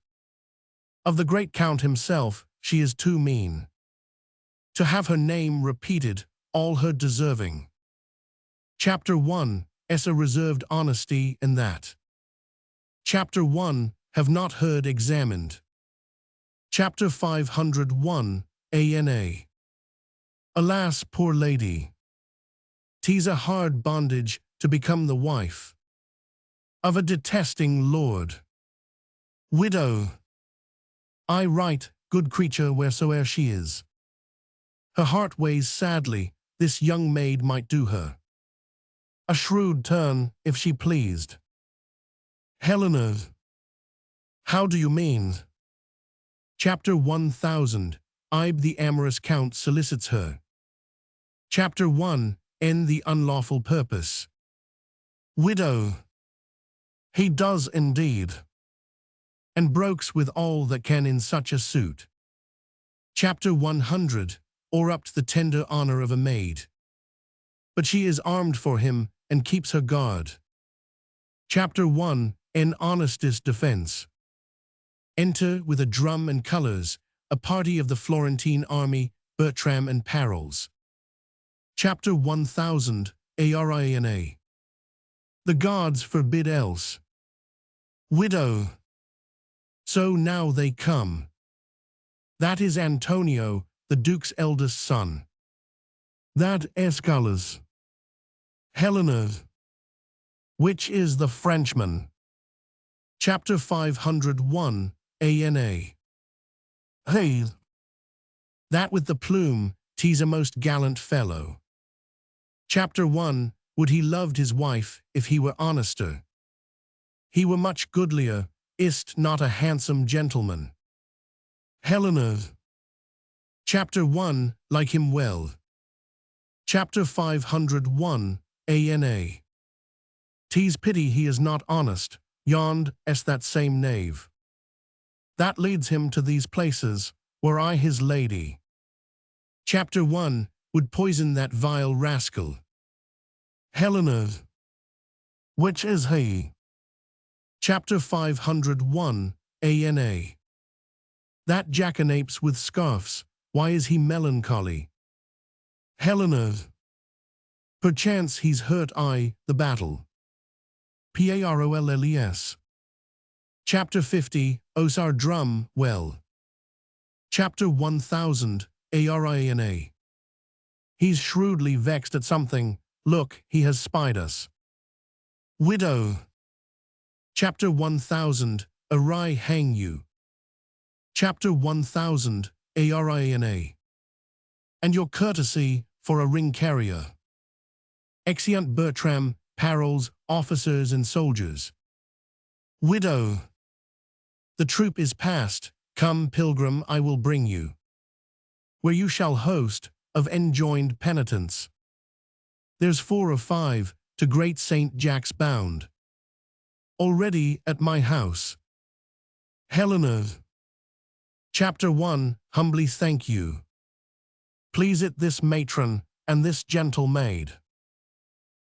Speaker 1: Of the great count himself, she is too mean. To have her name repeated, all her deserving. Chapter 1, a reserved honesty in that. Chapter 1, have not heard examined. Chapter 501, ANA. Alas, poor lady. 'Tis a hard bondage to become the wife of a detesting lord. Widow. I write, good creature wheresoe'er she is. Her heart weighs sadly, this young maid might do her a shrewd turn, if she pleased. Helena. How do you mean? Chapter 1000, Ibe the amorous count solicits her. Chapter 1, End the unlawful purpose. Widow. He does indeed, and brokes with all that can in such a suit. Chapter 100, Or up to the tender honor of a maid. But she is armed for him, and keeps her guard. Chapter 1, An honestest defense. Enter, with a drum and colors, a party of the Florentine army, Bertram and Parols. Chapter 1000, Arina. The gods forbid else. Widow. So now they come. That is Antonio, the Duke's eldest son. That Escalus. Helena. Which is the Frenchman. Chapter 501, ANA. Hey. That with the plume, 'tis a most gallant fellow. Chapter 1, Would he loved his wife, if he were honester. He were much goodlier, is't not a handsome gentleman. Helena. Chapter 1, Like him well. Chapter 501, ANA. 'Tis pity he is not honest, yond as that same knave. That leads him to these places, were I his lady. Chapter 1, Would poison that vile rascal. Helena. Which is he? Chapter 501, ANA. That jackanapes with scarfs, why is he melancholy? Helena. Perchance he's hurt the battle. Parolles. Chapter 50, Osar drum, well. Chapter 1000, Arina. He's shrewdly vexed at something, look, he has spied us. Widow. Chapter 1000, Arai hang you. Chapter 1000, Arina. And your courtesy for a ring carrier. Exeunt Bertram, Parols, officers and soldiers. Widow. The troop is past, come pilgrim I will bring you. Where you shall host, of enjoined penitents. There's 4 or 5, to great Saint Jack's bound. Already at my house. Helena. Chapter 1, Humbly thank you. Please it this matron, and this gentle maid.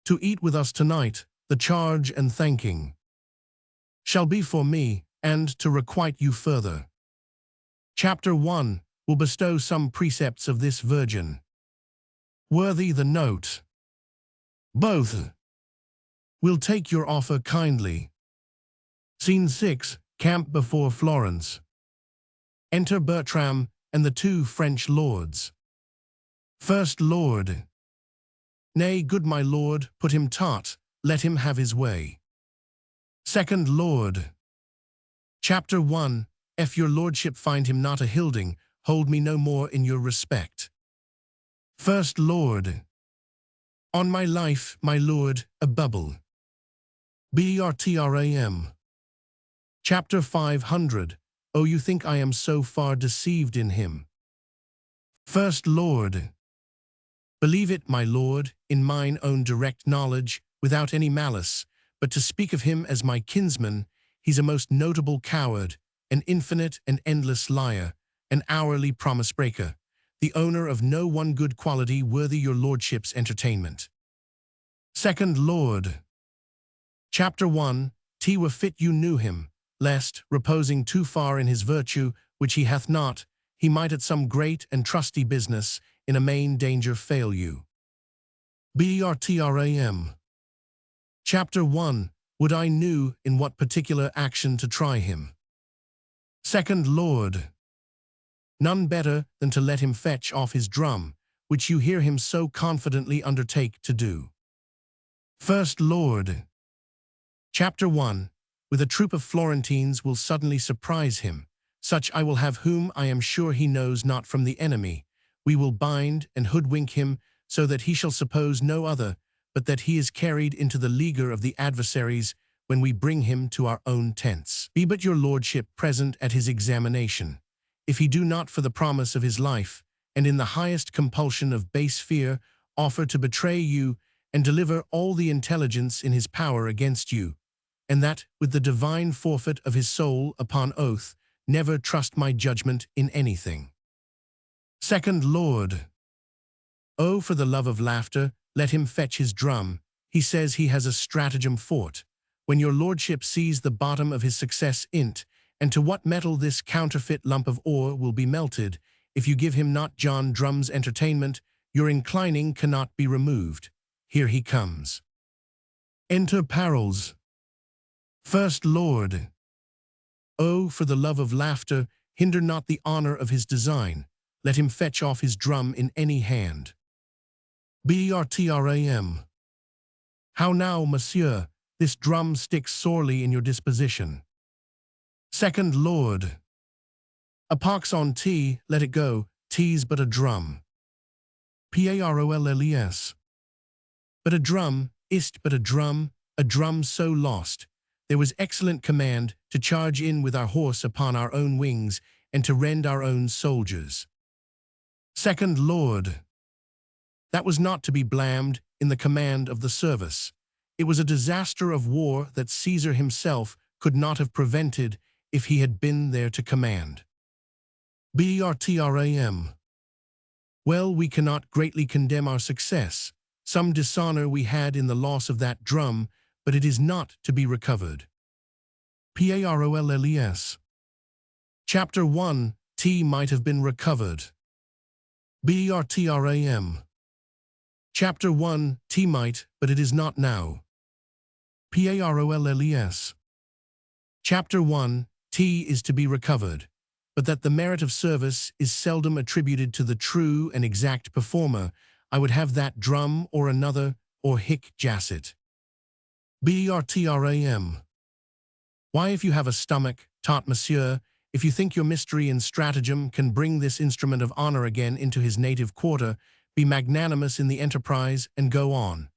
Speaker 1: To eat with us tonight, the charge and thanking shall be for me, and to requite you further. Chapter 1 will bestow some precepts of this virgin. Worthy the note. Both will take your offer kindly. Scene 6, Camp before Florence. Enter Bertram and the two French lords. First Lord. Nay, good my lord, put him taut, let him have his way. Second Lord. Chapter 1, If your lordship find him not a hilding, hold me no more in your respect. First Lord. On my life, my lord, a bubble. Bertram. Chapter 500, Oh, you think I am so far deceived in him. First Lord. Believe it, my lord, in mine own direct knowledge, without any malice, but to speak of him as my kinsman, he's a most notable coward, an infinite and endless liar, an hourly promise-breaker, the owner of no one good quality worthy your lordship's entertainment. Second Lord. Chapter 1, T were fit you knew him, lest, reposing too far in his virtue, which he hath not, he might at some great and trusty business in a main danger fail you. Bertram. Chapter 1, Would I knew in what particular action to try him. Second Lord. None better than to let him fetch off his drum, which you hear him so confidently undertake to do. First Lord. Chapter 1, With a troop of Florentines will suddenly surprise him, such I will have whom I am sure he knows not from the enemy. We will bind and hoodwink him so that he shall suppose no other, but that he is carried into the leaguer of the adversaries when we bring him to our own tents. Be but your lordship present at his examination. If he do not for the promise of his life, and in the highest compulsion of base fear, offer to betray you and deliver all the intelligence in his power against you, and that, with the divine forfeit of his soul upon oath, never trust my judgment in anything. Second Lord. Oh, for the love of laughter, let him fetch his drum. He says he has a stratagem for't. When your lordship sees the bottom of his success in't, and to what metal this counterfeit lump of ore will be melted, if you give him not John Drum's entertainment, your inclining cannot be removed. Here he comes. Enter Parols. First Lord. Oh, for the love of laughter, hinder not the honor of his design. Let him fetch off his drum in any hand. Bertram. How now, monsieur, this drum sticks sorely in your disposition. Second Lord. A pox on tea, let it go, tea's but a drum. Paroles. But a drum, is't but a drum so lost. There was excellent command to charge in with our horse upon our own wings, and to rend our own soldiers. Second Lord. That was not to be blamed in the command of the service. It was a disaster of war that Caesar himself could not have prevented if he had been there to command. Bertram. Well, we cannot greatly condemn our success. Some dishonor we had in the loss of that drum, but it is not to be recovered. Paroles. Chapter 1, T might have been recovered. Bertram. Chapter 1, T might, but it is not now. Paroles. Chapter 1, T is to be recovered, but that the merit of service is seldom attributed to the true and exact performer, I would have that drum or another, or hic jacet. Bertram. Why, if you have a stomach, tot monsieur, if you think your mystery and stratagem can bring this instrument of honor again into his native quarter, be magnanimous in the enterprise and go on.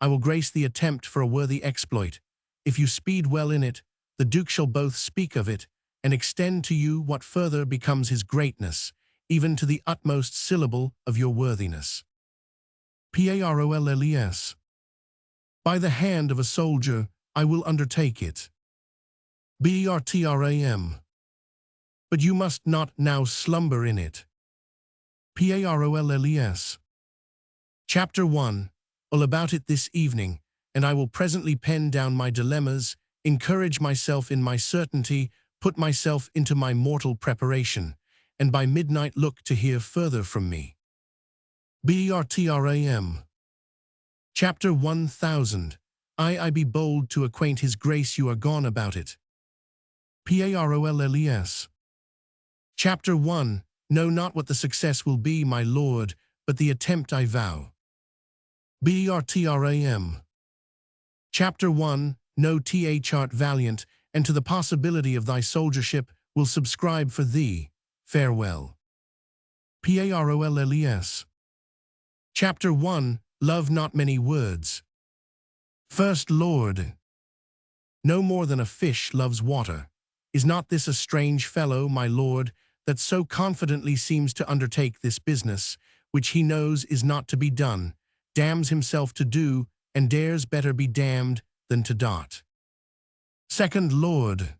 Speaker 1: I will grace the attempt for a worthy exploit. If you speed well in it, the Duke shall both speak of it and extend to you what further becomes his greatness, even to the utmost syllable of your worthiness. Paroles. By the hand of a soldier, I will undertake it. Bertram. But you must not now slumber in it. Paroles. Chapter 1, all about it this evening, and I will presently pen down my dilemmas, encourage myself in my certainty, put myself into my mortal preparation, and by midnight look to hear further from me. Bertram. Chapter 1000. I be bold to acquaint his grace you are gone about it. Parolles. Chapter 1. Know not what the success will be, my lord, but the attempt I vow. Bertram. Chapter 1. Know th'art valiant, and to the possibility of thy soldiership will subscribe for thee. Farewell. Parolles. Chapter 1. Love not many words. First Lord. No more than a fish loves water. Is not this a strange fellow, my lord, that so confidently seems to undertake this business, which he knows is not to be done, damns himself to do, and dares better be damned than to dot? Second Lord.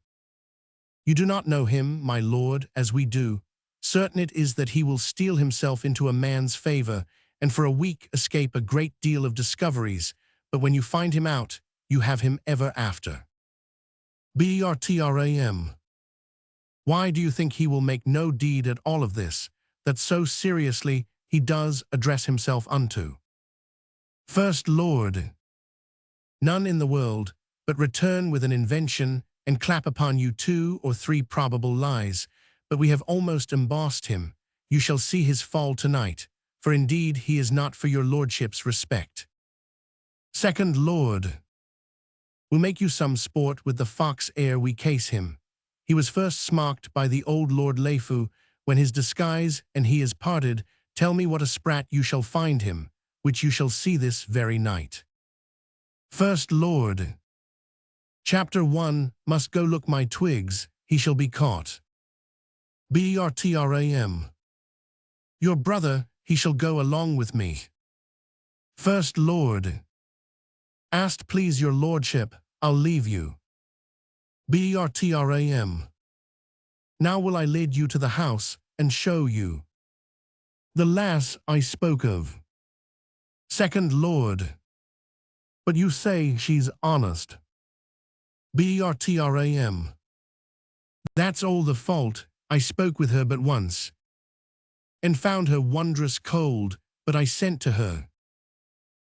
Speaker 1: You do not know him, my lord, as we do. Certain it is that he will steel himself into a man's favor, and for a week escape a great deal of discoveries, but when you find him out, you have him ever after. Bertram. Why do you think he will make no deed at all of this, that so seriously he does address himself unto? First Lord. None in the world, but return with an invention, and clap upon you 2 or 3 probable lies, but we have almost embossed him. You shall see his fall tonight, for indeed he is not for your lordship's respect. Second Lord. We'll make you some sport with the fox ere we case him. He was first smocked by the old Lord Leifu, when his disguise and he is parted. Tell me what a sprat you shall find him, which you shall see this very night. First Lord. Chapter 1. Must go look my twigs, he shall be caught. Bertram. Your brother, he shall go along with me. First Lord. Asked please your lordship, I'll leave you. Bertram. Now will I lead you to the house, and show you the lass I spoke of. Second Lord. But you say she's honest. Bertram. That's all the fault. I spoke with her but once, and found her wondrous cold, but I sent to her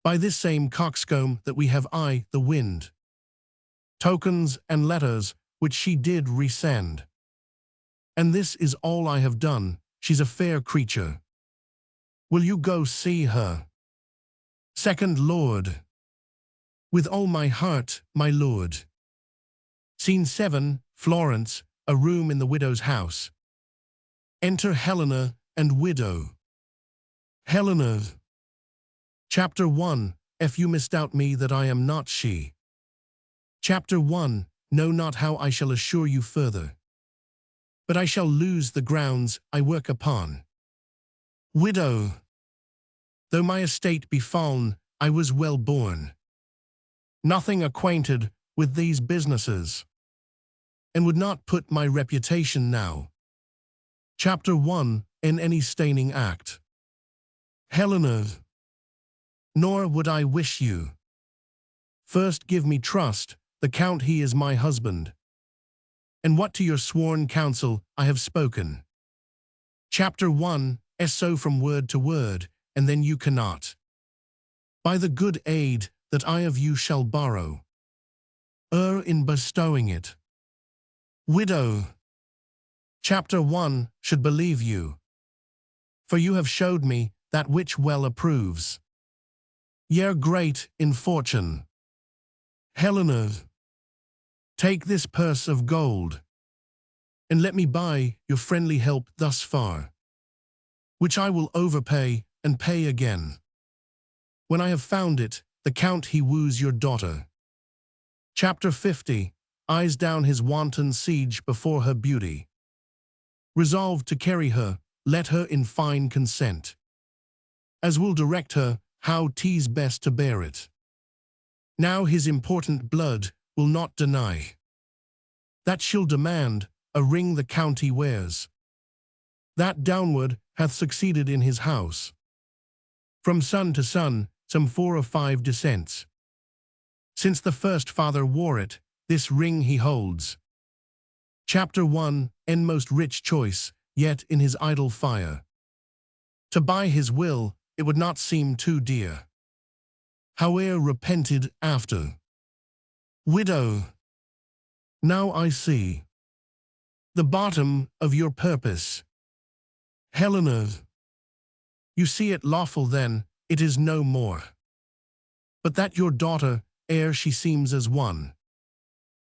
Speaker 1: by this same coxcomb that we have the wind, tokens and letters which she did resend. And this is all I have done. She's a fair creature. Will you go see her? Second Lord. With all my heart, my lord. Scene 7, Florence, a room in the widow's house. Enter Helena and widow. Helena. Chapter 1. If you misdoubt me that I am not she. Chapter 1. Know not how I shall assure you further, but I shall lose the grounds I work upon. Widow. Though my estate be fallen, I was well born, nothing acquainted with these businesses, and would not put my reputation now. Chapter 1. In any staining act. Helena. Nor would I wish you. First give me trust, the Count he is my husband, and what to your sworn counsel I have spoken. Chapter 1. So from word to word, and then you cannot, by the good aid that I of you shall borrow, err in bestowing it. Widow. Chapter 1. Should believe you, for you have showed me that which well approves. Ye're great in fortune. Helena. Take this purse of gold, and let me buy your friendly help thus far, which I will overpay and pay again. When I have found it, the Count he woos your daughter. Chapter 50. Eyes down his wanton siege before her beauty. Resolved to carry her, let her in fine consent, as will direct her how 'tis best to bear it. Now his important blood will not deny that she'll demand a ring the Count he wears, that downward hath succeeded in his house, from son to son, some 4 or 5 descents. Since the first father wore it, this ring he holds. Chapter 1, En most rich choice, yet in his idle fire. To buy his will, it would not seem too dear. Howe'er repented after. Widow, now I see the bottom of your purpose. Helena, you see it lawful then, it is no more. But that your daughter, ere she seems as one.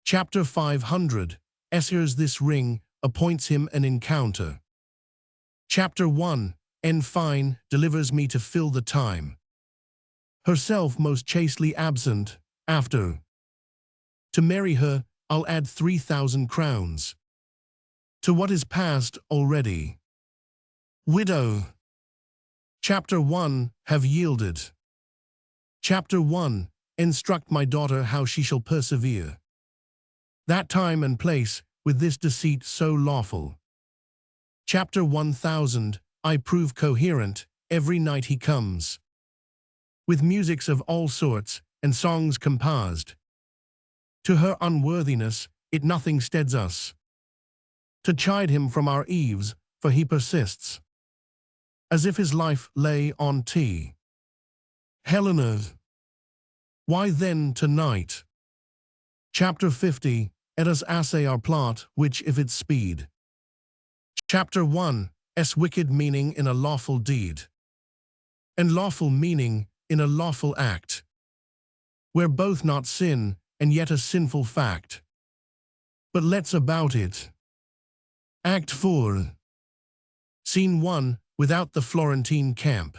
Speaker 1: Chapter 500, Essers this ring, appoints him an encounter. Chapter 1, En fine, delivers me to fill the time. Herself most chastely absent, after. To marry her, I'll add 3,000 crowns. To what is past already. Widow. Chapter 1, have yielded. Chapter 1, instruct my daughter how she shall persevere. That time and place, with this deceit so lawful. Chapter 1000, I prove coherent, every night he comes. With musics of all sorts, and songs composed. To her unworthiness, it nothing steads us. To chide him from our eaves, for he persists. As if his life lay on tea. Helena. Why then tonight? Chapter 50, let us assay our plot, which if it speed. Chapter 1, wicked meaning in a lawful deed. And lawful meaning in a lawful act. Where both not sin, and yet a sinful fact. But let's about it. Act 4. Scene 1, without the Florentine camp.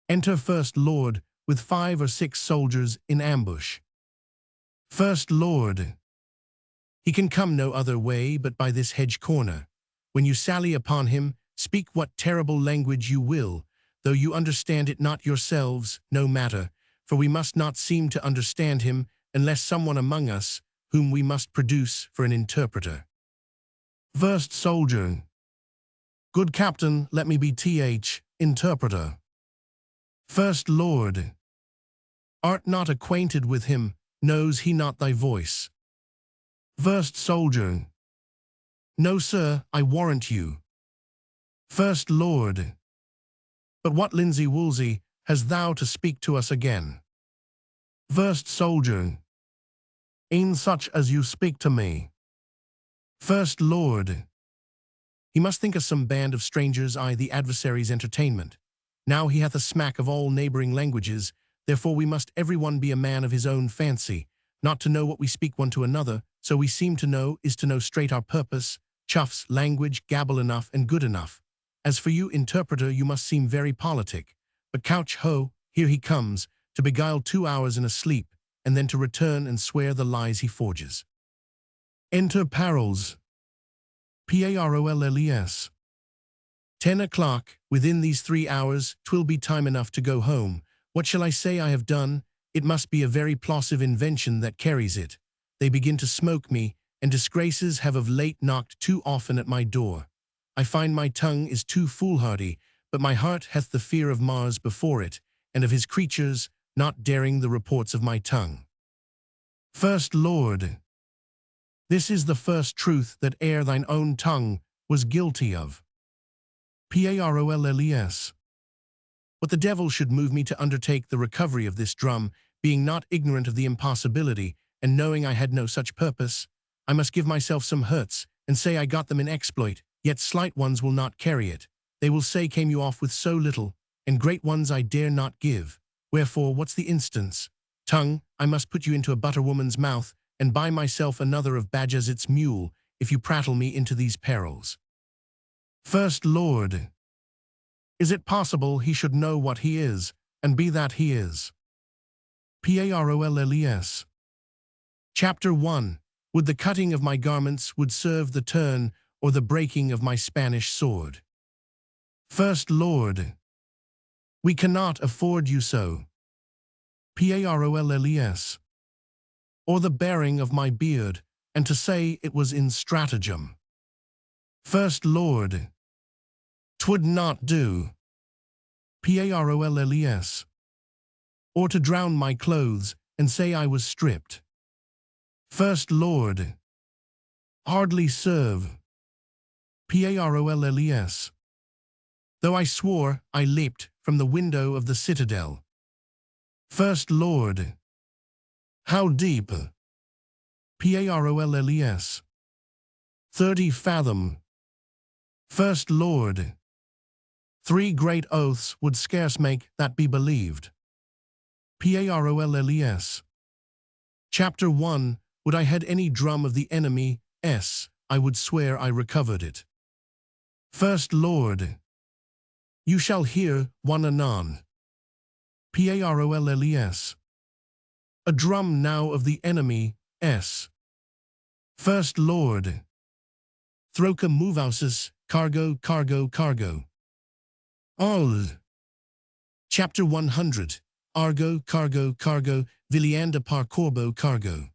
Speaker 1: Enter First Lord, with 5 or 6 soldiers in ambush. First Lord. He can come no other way but by this hedge corner. When you sally upon him, speak what terrible language you will, though you understand it not yourselves, no matter, for we must not seem to understand him unless someone among us, whom we must produce for an interpreter. First Soldier. Good Captain, let me be interpreter. First Lord. Art not acquainted with him, knows he not thy voice? First Soldier. No, sir, I warrant you. First Lord. But what linsey-woolsey hast thou to speak to us again? First Soldier. E'en such as you speak to me. First Lord. He must think us some band of strangers, the adversary's entertainment. Now he hath a smack of all neighboring languages, therefore we must every one be a man of his own fancy, not to know what we speak one to another, so we seem to know is to know straight our purpose, chuffs, language, gabble enough and good enough. As for you, interpreter, you must seem very politic. But couch ho, here he comes, to beguile 2 hours in a sleep, and then to return and swear the lies he forges. Enter Parols. Parolles. 10 o'clock, within these 3 hours, 'twill be time enough to go home. What shall I say I have done? It must be a very plausive invention that carries it. They begin to smoke me, and disgraces have of late knocked too often at my door. I find my tongue is too foolhardy, but my heart hath the fear of Mars before it, and of his creatures, not daring the reports of my tongue. First Lord. This is the first truth that e'er thine own tongue was guilty of. Parolles. What the devil should move me to undertake the recovery of this drum, being not ignorant of the impossibility, and knowing I had no such purpose, I must give myself some hurts, and say I got them in exploit, yet slight ones will not carry it. They will say came you off with so little, and great ones I dare not give. Wherefore, what's the instance? Tongue, I must put you into a butterwoman's mouth, and buy myself another of Bajazet's mule, if you prattle me into these perils. First Lord. Is it possible he should know what he is, and be that he is? Parolles. Chapter 1. Would the cutting of my garments would serve the turn, or the breaking of my Spanish sword? First Lord. We cannot afford you so. Parolles. Or the bearing of my beard, and to say it was in stratagem. First Lord. 'Twould not do. Parolles. Or to drown my clothes, and say I was stripped. First Lord. Hardly serve. Parolles. Though I swore, I leaped from the window of the citadel. First Lord. How deep? Parolles. 30 fathom. First Lord. 3 great oaths would scarce make that be believed. Parolles. Chapter 1. Would I had any drum of the enemy, I would swear I recovered it. First Lord. You shall hear one anon. Parolles. A drum now of the enemy, First Lord. Throca movouses, cargo, cargo, cargo. All. Chapter 100. Argo, cargo, cargo, vilianda par corbo, cargo.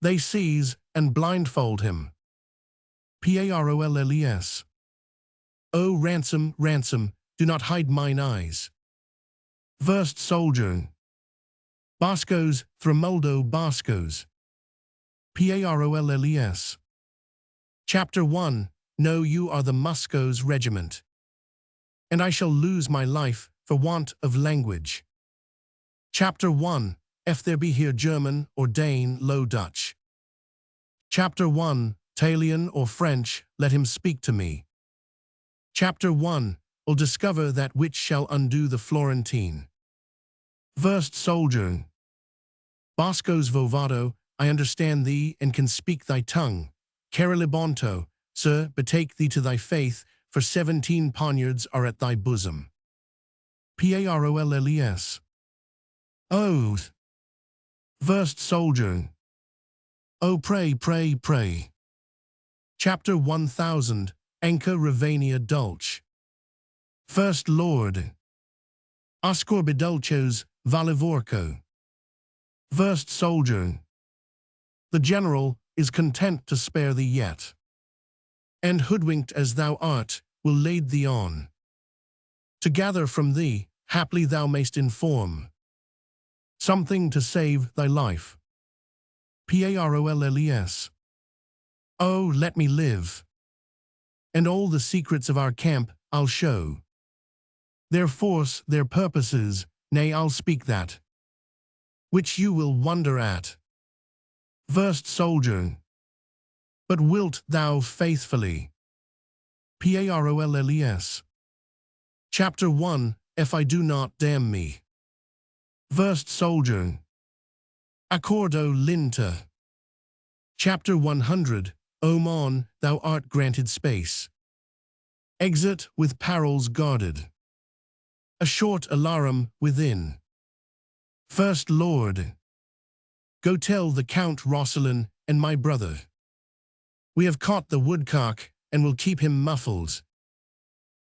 Speaker 1: They seize and blindfold him. Parolles. O ransom, ransom, do not hide mine eyes. First Soldier. Boscos, Thromuldo Boscos. Parolles. Chapter 1. No, you are the Muscos regiment. And I shall lose my life for want of language. Chapter 1. If there be here German or Dane, Low Dutch. Chapter 1. Italian or French, let him speak to me. Chapter 1. Will discover that which shall undo the Florentine. First Soldier. Bosco's Vovado, I understand thee and can speak thy tongue. Carolibonto, sir, betake thee to thy faith, for 17 poniards are at thy bosom. Parolles. Oath. First Soldier. Oh, pray, pray, pray. Chapter 1000. Anca Ravania Dulce. First Lord. Oscorbidulchos, Valivorco. First Soldier. The general is content to spare thee yet, and hoodwinked as thou art, will lead thee on. To gather from thee, haply thou mayst inform something to save thy life. Parolles. Oh, let me live, and all the secrets of our camp I'll show. Their force, their purposes, nay, I'll speak that, which you will wonder at. First Soldier. But wilt thou faithfully? Parolles. Chapter 1. If I do not, damn me. First Soldier. Accordo linter. Chapter 100. Omon, thou art granted space. Exit with parols guarded. A short alarum within. First Lord. Go tell the Count Roscelin and my brother. We have caught the woodcock and will keep him muffled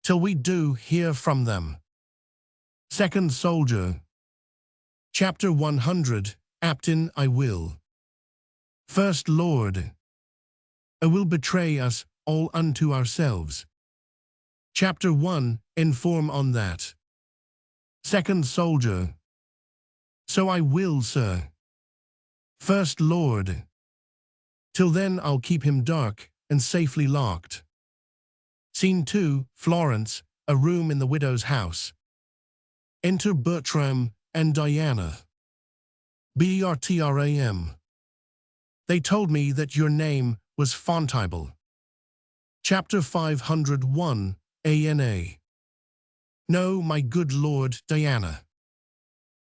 Speaker 1: till we do hear from them. Second Soldier. Chapter 100. Aptin I will. First Lord. I will betray us all unto ourselves. Chapter 1. Inform on that. Second Soldier. So I will, sir. First Lord. Till then I'll keep him dark and safely locked. Scene 2. Florence, a room in the widow's house. Enter Bertram and Diana. Bertram. They told me that your name was Fontibel. Chapter 501. Ana. No, my good Lord, Diana.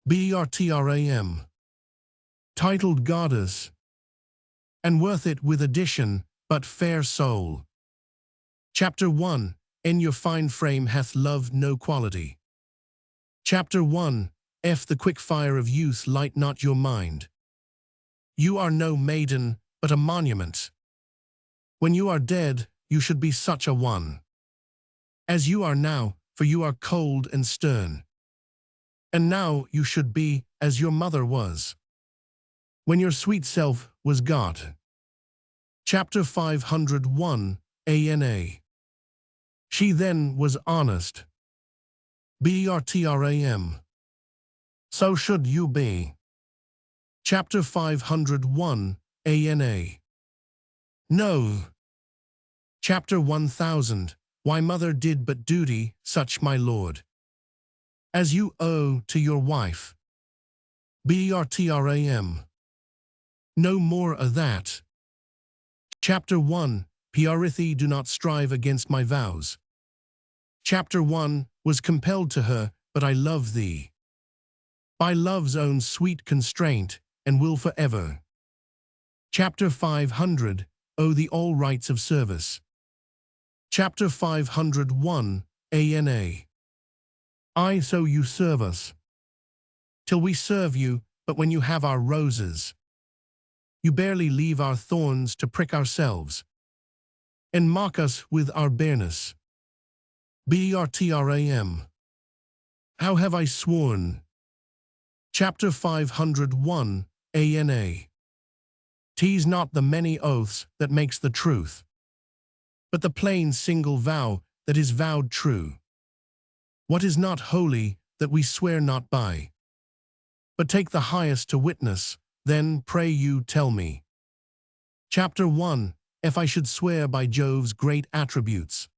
Speaker 1: Bertram. Titled goddess, and worth it with addition, but fair soul. Chapter 1. In your fine frame hath love no quality. Chapter 1. If the quick fire of youth light not your mind, you are no maiden, but a monument. When you are dead, you should be such a one as you are now, for you are cold and stern. And now you should be as your mother was when your sweet self was got. Chapter 501. Ana. She then was honest. Bertram. So should you be. Chapter 501, ANA. No. Chapter 1000, Why Mother Did But Duty, Such My Lord. As you owe to your wife. Bertram. No more o' that. Chapter 1, Purity, do not strive against my vows. Chapter 1, was compelled to her, but I love thee. By love's own sweet constraint, and will forever. Chapter 500, owe thee all rights of service. Chapter 501, ANA. I so you serve us. Till we serve you, but when you have our roses. You barely leave our thorns to prick ourselves. And mock us with our bareness. Bertram. How have I sworn? Chapter 501, ANA. Tease not the many oaths that makes the truth, but the plain single vow that is vowed true. What is not holy that we swear not by? But take the highest to witness, then pray you tell me. Chapter 1, if I should swear by Jove's great attributes.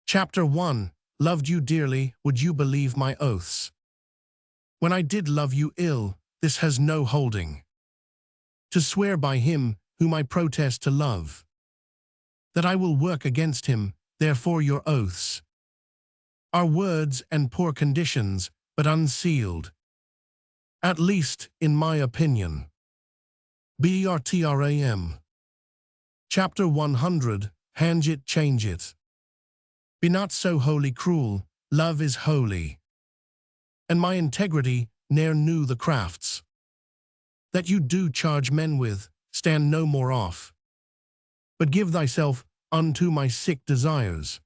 Speaker 1: Chapter 1, loved you dearly, would you believe my oaths? When I did love you ill, this has no holding. To swear by him whom I protest to love, that I will work against him, therefore your oaths are words and poor conditions, but unsealed. At least, in my opinion. Bertram. Chapter 100, Change it, change it. Be not so wholly cruel, love is holy. And my integrity ne'er knew the crafts that you do charge men with, stand no more off. But give thyself unto my sick desires.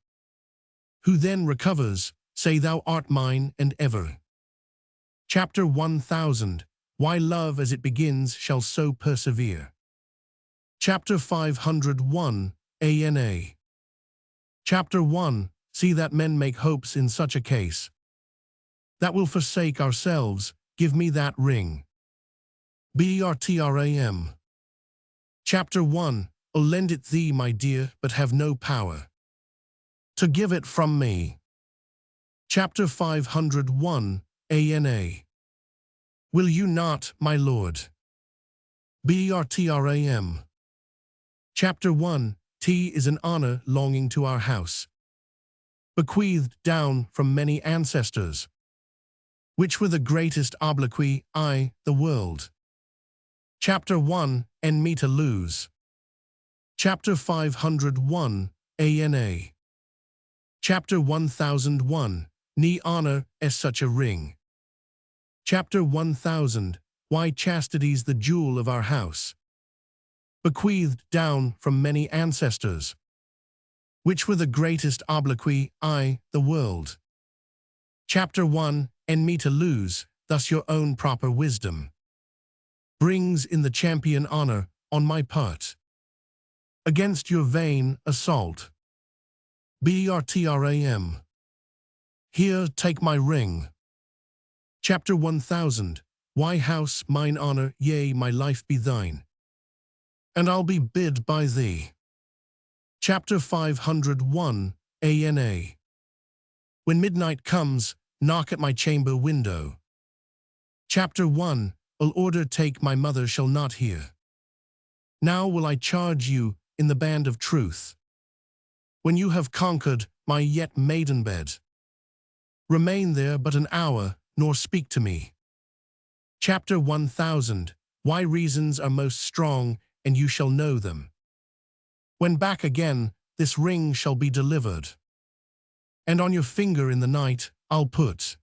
Speaker 1: Who then recovers, say thou art mine and ever. Chapter 1000, Why Love as it begins shall so persevere. Chapter 501, ANA. Chapter 1, See that men make hopes in such a case. That will forsake ourselves, give me that ring. Bertram. Chapter 1, O lend it thee, my dear, but have no power to give it from me. Chapter 501, ANA. Will you not, my lord? Bertram. Chapter 1, Tea is an honor longing to our house, bequeathed down from many ancestors, which were the greatest obloquy, I, the world. Chapter 1, And me to lose. Chapter 501, ANA. Chapter 1001, Ni honor as such a ring. Chapter 1000, Why chastity's the jewel of our house, bequeathed down from many ancestors, which were the greatest obloquy, I, the world. Chapter 1, And me to lose, thus your own proper wisdom brings in the champion honor on my part against your vain assault. Bertram. Here, take my ring. Chapter 1000, Why house mine honor, yea, my life be thine, and I'll be bid by thee. Chapter 501, ANA. When midnight comes, knock at my chamber window. Chapter 1, I'll order take my mother shall not hear. Now will I charge you in the band of truth. When you have conquered my yet maiden bed, remain there but an hour, nor speak to me. Chapter 1000, Why reasons are most strong, and you shall know them. When back again, this ring shall be delivered, and on your finger in the night I'll put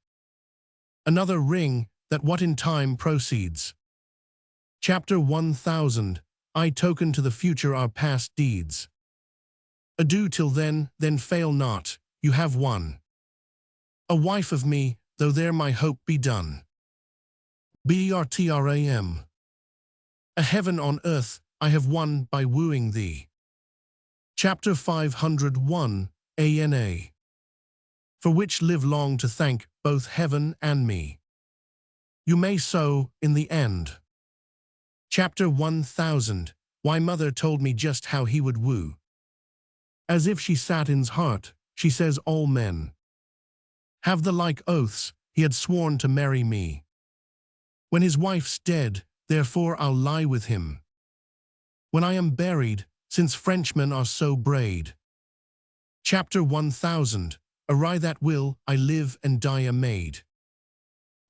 Speaker 1: another ring, that what in time proceeds. Chapter 1000, I token to the future our past deeds. Adieu till then fail not, you have won a wife of me, though there my hope be done. Bertram. A heaven on earth I have won by wooing thee. Chapter 501, ANA. For which live long to thank both heaven and me. You may so, in the end, Chapter 1000. Why Mother Told Me Just How He Would Woo. As if she sat in's heart, she says all men have the like oaths, he had sworn to marry me. When his wife's dead, therefore I'll lie with him. When I am buried, since Frenchmen are so braid. Chapter 1000. Awry that will, I live and die a maid.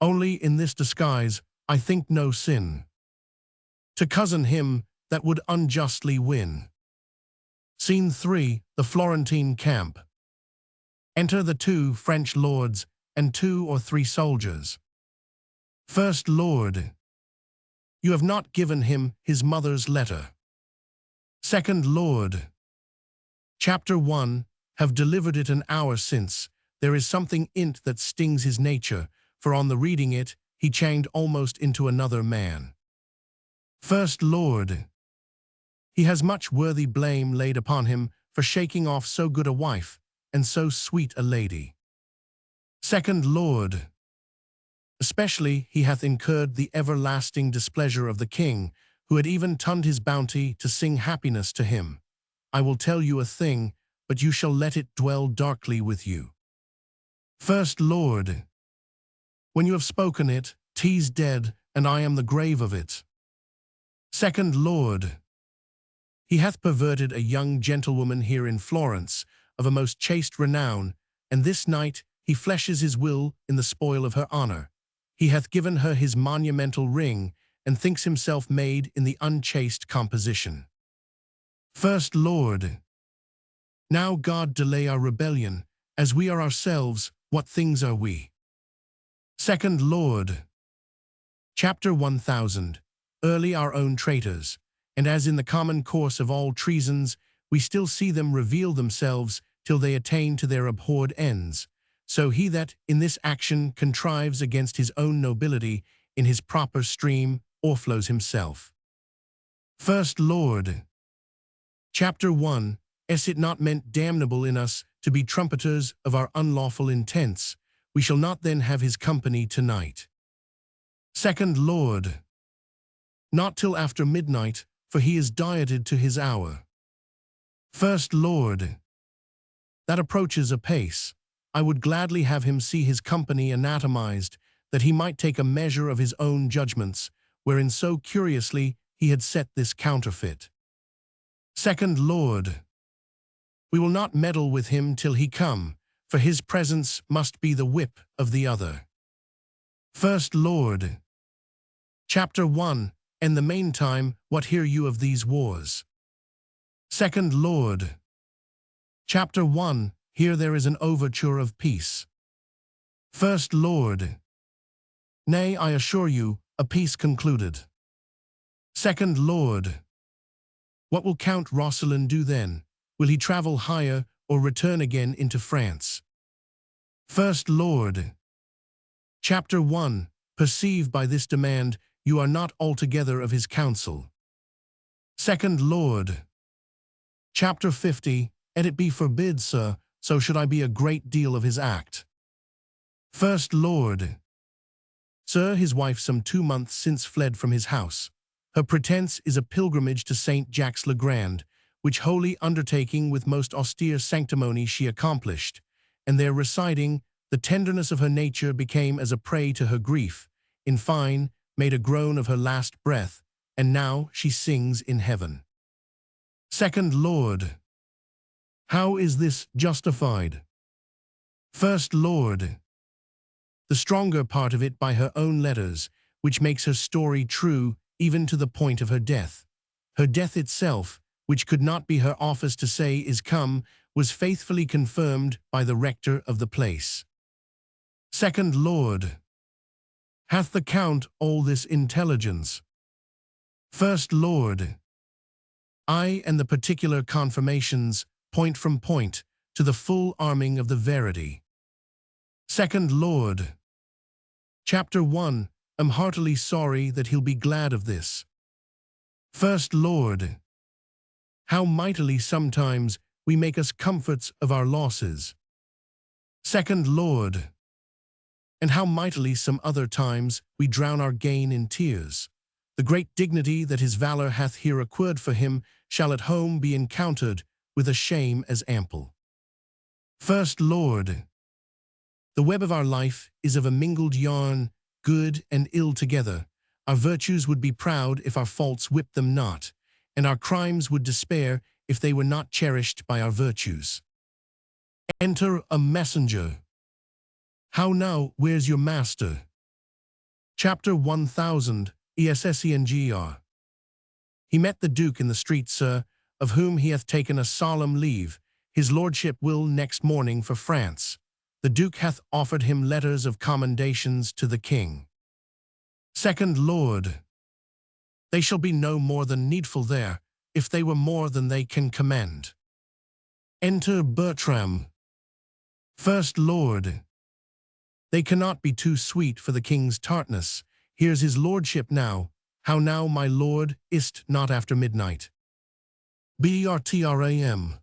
Speaker 1: Only in this disguise, I think no sin. To cozen him that would unjustly win. Scene 3. The Florentine camp. Enter the 2 French lords and 2 or 3 soldiers. First Lord. You have not given him his mother's letter. Second Lord. Chapter 1. Have delivered it an hour since. There is something in't that stings his nature, for on the reading it, he changed almost into another man. First Lord. He has much worthy blame laid upon him for shaking off so good a wife, and so sweet a lady. Second Lord. Especially he hath incurred the everlasting displeasure of the king, who had even tunned his bounty to sing happiness to him. I will tell you a thing, but you shall let it dwell darkly with you. First Lord. When you have spoken it, 'tis dead, and I am the grave of it. Second Lord. He hath perverted a young gentlewoman here in Florence, of a most chaste renown, and this night he fleshes his will in the spoil of her honor. He hath given her his monumental ring, and thinks himself made in the unchaste composition. First Lord. Now God delay our rebellion, as we are ourselves, what things are we? Second Lord. Chapter 1000. Early our own traitors, and as in the common course of all treasons, we still see them reveal themselves till they attain to their abhorred ends, so he that in this action contrives against his own nobility in his proper stream o'erflows himself. First Lord. Chapter 1. Is it not meant damnable in us to be trumpeters of our unlawful intents? We shall not then have his company tonight. Second Lord. Not till after midnight, for he is dieted to his hour. First Lord. That approaches apace. I would gladly have him see his company anatomized, that he might take a measure of his own judgments, wherein so curiously he had set this counterfeit. Second Lord. We will not meddle with him till he come, for his presence must be the whip of the other. First Lord. Chapter 1. In the meantime, what hear you of these wars? Second Lord. Chapter 1. Here there is an overture of peace. First Lord. Nay, I assure you, a peace concluded. Second Lord. What will Count Roscelin do then? Will he travel higher or return again into France? First Lord. Chapter 1. Perceive by this demand you are not altogether of his counsel. Second Lord. Chapter 50. And it be forbid, sir, so should I be a great deal of his act. First Lord. Sir, his wife some 2 months since fled from his house. Her pretence is a pilgrimage to St. Jacques le Grand, which holy undertaking with most austere sanctimony she accomplished, and there residing, the tenderness of her nature became as a prey to her grief, in fine, made a groan of her last breath, and now she sings in heaven. Second Lord. How is this justified? First Lord. The stronger part of it by her own letters, which makes her story true even to the point of her death. Her death itself, which could not be her office to say is come, was faithfully confirmed by the rector of the place. Second Lord. Hath the Count all this intelligence? First Lord. I and the particular confirmations, point from point, to the full arming of the verity. Second Lord. Chapter 1. Am heartily sorry that he'll be glad of this. First Lord. How mightily sometimes we make us comforts of our losses. Second Lord. And how mightily some other times we drown our gain in tears. The great dignity that his valor hath here acquired for him shall at home be encountered with a shame as ample. First Lord, the web of our life is of a mingled yarn, good and ill together. Our virtues would be proud if our faults whipped them not, and our crimes would despair if they were not cherished by our virtues. Enter a messenger. How now, where's your master? Chapter 1000, ESSENGR. He met the Duke in the street, sir, of whom he hath taken a solemn leave. His lordship will next morning for France. The Duke hath offered him letters of commendations to the king. Second Lord, they shall be no more than needful there, if they were more than they can commend. Enter Bertram. First Lord, they cannot be too sweet for the king's tartness. Here's his lordship now. How now, my lord, is't not after midnight? Bertram.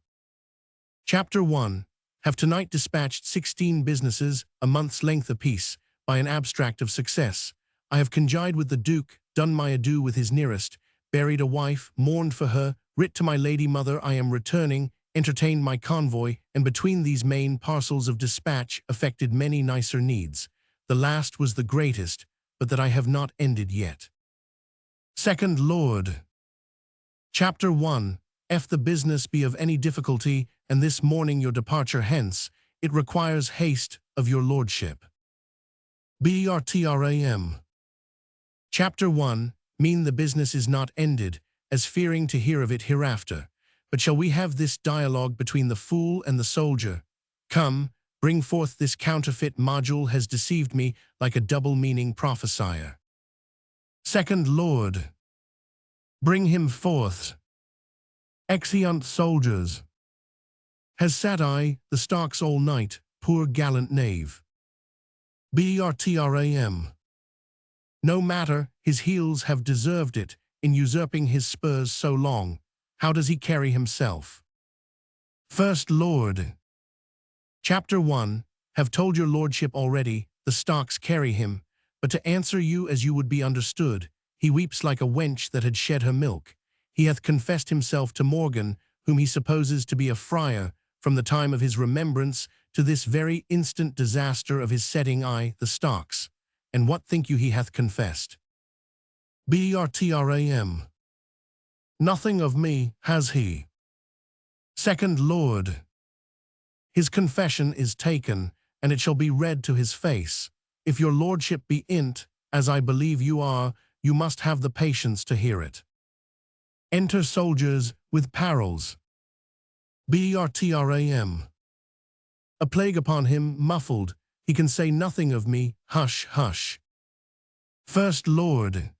Speaker 1: Chapter 1. Have tonight dispatched 16 businesses, a month's length apiece, by an abstract of success. I have conjoined with the Duke, done my adieu with his nearest, buried a wife, mourned for her, writ to my lady mother I am returning, entertained my convoy, and between these main parcels of dispatch effected many nicer needs. The last was the greatest, but that I have not ended yet. Second Lord. Chapter 1. If the business be of any difficulty, and this morning your departure hence, it requires haste of your lordship. Bertram. Chapter 1. Mean the business is not ended, as fearing to hear of it hereafter. But shall we have this dialogue between the fool and the soldier? Come, bring forth this counterfeit module has deceived me like a double-meaning prophesier. Second Lord. Bring him forth. Exeunt soldiers. Has sat I, the stocks all night, poor gallant knave. Bertram. No matter, his heels have deserved it, in usurping his spurs so long. How does he carry himself? First Lord. Chapter 1. Have told your lordship already, the stocks carry him, but to answer you as you would be understood, he weeps like a wench that had shed her milk. He hath confessed himself to Morgan, whom he supposes to be a friar, from the time of his remembrance to this very instant disaster of his setting I, the stocks. And what think you he hath confessed? Bertram. Nothing of me, has he? Second Lord. His confession is taken, and it shall be read to his face. If your lordship be in't, as I believe you are, you must have the patience to hear it. Enter soldiers with parols. Bertram. A plague upon him, muffled, he can say nothing of me, hush, hush. First Lord.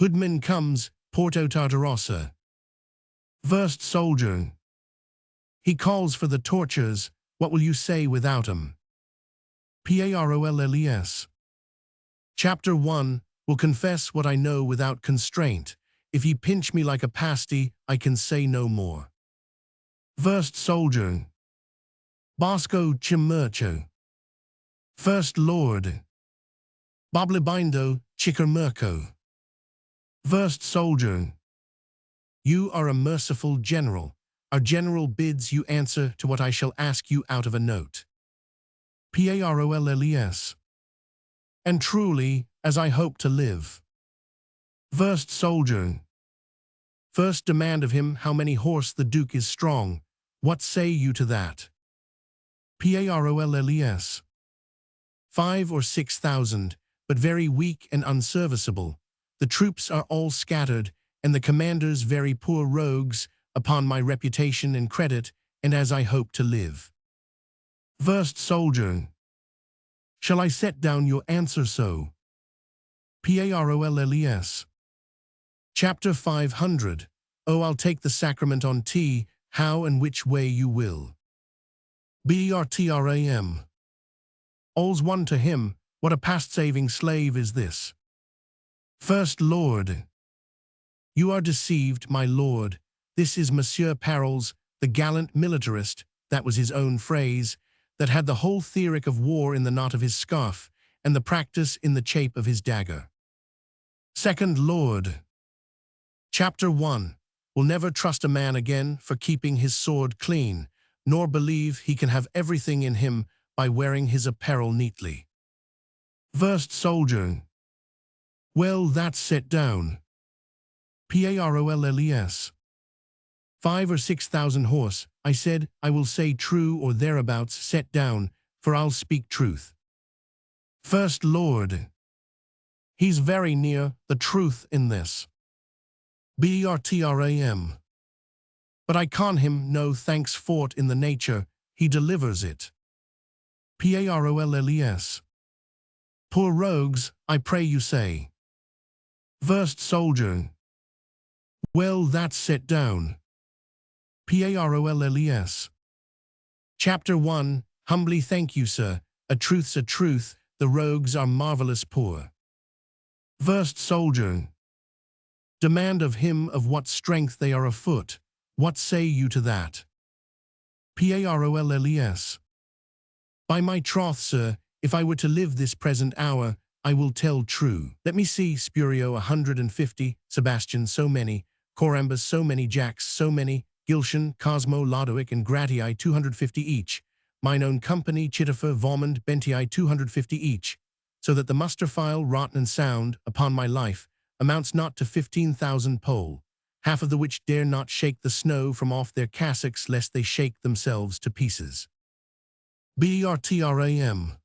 Speaker 1: Hoodman comes, Porto Tartarossa. First Soldier. He calls for the tortures, what will you say without 'em? Parolles. Chapter 1. Will confess what I know without constraint. If ye pinch me like a pasty, I can say no more. First Soldier. Bosco Chimurcho. First Lord. Boblibindo Chickermerco. First Soldier. You are a merciful general. Our general bids you answer to what I shall ask you out of a note. Parolles. And truly, as I hope to live. First Soldier. First demand of him how many horse the Duke is strong. What say you to that? Parolles. 5 or 6,000, but very weak and unserviceable. The troops are all scattered, and the commanders very poor rogues, upon my reputation and credit, and as I hope to live. First Soldier. Shall I set down your answer so? Parolles. Chapter 500. Oh, I'll take the sacrament on tea, how and which way you will. Bertram. All's one to him, what a past-saving slave is this. First Lord. You are deceived, my lord. This is Monsieur Parols, the gallant militarist, that was his own phrase, that had the whole theoric of war in the knot of his scarf, and the practice in the chape of his dagger. Second Lord. Chapter 1. Will never trust a man again for keeping his sword clean, nor believe he can have everything in him by wearing his apparel neatly. Versed soldier. Well, that's set down. Parolles. 5 or 6,000 horse, I said, I will say true or thereabouts set down, for I'll speak truth. First Lord. He's very near the truth in this. Bertram. But I con him no thanks for't in the nature, he delivers it. Parolles. Poor rogues, I pray you say. Versed soldier. Well, that's set down. Parolles. Chapter 1. Humbly thank you, sir. A truth's a truth, the rogues are marvelous poor. Versed soldier. Demand of him of what strength they are afoot. What say you to that? Parolles. By my troth, sir, if I were to live this present hour, I will tell true. Let me see, Spurio 150, Sebastian so many, Corambus so many, Jacks so many, Gilshan, Cosmo, Lodowick, and Gratii 250 each, mine own company, Chitifer, Vormund, Bentii 250 each, so that the muster file, rotten and sound, upon my life, amounts not to 15,000 poll, half of the which dare not shake the snow from off their cassocks lest they shake themselves to pieces. Bertram.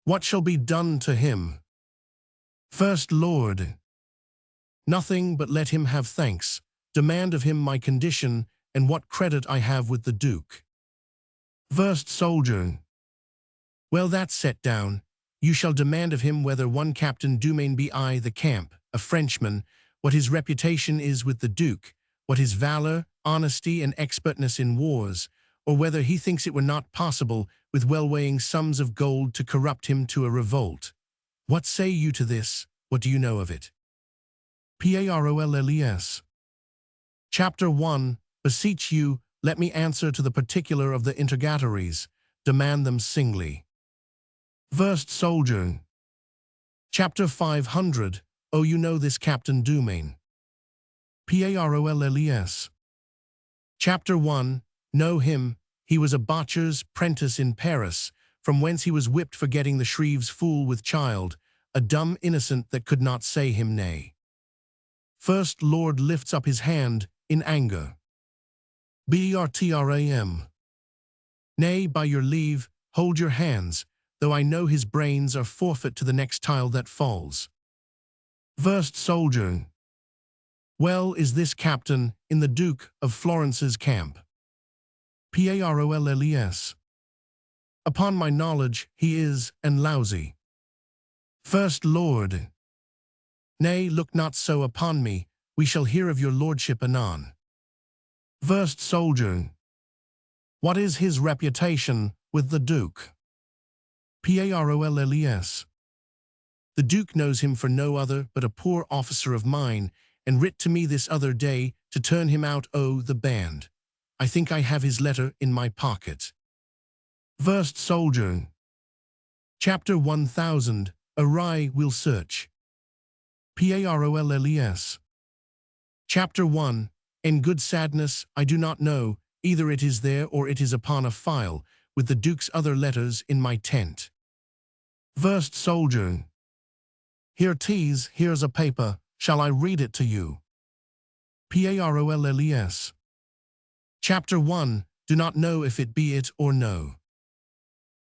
Speaker 1: What shall be done to him? First Lord. Nothing but let him have thanks, demand of him my condition, and what credit I have with the Duke. Versed soldier. Well, that's set down. You shall demand of him whether one Captain Dumain be I the camp, a Frenchman, what his reputation is with the Duke, what his valor, honesty, and expertness in wars, or whether he thinks it were not possible, with well-weighing sums of gold, to corrupt him to a revolt. What say you to this? What do you know of it? Parolles. Chapter 1. Beseech you, let me answer to the particular of the interrogatories. Demand them singly. Versed soldier. Chapter 500. Oh, you know this Captain Dumain. Parolles. Chapter 1. Know him. He was a botcher's prentice in Paris, from whence he was whipped for getting the Shreve's fool with child, a dumb innocent that could not say him nay. First Lord lifts up his hand in anger. Bertram. Nay, by your leave, hold your hands, though I know his brains are forfeit to the next tile that falls. Versed soldier. Well, is this captain in the Duke of Florence's camp? Parolles. Upon my knowledge, he is, and lousy. First Lord. Nay, look not so upon me, we shall hear of your lordship anon. Versed soldier. What is his reputation with the Duke? Parolles. The Duke knows him for no other but a poor officer of mine, and writ to me this other day to turn him out o' the band. I think I have his letter in my pocket. Versed soldier. Chapter 1000. Awry we'll search. Parolles. Chapter 1. In good sadness, I do not know, either it is there or it is upon a file, with the Duke's other letters in my tent. Versed soldier. Here 'tis, here's a paper, shall I read it to you? Parolles. Chapter 1. Do not know if it be it or no.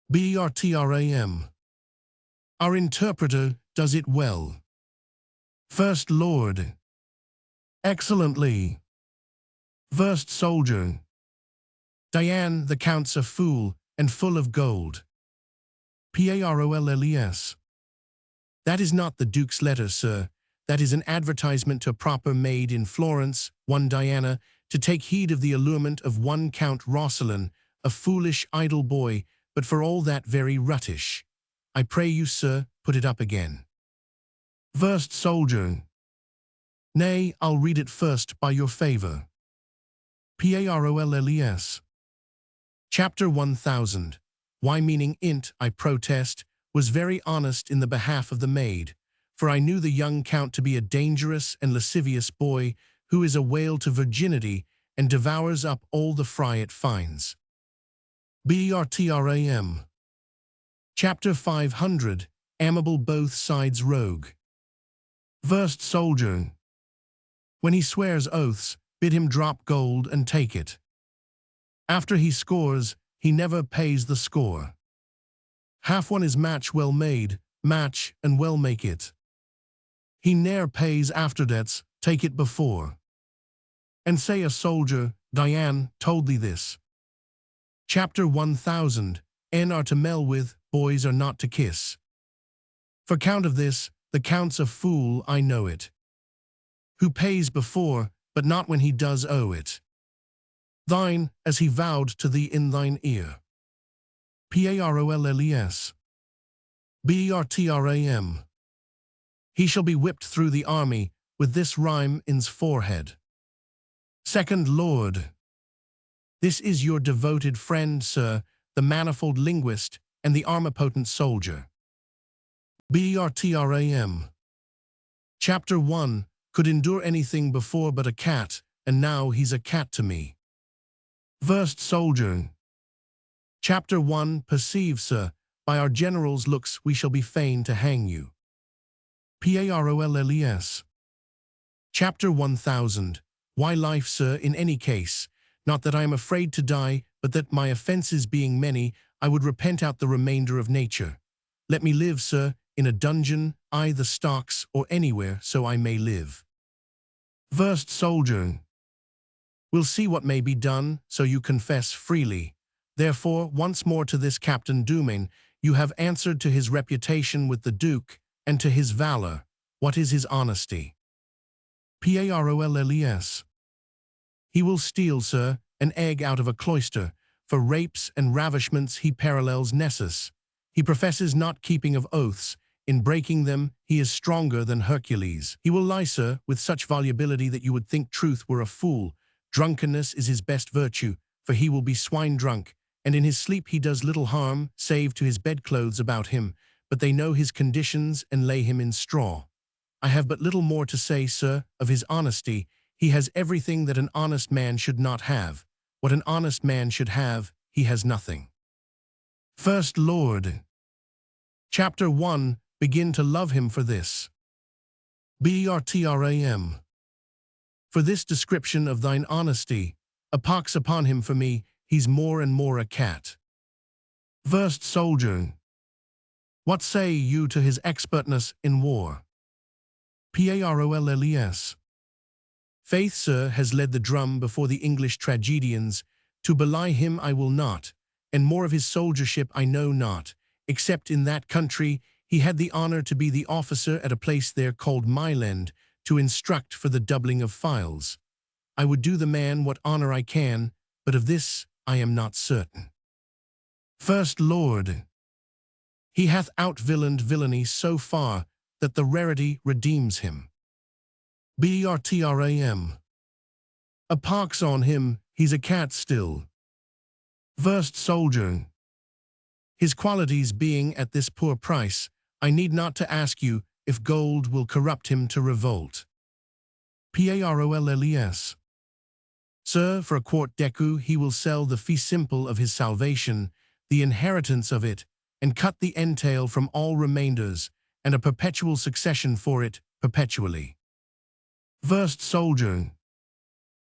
Speaker 1: Bertram. Our interpreter does it well. First Lord. Excellently. Versed soldier. Diane, the Count's a fool, and full of gold. Parolles. That is not the Duke's letter, sir. That is an advertisement to a proper maid in Florence, one Diana, to take heed of the allurement of one Count Roscelin, a foolish, idle boy, but for all that very ruttish. I pray you, sir, put it up again. Versed soldier. Nay, I'll read it first by your favor. Parolles. Chapter 1000. Why meaning int, I protest, was very honest in the behalf of the maid, for I knew the young count to be a dangerous and lascivious boy who is a whale to virginity and devours up all the fry it finds. Bertram. Chapter 500, Amiable Both Sides Rogue. Versed soldier. When he swears oaths, bid him drop gold and take it. After he scores, he never pays the score. Half one is match well made, match and well make it. He ne'er pays after debts, take it before. And say a soldier, Diane, told thee this. Chapter 1000, N are to mell with, boys are not to kiss. For count of this, the count's a fool, I know it. Who pays before, but not when he does owe it. Thine, as he vowed to thee in thine ear. Parolles. Bertram. He shall be whipped through the army, with this rhyme in's forehead. Second Lord. This is your devoted friend, sir, the manifold linguist and the armipotent soldier. Bertram. Chapter 1, could endure anything before but a cat, and now he's a cat to me. Versed soldier. Chapter 1, perceive, sir, by our general's looks we shall be fain to hang you. Parolles. Chapter 1000, why life, sir, in any case, not that I am afraid to die, but that my offences being many, I would repent out the remainder of nature. Let me live, sir, in a dungeon, I the stocks, or anywhere, so I may live. Versed soldier. We'll see what may be done, so you confess freely. Therefore, once more to this Captain Dumain, you have answered to his reputation with the Duke, and to his valour. What is his honesty? Parolles. He will steal, sir, an egg out of a cloister. For rapes and ravishments he parallels Nessus. He professes not keeping of oaths. In breaking them, he is stronger than Hercules. He will lie, sir, with such volubility that you would think truth were a fool. Drunkenness is his best virtue, for he will be swine drunk, and in his sleep he does little harm, save to his bedclothes about him, but they know his conditions and lay him in straw. I have but little more to say, sir, of his honesty. He has everything that an honest man should not have. What an honest man should have, he has nothing. First Lord. Chapter 1, begin to love him for this. Bertram. For this description of thine honesty, a pox upon him for me, he's more and more a cat. Versed soldier. What say you to his expertness in war? Parolles. Faith, sir, has led the drum before the English tragedians. To belie him I will not, and more of his soldiership I know not, except in that country he had the honour to be the officer at a place there called Mailand, to instruct for the doubling of files. I would do the man what honour I can, but of this I am not certain. First Lord. He hath out-villained villainy so far that the rarity redeems him. Bertram. A pox on him, he's a cat still. Versed soldier. His qualities being at this poor price, I need not to ask you if gold will corrupt him to revolt. Parolles. Sir, for a quart decu he will sell the fee simple of his salvation, the inheritance of it, and cut the entail from all remainders, and a perpetual succession for it, perpetually. Versed soldier.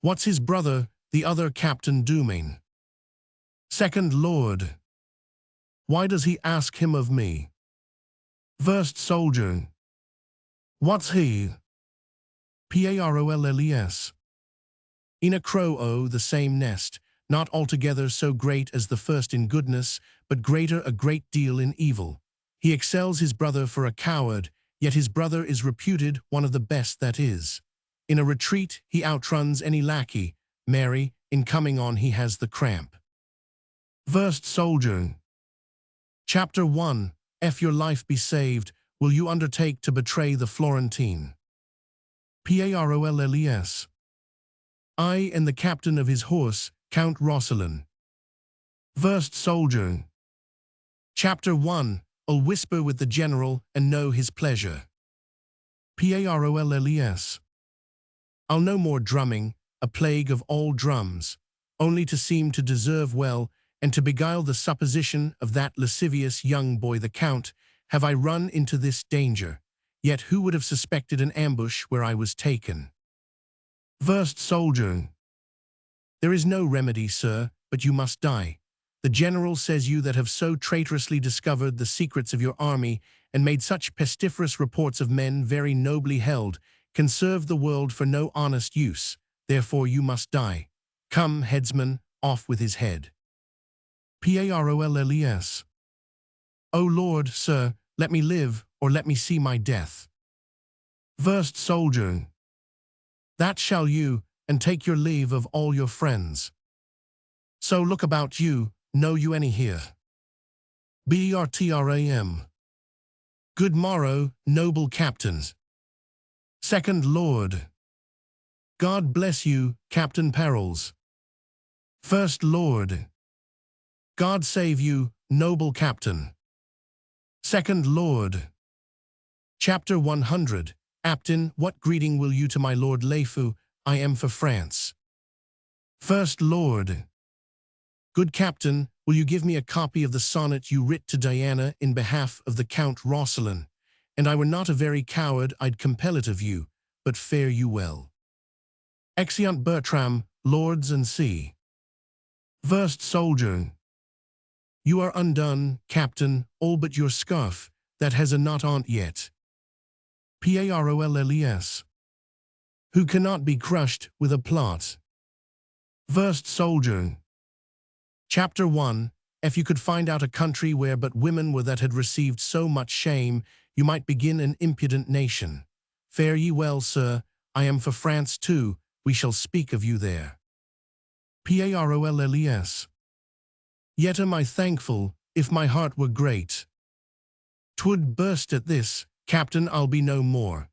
Speaker 1: What's his brother, the other Captain Dumain? Second Lord. Why does he ask him of me? Versed soldier. What's he? Parolles. In a crow o' the same nest, not altogether so great as the first in goodness, but greater a great deal in evil. He excels his brother for a coward, yet his brother is reputed one of the best that is. In a retreat he outruns any lackey, marry, in coming on he has the cramp. Versed soldier. Chapter 1, if your life be saved, will you undertake to betray the Florentine? Parolles. I and the captain of his horse, Count Roscelin. Versed soldier. Chapter 1, I'll whisper with the general and know his pleasure. Parolles. I'll no more drumming, a plague of all drums, only to seem to deserve well, and to beguile the supposition of that lascivious young boy the Count, have I run into this danger. Yet who would have suspected an ambush where I was taken? Versed soldier. There is no remedy, sir, but you must die. The general says you that have so traitorously discovered the secrets of your army, and made such pestiferous reports of men very nobly held, can serve the world for no honest use. Therefore you must die. Come, headsman, off with his head. Parolles. O Lord, sir, let me live, or let me see my death. Versed soldier. That shall you, and take your leave of all your friends. So look about you, know you any here? Bertram. Good morrow, noble captains. Second Lord. God bless you, Captain Perils. First Lord. God save you, noble captain. Second Lord. Chapter 100. Apton, what greeting will you to my Lord Leifu? I am for France. First Lord. Good captain, will you give me a copy of the sonnet you writ to Diana in behalf of the Count Roscelin? And I were not a very coward, I'd compel it of you, but fare you well. Exeunt Bertram, lords and see. Versed soldier. You are undone, captain, all but your scarf, that has a knot on't yet. Parolles. Who cannot be crushed with a plot. Versed soldier. Chapter 1. If you could find out a country where but women were that had received so much shame, you might begin an impudent nation. Fare ye well, sir, I am for France too, we shall speak of you there. Parolles. Yet am I thankful, if my heart were great. 'Twould burst at this, captain, I'll be no more.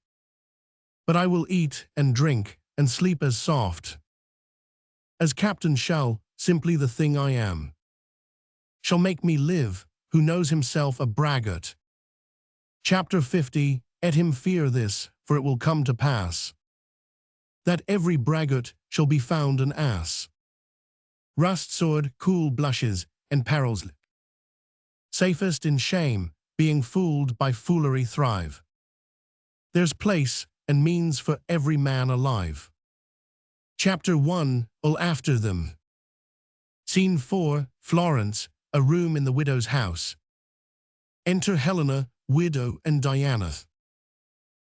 Speaker 1: But I will eat and drink and sleep as soft as captain shall, simply the thing I am shall make me live, who knows himself a braggart. Chapter 50. Let him fear this, for it will come to pass that every braggart shall be found an ass. Rust sword, cool blushes, and perils safest in shame, being fooled by foolery thrive. There's place and means for every man alive. Chapter 1. All after them. Scene 4. Florence, a room in the widow's house. Enter Helena, widow, and Diana.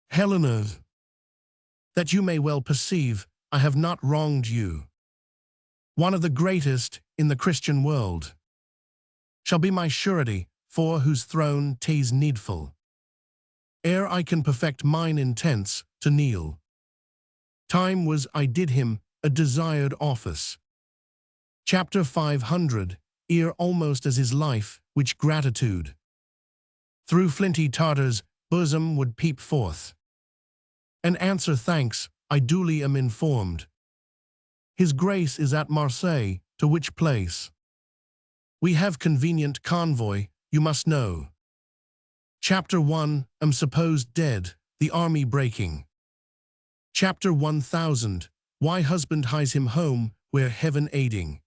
Speaker 1: Helena. That you may well perceive, I have not wronged you. One of the greatest in the Christian world shall be my surety, for whose throne 'tis needful, ere I can perfect mine intents, to kneel. Time was I did him a desired office. Chapter 500. Ere almost as his life, which gratitude through flinty Tartar's bosom would peep forth, and answer thanks, I duly am informed. His grace is at Marseille, to which place we have convenient convoy, you must know. Chapter 1. Am supposed dead, the army breaking. Chapter 1000. Why husband hies him home, where heaven aiding,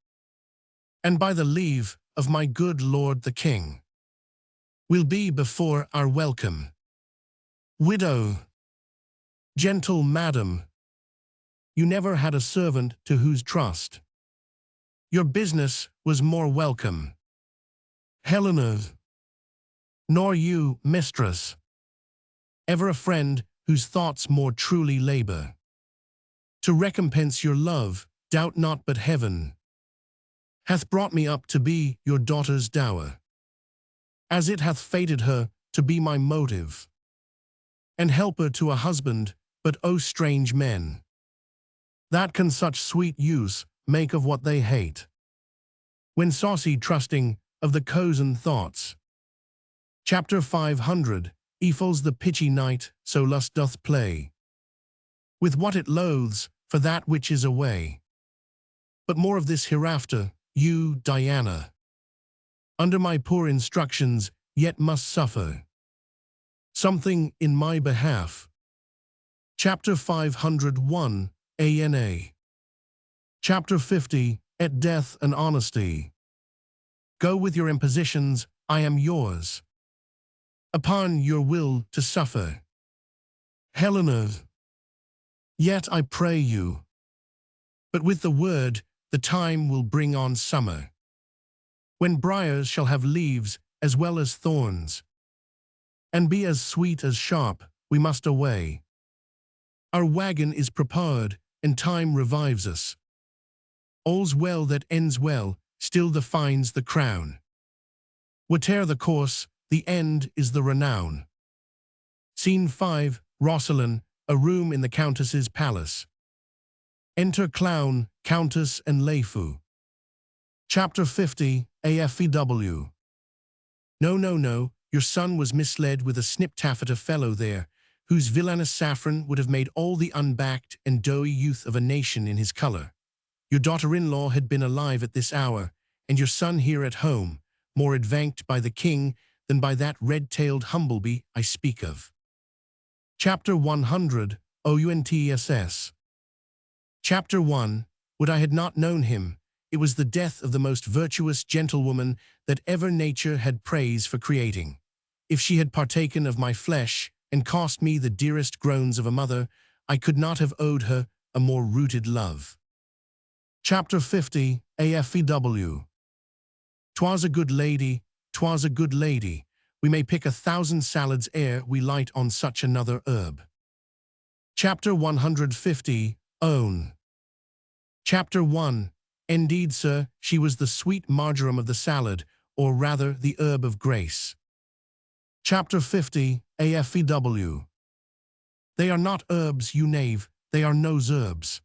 Speaker 1: and by the leave of my good lord the king, will be before our welcome. Widow. Gentle madam, you never had a servant to whose trust your business was more welcome. Helena. Nor you, mistress, ever a friend whose thoughts more truly labor to recompense your love, doubt not but heaven hath brought me up to be your daughter's dower, as it hath fated her to be my motive and helper to a husband. But O strange men, that can such sweet use make of what they hate, when saucy trusting of the cozen thoughts. Chapter 500. Ephals the pitchy night, so lust doth play with what it loathes, for that which is away. But more of this hereafter. You, Diana, under my poor instructions, yet must suffer something in my behalf. Chapter 501, ANA. Chapter 50, At Death and Honesty. Go with your impositions, I am yours. Upon your will to suffer. Helena. Yet I pray you. But with the word, the time will bring on summer, when briars shall have leaves as well as thorns, and be as sweet as sharp, we must away. Our wagon is prepared, and time revives us. All's well that ends well, still defines the crown. Whate'er the course, the end is the renown. Scene 5, Rosalind, a room in the Countess's palace. Enter Clown, Countess and Leifu. Chapter 50, AFEW. No, your son was misled with a snip-taffeta fellow there, whose villainous saffron would have made all the unbacked and doughy youth of a nation in his color. Your daughter-in-law had been alive at this hour, and your son here at home, more advanced by the king than by that red-tailed humblebee I speak of. Chapter 100, OUNTSS. Chapter 1, Would I had not known him, it was the death of the most virtuous gentlewoman that ever nature had praise for creating. If she had partaken of my flesh, and cost me the dearest groans of a mother, I could not have owed her a more rooted love. Chapter 50, AFEW. 'Twas a good lady, 'twas a good lady, we may pick 1,000 salads ere we light on such another herb. Chapter 150, Own. Chapter 1, Indeed, sir, she was the sweet marjoram of the salad, or rather the herb of grace. Chapter 50, AFEW. They are not herbs, you knave, they are nose herbs.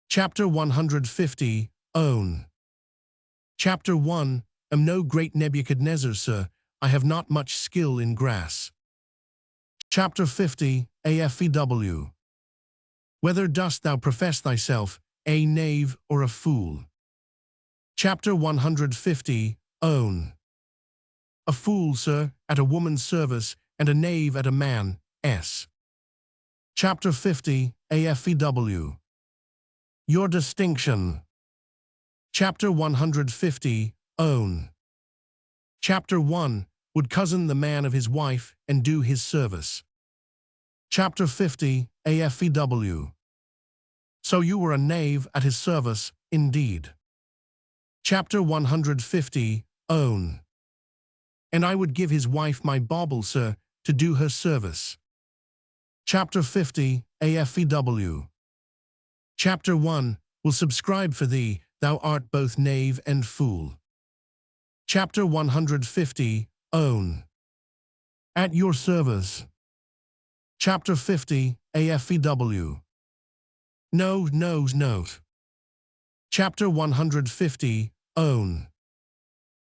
Speaker 1: Chapter 150, Own. Chapter 1, Am no great Nebuchadnezzar, sir, I have not much skill in grass. Chapter 50, AFEW. Whether dost thou profess thyself a knave or a fool? Chapter 150, Own. A fool, sir, at a woman's service, and a knave at a man's. Chapter 50, AFEW. Your distinction. Chapter 150, Own. Chapter 1, Would cozen the man of his wife and do his service. Chapter 50, AFEW. So you were a knave at his service, indeed. Chapter 150, Own. And I would give his wife my bauble, sir, to do her service. Chapter 50, AFEW. Chapter 1, Will subscribe for thee, thou art both knave and fool. Chapter 150, Own. At your service. Chapter 50, AFEW. No. Chapter 150, Own.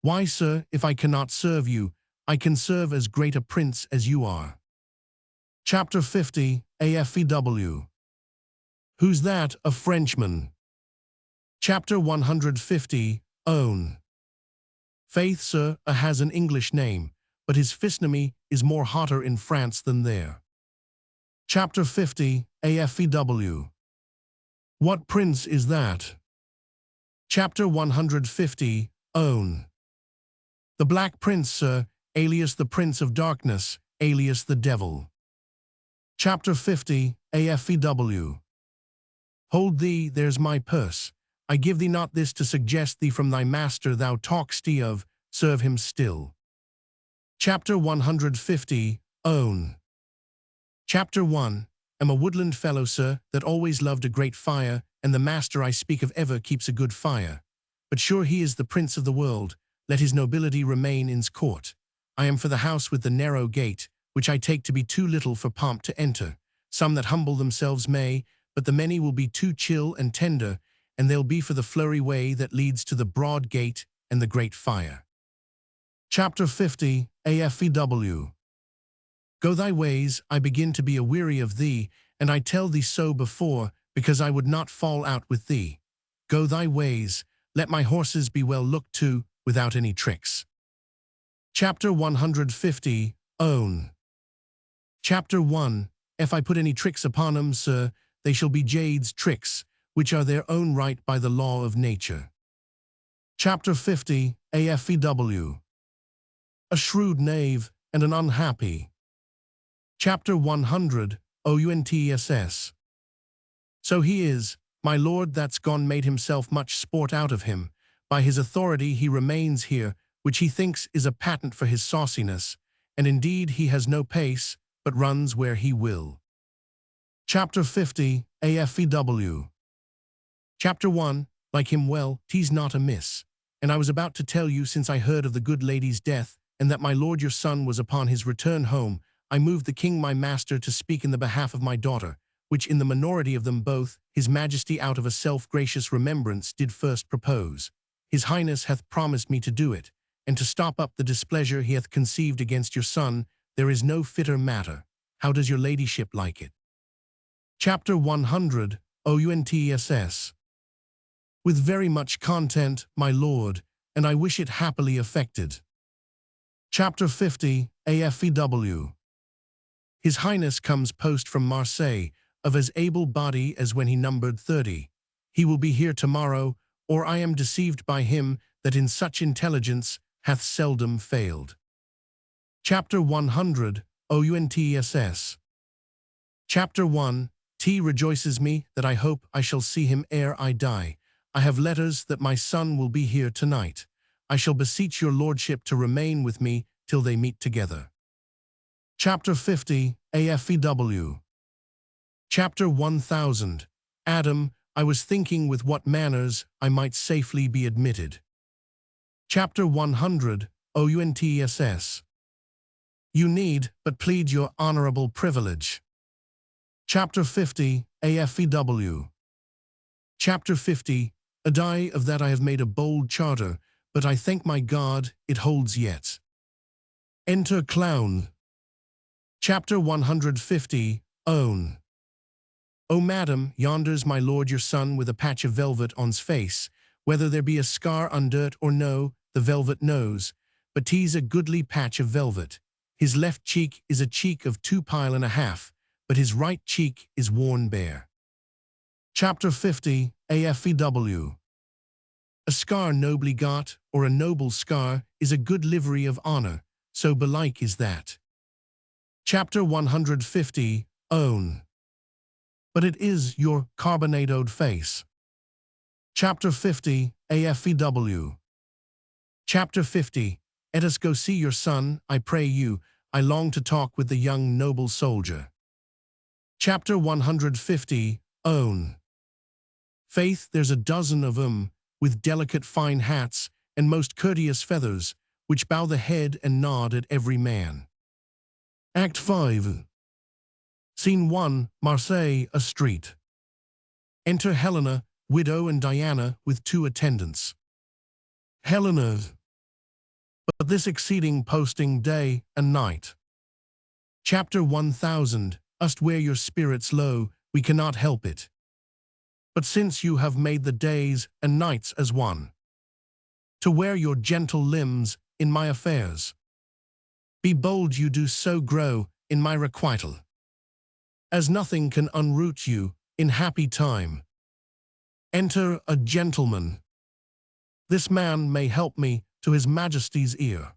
Speaker 1: Why, sir, if I cannot serve you, I can serve as great a prince as you are. Chapter 50, AFEW. Who's that, a Frenchman? Chapter 150, Own. Faith, sir, has an English name, but his physiognomy is more hotter in France than there. Chapter 50, AFEW. What prince is that? Chapter 150, Own. The Black Prince, sir, alias the Prince of Darkness, alias the Devil. Chapter 50, AFEW. Hold thee, there's my purse. I give thee not this to suggest thee from thy master thou talk'st of, serve him still. Chapter 150, Own. Chapter 1, Am a woodland fellow, sir, that always loved a great fire, and the master I speak of ever keeps a good fire. But sure he is the prince of the world, let his nobility remain in's court. I am for the house with the narrow gate, which I take to be too little for pomp to enter. Some that humble themselves may, but the many will be too chill and tender, and they'll be for the flurry way that leads to the broad gate and the great fire. Chapter 50, AFEW. Go thy ways, I begin to be aweary of thee, and I tell thee so before, because I would not fall out with thee. Go thy ways, let my horses be well looked to, without any tricks. Chapter 150, Own. Chapter 1, If I put any tricks upon 'em, sir, they shall be jades' tricks, which are their own right by the law of nature. Chapter 50, AFEW. A shrewd knave and an unhappy. Chapter 100, OUNTSS. So he is, my lord that's gone made himself much sport out of him. By his authority he remains here, which he thinks is a patent for his sauciness, and indeed he has no pace, but runs where he will. Chapter 50, AFEW. Chapter 1, like him well, 'tis not amiss. And I was about to tell you, since I heard of the good lady's death, and that my lord your son was upon his return home, I moved the king my master to speak in the behalf of my daughter, which in the minority of them both, his majesty out of a self-gracious remembrance did first propose. His highness hath promised me to do it, and to stop up the displeasure he hath conceived against your son, there is no fitter matter. How does your ladyship like it? Chapter 100, OUNTSS. With very much content, my lord, and I wish it happily effected. Chapter 50, AFEW. His highness comes post from Marseille, of as able body as when he numbered 30. He will be here tomorrow, or I am deceived by him that in such intelligence hath seldom failed. Chapter 100, OUNTSS. Chapter 1, T rejoices me that I hope I shall see him ere I die. I have letters that my son will be here tonight. I shall beseech your lordship to remain with me till they meet together. Chapter 50, AFEW. Chapter 1000, Adam, I was thinking with what manners I might safely be admitted. Chapter 100, OUNTSS. You need but plead your honorable privilege. Chapter 50, AFEW. Chapter 50, A die of that I have made a bold charter, but I thank my God it holds yet. Enter clown. Chapter 150, Own. O madam, yonder's my lord your son with a patch of velvet on's face, whether there be a scar undirt or no, the velvet knows, but 'tis a goodly patch of velvet. His left cheek is a cheek of 2.5 but his right cheek is worn bare. Chapter 50, AFEW. A scar nobly got, or a noble scar, is a good livery of honor, so belike is that. Chapter 150, Own. But it is your carbonadoed face. Chapter 50, AFEW. Chapter 50, Let us go see your son, I pray you, I long to talk with the young noble soldier. Chapter 150, Own. Faith, there's a dozen of 'em, with delicate fine hats, and most courteous feathers, which bow the head and nod at every man. Act 5. Scene 1, Marseille, a street. Enter Helena, widow, and Diana, with 2 attendants. Helena. But this exceeding posting day and night. Chapter 1000, Us't wear your spirits low, we cannot help it. But since you have made the days and nights as one, to wear your gentle limbs in my affairs, be bold you do so grow in my requital, as nothing can unroot you in happy time. Enter a gentleman. This man may help me to his majesty's ear.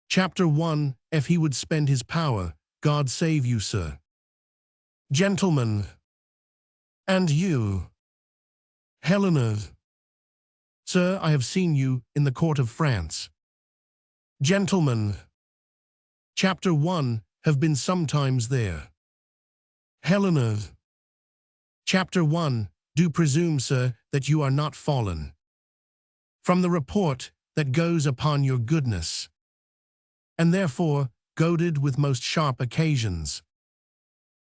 Speaker 1: Chapter 1, If he would spend his power, God save you, sir. Gentlemen. And you. Helena. Sir, I have seen you in the court of France. Gentlemen. Chapter 1, Have been sometimes there. Helena. Chapter 1, Do presume, sir, that you are not fallen from the report that goes upon your goodness, and therefore goaded with most sharp occasions,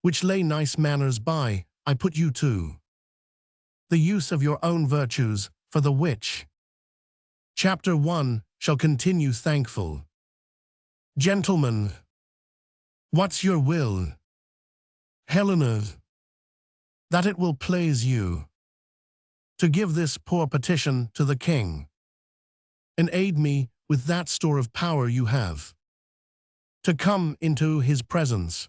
Speaker 1: which lay nice manners by, I put you to the use of your own virtues, for the which Chapter 1 shall continue thankful. Gentlemen. What's your will? Helena. That it will please you to give this poor petition to the king, and aid me with that store of power you have, to come into his presence.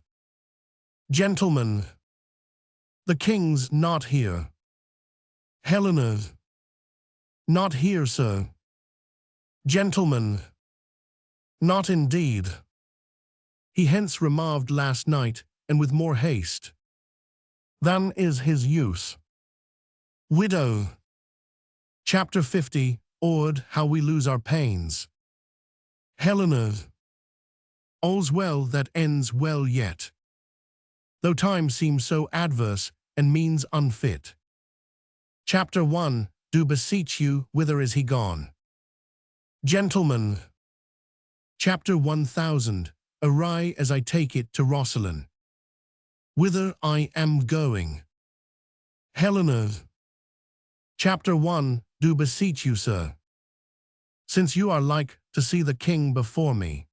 Speaker 1: Gentlemen, the king's not here. Helena, not here, sir. Gentlemen, not indeed. He hence removed last night, and with more haste than is his use. Widow. Chapter 50, Ord, How We Lose Our Pains. Helena. All's well that ends well yet, though time seems so adverse and means unfit. Chapter 1, Do beseech you, whither is he gone? Gentlemen. Chapter 1000, Awry as I take it to Rosalind. Whither I am going. Helena. Chapter 1, Do beseech you, sir, since you are like to see the king before me.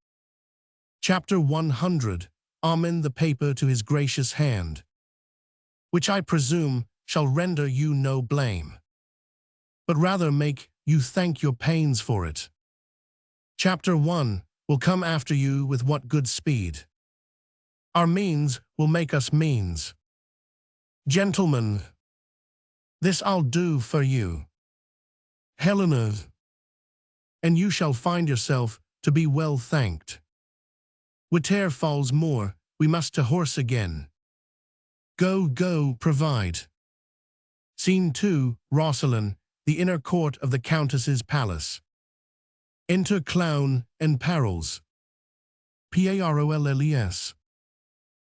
Speaker 1: Chapter 100, Amen the paper to his gracious hand, which I presume shall render you no blame, but rather make you thank your pains for it. Chapter 1, Will come after you with what good speed. Our means will make us means. Gentlemen, this I'll do for you. Helena, and you shall find yourself to be well thanked. Whate'er falls more, we must to horse again. Go, go, provide. Scene 2, Rosalind, the inner court of the Countess's palace. Enter Clown and Parolles. Parolles.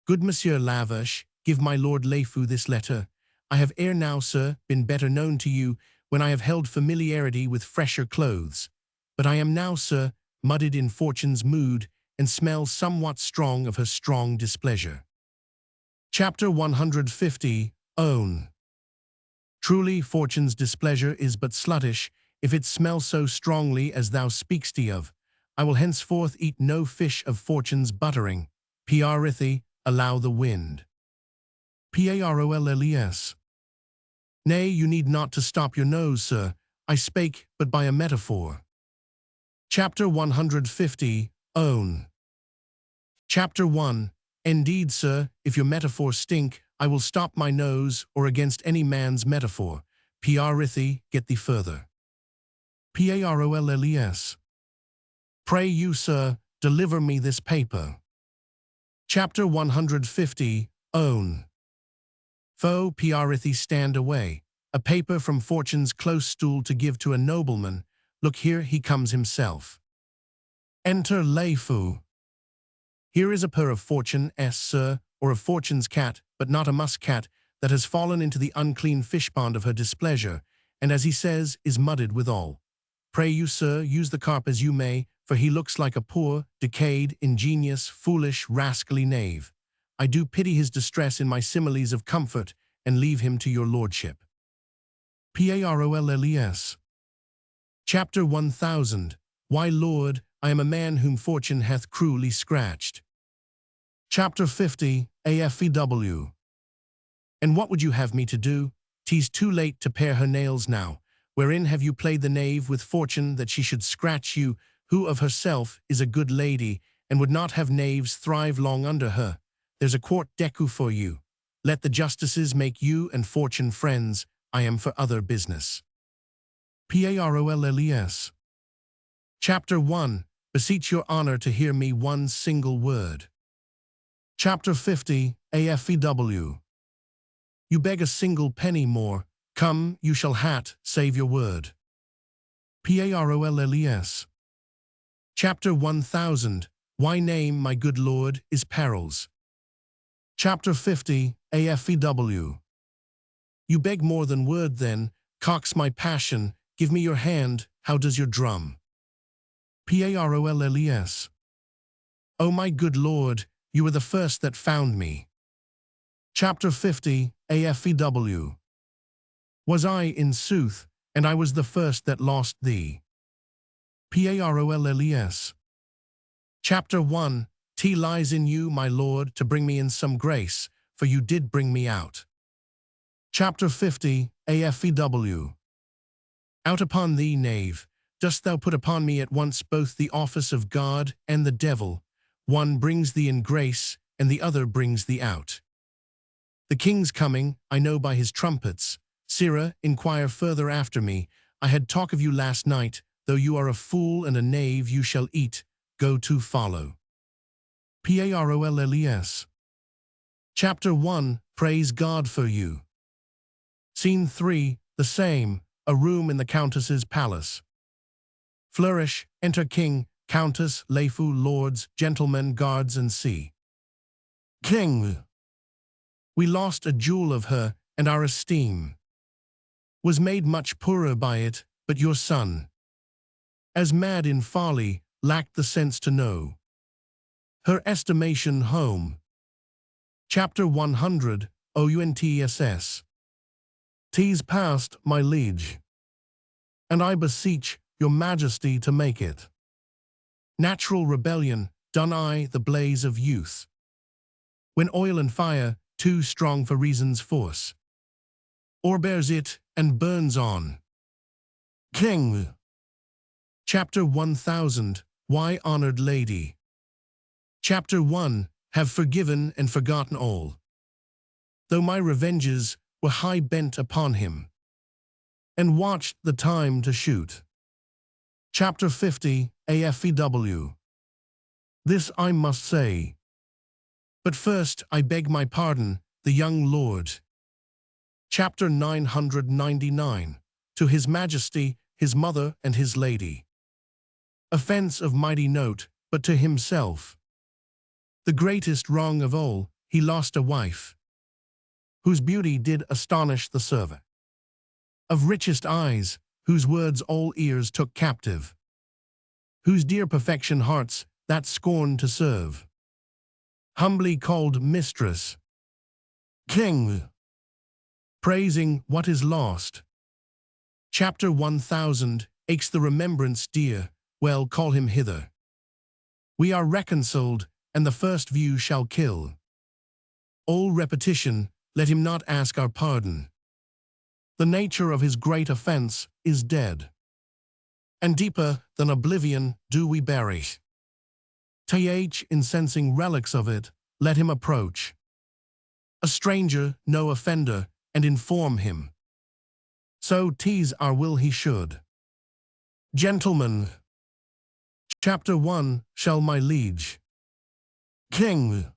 Speaker 1: Good Monsieur Lavish, give my Lord Lefou this letter. I have ere now, sir, been better known to you, when I have held familiarity with fresher clothes. But I am now, sir, mudded in fortune's mood, and smell somewhat strong of her strong displeasure. Chapter 150, Own. Truly fortune's displeasure is but sluttish, if it smell so strongly as thou speak'st of. I will henceforth eat no fish of fortune's buttering. Piarithi, allow the wind. Parolles. Nay, you need not to stop your nose, sir. I spake but by a metaphor. Chapter 150, Own. Chapter 1, Indeed, sir, if your metaphor stink, I will stop my nose, or against any man's metaphor. Piarithi, get thee further. Parolles. Pray you, sir, deliver me this paper. Chapter 150, Own. Foe Piarithi stand away, a paper from fortune's close stool to give to a nobleman. Look here, he comes himself. Enter Lefou. Here is a purr of fortune's, sir, or of fortune's cat, but not a musk-cat, that has fallen into the unclean fish-pond of her displeasure, and as he says, is mudded withal. Pray you, sir, use the carp as you may, for he looks like a poor, decayed, ingenious, foolish, rascally knave. I do pity his distress in my similes of comfort, and leave him to your lordship. Parolles. Chapter 1000, Why, Lord, I am a man whom fortune hath cruelly scratched. Chapter 50, AFEW. And what would you have me to do? 'Tis too late to pare her nails now. Wherein have you played the knave with fortune that she should scratch you, who of herself is a good lady, and would not have knaves thrive long under her? There's a quart decu for you. Let the justices make you and fortune friends. I am for other business. Parolles. Chapter 1, Beseech your honor to hear me one single word. Chapter 50, AFEW. You beg a single penny more. Come, you shall hat, save your word. Parolles. Chapter 1000, Why name, my good lord, is Parolles. Chapter 50, AFEW. You beg more than word then, cox my passion, give me your hand, how does your drum? Parolles. O my good lord, you were the first that found me. Chapter 50, AFEW. Was I, in sooth, and I was the first that lost thee. Parolles. Chapter 1, T lies in you, my lord, to bring me in some grace, for you did bring me out. Chapter 50, AFEW. Out upon thee, knave, dost thou put upon me at once both the office of God and the devil. One brings thee in grace, and the other brings thee out. The king's coming, I know by his trumpets. Sirrah, inquire further after me. I had talk of you last night. Though you are a fool and a knave, you shall eat. Go to follow. Parolles. Chapter 1, Praise God for you. Scene 3, the same, a room in the Countess's palace. Flourish, enter king, countess, leifu, lords, gentlemen, guards, and see. King. We lost a jewel of her, and our esteem was made much poorer by it, but your son, as mad in folly, lacked the sense to know her estimation home. Chapter 100, OUNTSS. 'Tis past, my liege, and I beseech your majesty to make it. Natural rebellion, done I the blaze of youth, when oil and fire, too strong for reason's force, o'erbears it and burns on. King. Chapter 1000, Why Honored Lady. Chapter 1, Have forgiven and forgotten all, though my revenges were high bent upon him, and watched the time to shoot. Chapter 50, AFEW. This I must say, but first I beg my pardon, the young lord. Chapter 999, To His Majesty, His Mother, and His Lady. Offense of mighty note, but to himself the greatest wrong of all, he lost a wife, whose beauty did astonish the server, of richest eyes, whose words all ears took captive, whose dear perfection hearts that scorn to serve, humbly called mistress. King. Praising what is lost. Chapter 1000, Aches the remembrance dear, well call him hither. We are reconciled, and the first view shall kill all repetition, let him not ask our pardon. The nature of his great offense is dead, and deeper than oblivion do we bury. Th incensing relics of it, let him approach, a stranger, no offender, and inform him. So 'tis our will he should. Gentlemen. Chapter 1, Shall my liege. King.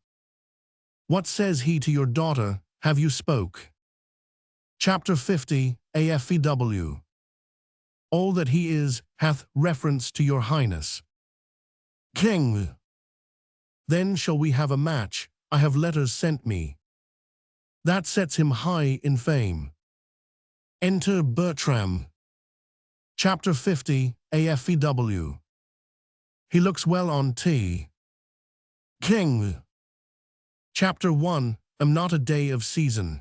Speaker 1: What says he to your daughter, have you spoke? Chapter 50, AFEW. All that he is, hath reference to your highness. King. Then shall we have a match, I have letters sent me. That sets him high in fame. Enter Bertram. Chapter 50, AFEW. He looks well on tea. King. Chapter 1, Am not a day of season,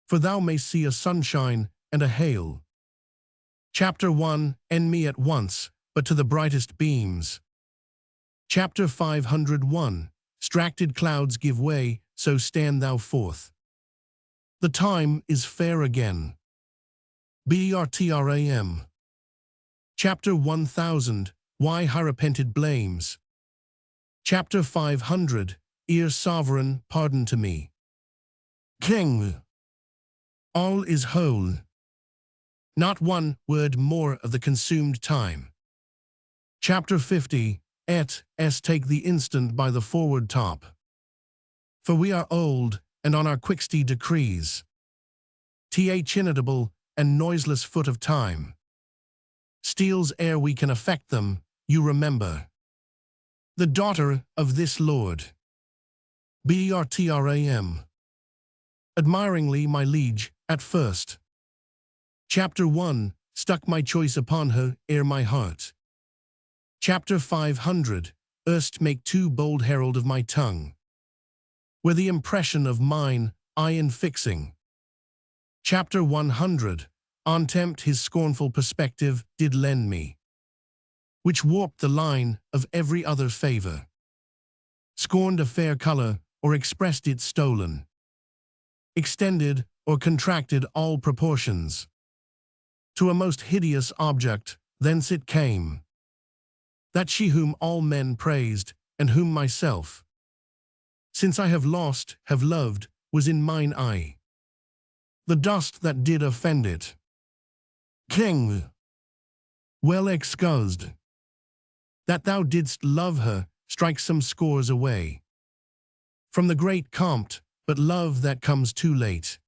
Speaker 1: for thou mayst see a sunshine and a hail. Chapter 1, End me at once, but to the brightest beams. Chapter 501, Stracted clouds give way, so stand thou forth. The time is fair again. Bertram. Chapter 1000, Why Hieropented blames. Chapter 500, Ear sovereign, pardon to me. King. All is whole. Not one word more of the consumed time. Chapter 50, Take the instant by the forward top. For we are old, and on our quicksty decrees. Th inaudible and noiseless foot of time steals ere we can affect them, you remember. The daughter of this lord. Bertram. Admiringly, my liege, at first. Chapter 1, Stuck my choice upon her, ere my heart. Chapter 500, Erst make too bold herald of my tongue, where the impression of mine, eye in fixing. Chapter 100, On tempt his scornful perspective did lend me, which warped the line of every other favor, scorned a fair color, or expressed it stolen, extended or contracted all proportions, to a most hideous object, thence it came, that she whom all men praised, and whom myself, since I have lost, have loved, was in mine eye, the dust that did offend it. King, well excused, that thou didst love her, strike some scores away from the great compt, but love that comes too late.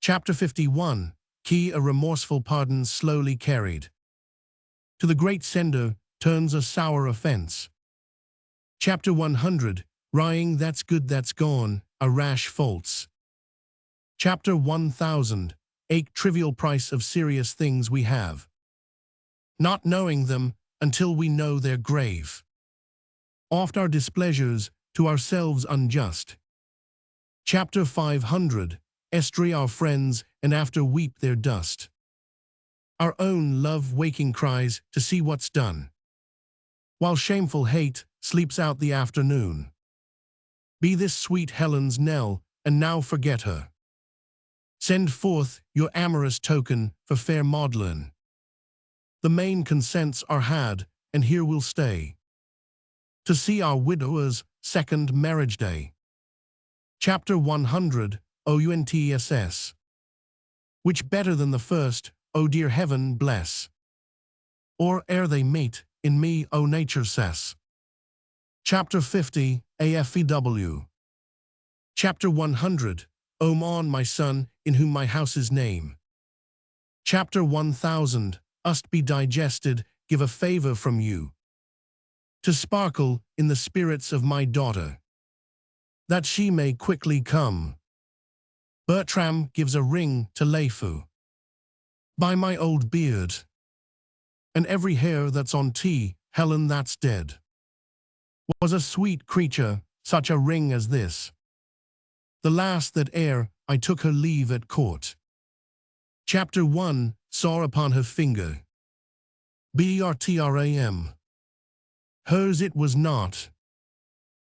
Speaker 1: Chapter 51, Key a remorseful pardon slowly carried to the great sender turns a sour offense. Chapter 100, Rying that's good that's gone, a rash faults. Chapter 1000, Ache trivial price of serious things we have, not knowing them until we know their grave. Oft our displeasures to ourselves unjust. Chapter 500, Estry our friends and after weep their dust. Our own love waking cries to see what's done, while shameful hate sleeps out the afternoon. Be this sweet Helen's knell, and now forget her. Send forth your amorous token for fair Magdalen. The main consents are had, and here we'll stay, to see our widower's second marriage day. Chapter 100, OUNTSS. Which better than the first, O dear heaven bless, or ere they meet, in me, O nature cess. Chapter 50, AFEW. Chapter 100, O Mon my son, in whom my house's name. Chapter 1000, Ust be digested, give a favor from you, to sparkle in the spirits of my daughter, that she may quickly come. Bertram gives a ring to Leifu. By my old beard, and every hair that's on tea, Helen that's dead, was a sweet creature, such a ring as this, the last that e'er I took her leave at court. Chapter 1, Saw upon her finger. Bertram. Hers it was not.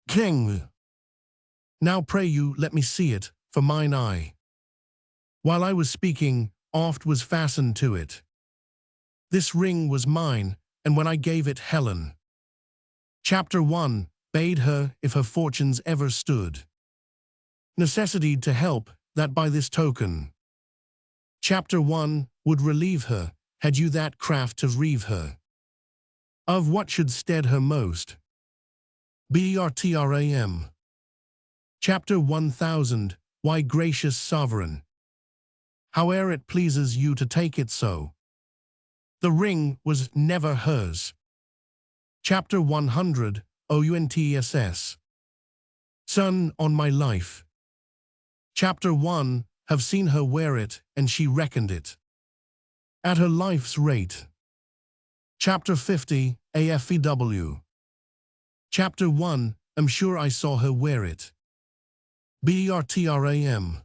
Speaker 1: King, now pray you let me see it, for mine eye, while I was speaking, oft was fastened to it. This ring was mine, and when I gave it Helen. Chapter 1, Bade her, if her fortunes ever stood, necessity to help, that by this token. Chapter 1, Would relieve her, had you that craft to reave her, of what should stead her most. Bertram. Chapter 1000, Why gracious sovereign, howe'er it pleases you to take it so, the ring was never hers. Chapter 100, OUNTSS. Son on my life. Chapter 1, Have seen her wear it, and she reckoned it at her life's rate. Chapter 50, AFEW. Chapter 1, Am sure I saw her wear it. Bertram.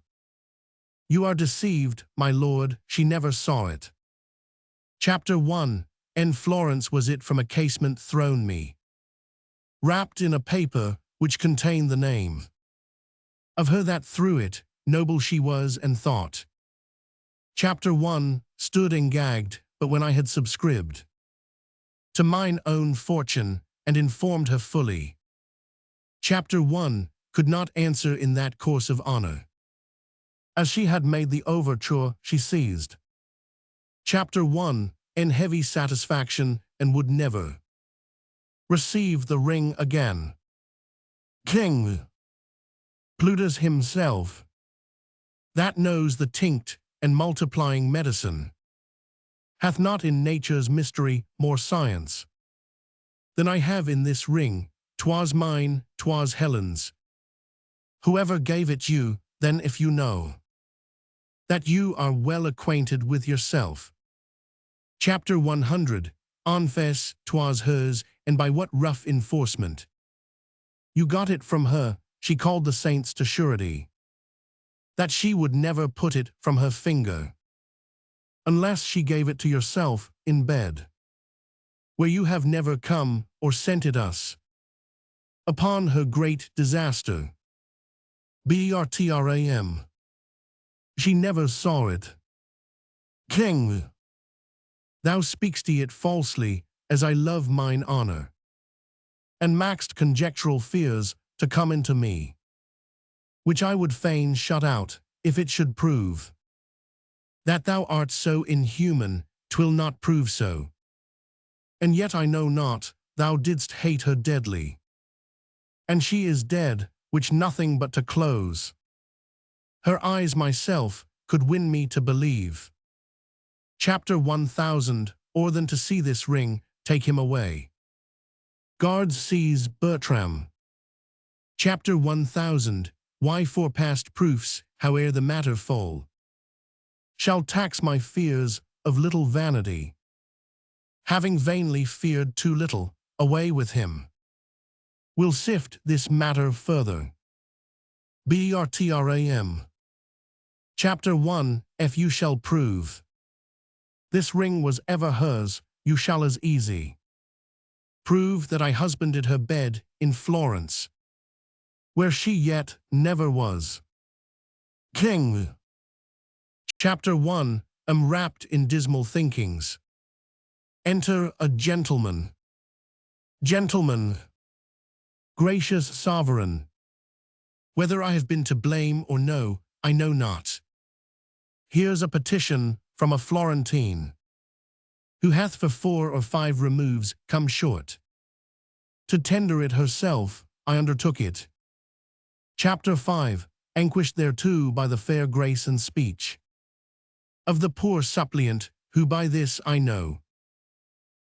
Speaker 1: You are deceived, my lord, she never saw it. Chapter 1, En Florence was it from a casement thrown me, wrapped in a paper which contained the name of her that threw it, noble she was and thought. Chapter 1, Stood and gagged, but when I had subscribed to mine own fortune, and informed her fully. Chapter 1, Could not answer in that course of honor, as she had made the overture she seized. Chapter 1, In heavy satisfaction, and would never receive the ring again. King Plutus himself, that knows the tinct and multiplying medicine, hath not in nature's mystery more science than I have in this ring. 'Twas mine, 'twas Helen's. Whoever gave it you, then if you know that you are well acquainted with yourself. Chapter 100, Confess 'twas hers, and by what rough enforcement you got it from her. She called the saints to surety that she would never put it from her finger, unless she gave it to yourself in bed, where you have never come or sent it us, upon her great disaster. Bertram. She never saw it. King, thou speak'st it falsely, as I love mine honor, and maxed conjectural fears to come into me. which I would fain shut out, if it should prove that thou art so inhuman, 'twill not prove so. And yet I know not, thou didst hate her deadly. And she is dead, which nothing but to close her eyes myself could win me to believe. Chapter 1000, or than to see this ring, take him away. Guards seize Bertram. Chapter 1000, why for past proofs, howe'er the matter fall, shall tax my fears of little vanity. Having vainly feared too little, away with him. We'll sift this matter further. Bertram. Chapter 1, if you shall prove this ring was ever hers, you shall as easy prove that I husbanded her bed in Florence, where she yet never was king. Chapter 1, am wrapped in dismal thinkings. Enter a gentleman. Gentleman, gracious sovereign, whether I have been to blame or no, I know not. Here's a petition from a Florentine, who hath for 4 or 5 removes come short. To tender it herself, I undertook it. Chapter 5, anguished thereto by the fair grace and speech of the poor suppliant, who by this I know.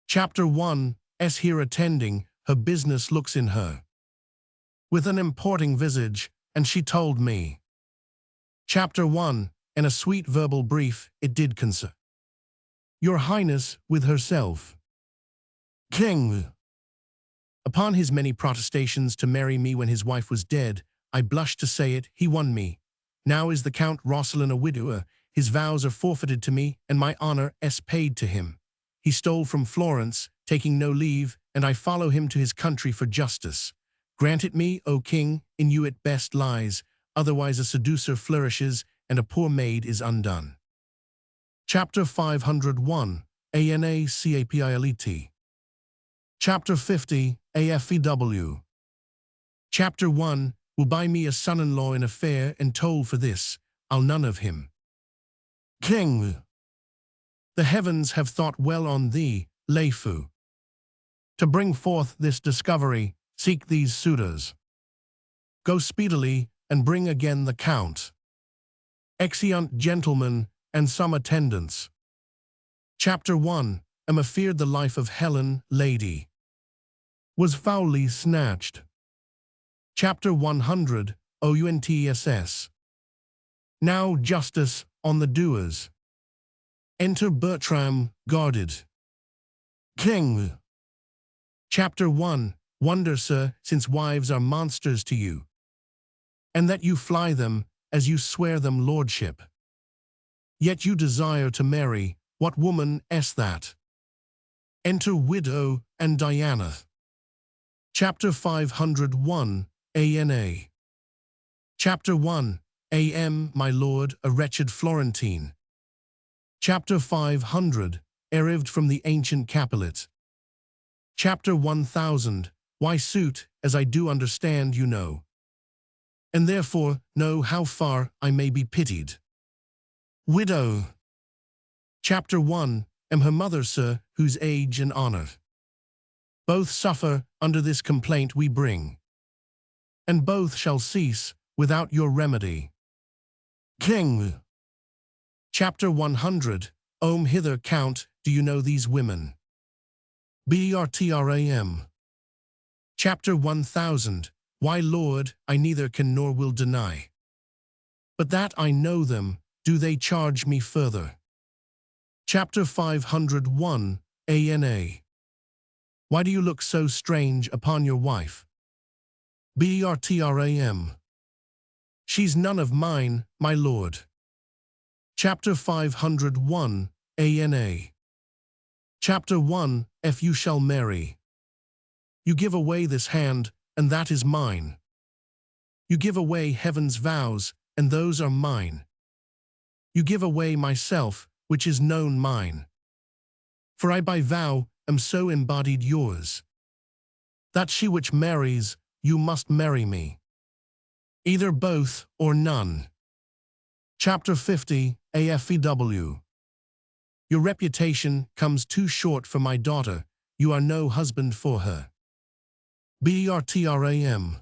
Speaker 1: Chapter 1, as here attending, her business looks in her with an importing visage, and she told me. Chapter 1, in a sweet verbal brief, it did concern your highness with herself. King. Upon his many protestations to marry me when his wife was dead, I blushed to say it, he won me. Now is the Count Roscelin a widower, his vows are forfeited to me, and my honor is paid to him. He stole from Florence, taking no leave, and I follow him to his country for justice. Grant it me, O king, in you it best lies, otherwise a seducer flourishes, and a poor maid is undone. Chapter 501, Anacapility. Chapter 50, AFEW. Chapter 1, will buy me a son-in-law in a fair, and toll for this, I'll none of him. King. The heavens have thought well on thee, Leifu. To bring forth this discovery, seek these suitors. Go speedily, and bring again the Count. Exeunt gentlemen, and some attendants. Chapter 1, am afeard the life of Helen, lady, was foully snatched. Chapter 100, OUNTSS. Now justice on the doers. Enter Bertram, guarded. King. Chapter 1, wonder, sir, since wives are monsters to you, and that you fly them, as you swear them lordship. Yet you desire to marry, what woman is that? Enter widow and Diana. Chapter 501, ANA. Chapter 1, AM, my lord, a wretched Florentine. Chapter 500, arrived from the ancient Capulet. Chapter 1000, why suit, as I do understand you know, and therefore know how far I may be pitied. Widow. Chapter 1, am her mother, sir, whose age and honor both suffer under this complaint we bring, and both shall cease without your remedy. King. Chapter 100, hither, Count, do you know these women? Bertram. Chapter 1000, why, Lord, I neither can nor will deny, but that I know them, do they charge me further. Chapter 501, ANA. Why do you look so strange upon your wife? Bertram. She's none of mine, my lord. Chapter 501, ANA. Chapter 1, if you shall marry. You give away this hand, and that is mine. You give away heaven's vows, and those are mine. You give away myself, which is known mine. For I by vow am so embodied yours, that she which marries, you must marry me. Either both or none. Chapter 50, AFEW. Your reputation comes too short for my daughter. You are no husband for her. BERTRAM.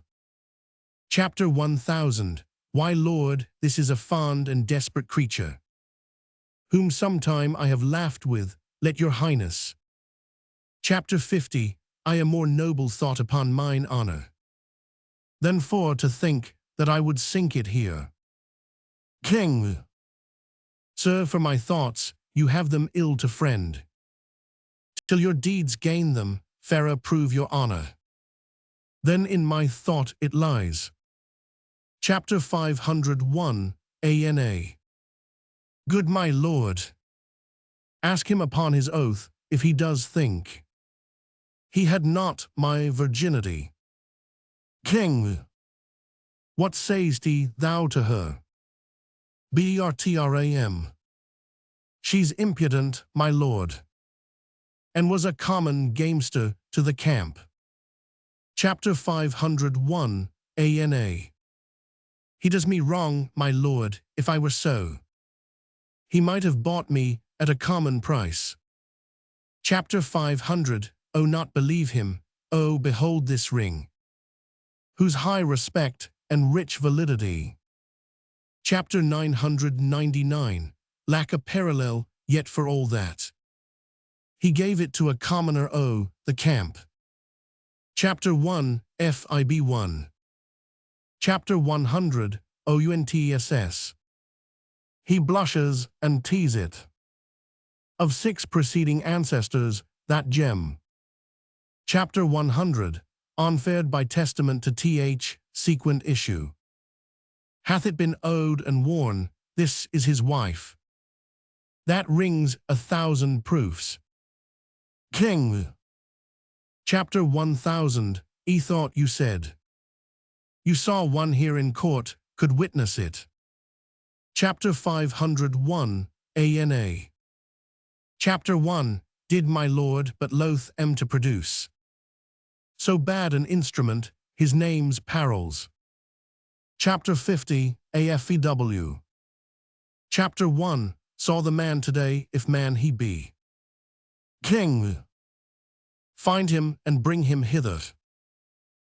Speaker 1: Chapter 1000. Why, Lord, this is a fond and desperate creature, whom sometime I have laughed with, let your highness. Chapter 50. I a more noble thought upon mine honor, than for to think that I would sink it here. King. Sir, for my thoughts, you have them ill to friend. Till your deeds gain them, fairer prove your honor. Then in my thought it lies. Chapter 501, ANA. Good my lord, ask him upon his oath, if he does think he had not my virginity. King. What say'st thou to her? BERTRAM. She's impudent, my lord, and was a common gamester to the camp. Chapter 501, ANA. He does me wrong, my lord, if I were so. He might have bought me at a common price. Chapter 500, Oh, not believe him, oh, behold this ring, whose high respect and rich validity. Chapter 999, lack a parallel, yet for all that, he gave it to a commoner, oh, the camp. Chapter 1, FIB1. Chapter 100, OUNTSS. He blushes and tease it. Of 6 preceding ancestors, that gem. Chapter 100, Unfared by testament to TH, sequent issue. Hath it been owed and worn, this is his wife. That rings 1,000 proofs. King. Chapter 1000, thought you said. You saw one here in court, could witness it. Chapter 501, ANA. Chapter 1, did my lord but loath am to produce so bad an instrument, his name's perils. Chapter 50, AFEW. Chapter 1, saw the man today, if man he be. King. Find him and bring him hither.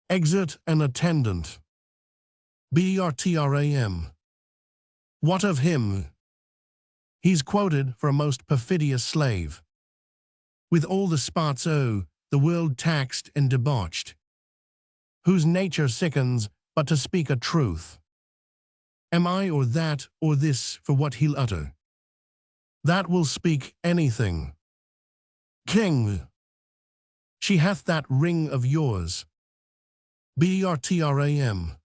Speaker 1: Exit an attendant. BERTRAM. What of him? He's quoted for a most perfidious slave. With all the spots, oh, the world taxed and debauched, whose nature sickens but to speak a truth. Am I or that or this for what he'll utter? That will speak anything. King. She hath that ring of yours. BERTRAM.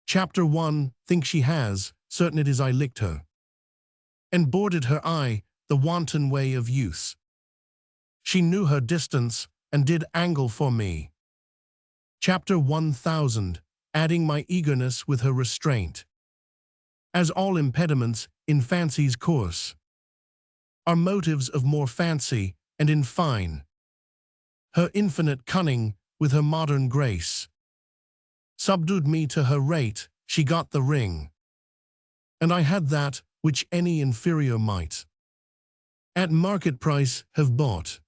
Speaker 1: Chapter 1, think she has, certain it is I licked her, and boarded her eye, the wanton way of use. She knew her distance, and did angle for me. Chapter 1000, adding my eagerness with her restraint. As all impediments in fancy's course are motives of more fancy, and in fine, her infinite cunning with her modern grace subdued me to her rate, she got the ring, and I had that which any inferior might at market price have bought.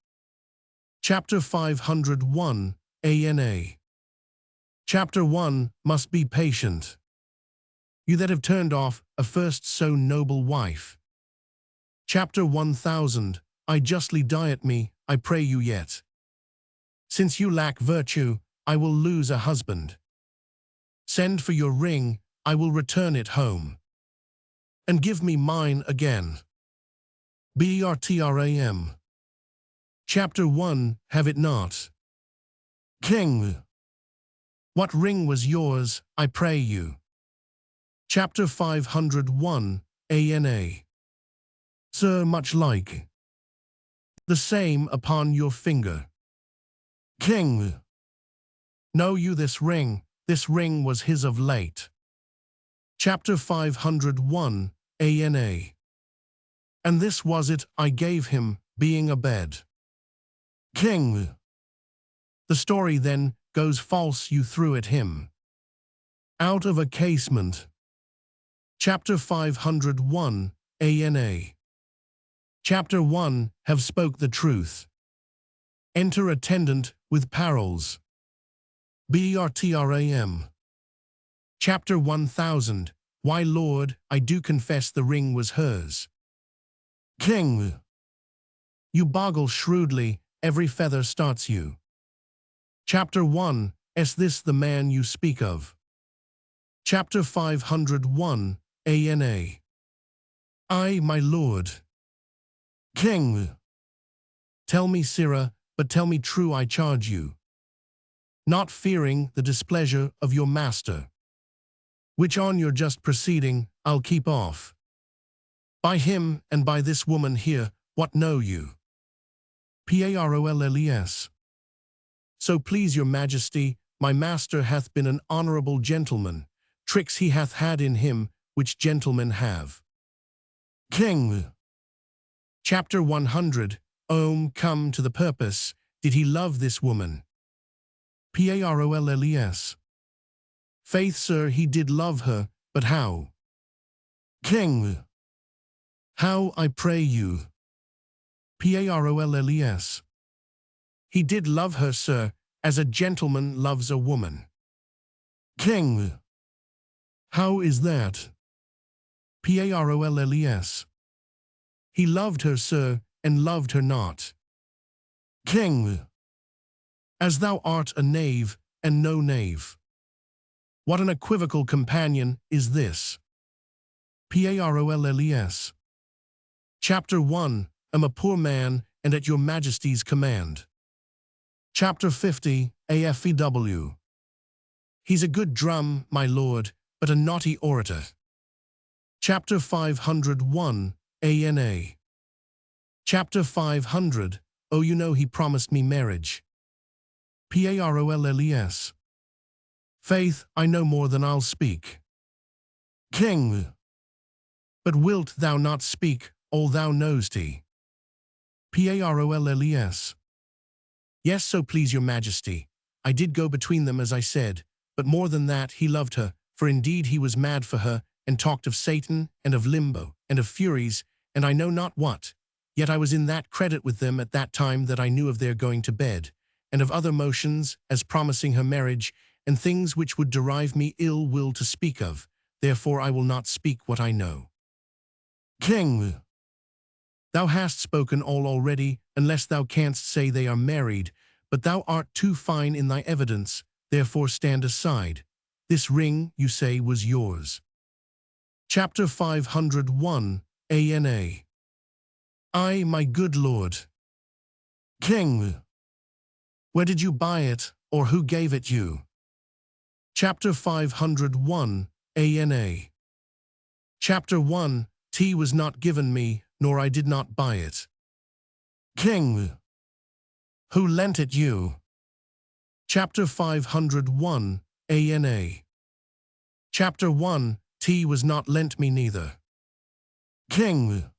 Speaker 1: Chapter 501, ANA. Chapter 1, must be patient. You that have turned off a first so noble wife. Chapter 1000, I justly diet me, I pray you yet. Since you lack virtue, I will lose a husband. Send for your ring, I will return it home, and give me mine again. BERTRAM. Chapter 1, have it not. King. What ring was yours, I pray you? Chapter 501, ANA. Sir, much like the same upon your finger. King. Know you this ring was his of late. Chapter 501, ANA. And this was it I gave him, being abed. King. The story then goes false you threw at him. Out of a casement. Chapter 501, ANA. Chapter 1, Have spoke the truth. Enter attendant with parols. BERTRAM. Chapter 1000, Why Lord, I do confess the ring was hers. King. You boggle shrewdly, every feather starts you. Chapter 1, Is this the man you speak of? Chapter 501, ANA. I, my lord. King. Tell me, sirrah, but tell me true I charge you. Not fearing the displeasure of your master, which on your just proceeding I'll keep off. By him and by this woman here, what know you? PAROLLES. So please your majesty, my master hath been an honorable gentleman, tricks he hath had in him, which gentlemen have. King. Chapter 100, Come to the purpose, did he love this woman? PAROLLES. Faith, sir, he did love her, but how? King. How, I pray you? PAROLLES. He did love her, sir, as a gentleman loves a woman. King. How is that? PAROLLES. He loved her, sir, and loved her not. King. As thou art a knave, and no knave. What an equivocal companion is this? PAROLLES. Chapter 1, Am a poor man, and at your majesty's command. Chapter 50, AFEW. He's a good drum, my lord, but a naughty orator. Chapter 501, ANA. Chapter 500, Oh, you know he promised me marriage. PAROLLES. Faith, I know more than I'll speak. King. But wilt thou not speak all thou know'st? PAROLLES. Yes, so please your majesty. I did go between them as I said, but more than that he loved her, for indeed he was mad for her, and talked of Satan, and of limbo, and of furies, and I know not what. Yet I was in that credit with them at that time that I knew of their going to bed, and of other motions, as promising her marriage, and things which would derive me ill will to speak of, therefore I will not speak what I know. King. Thou hast spoken all already, unless thou canst say they are married, but thou art too fine in thy evidence, therefore stand aside. This ring, you say, was yours. Chapter 501, ANA. I, my good lord. King. Where did you buy it, or who gave it you? Chapter 501, ANA. Chapter 1, Tea was not given me, nor I did not buy it. King. Who lent it you? Chapter 501, ANA. Chapter 1, Tea was not lent me neither. King.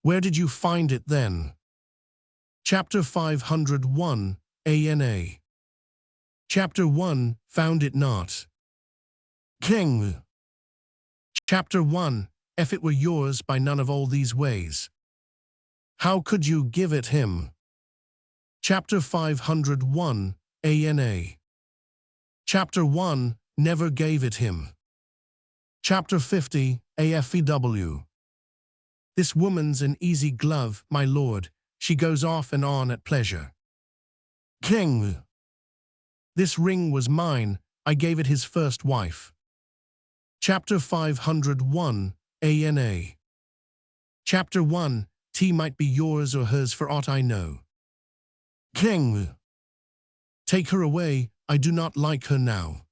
Speaker 1: Where did you find it then? Chapter 501, ANA. Chapter 1, Found it not. King. Chapter 1, If it were yours by none of all these ways. How could you give it him? Chapter 501, ANA. Chapter 1, Never gave it him. Chapter 50, AFEW. This woman's an easy glove, my lord, she goes off and on at pleasure. King. This ring was mine, I gave it his first wife. Chapter 501, ANA. Chapter 1, Tea might be yours or hers for aught I know. King. Take her away, I do not like her now.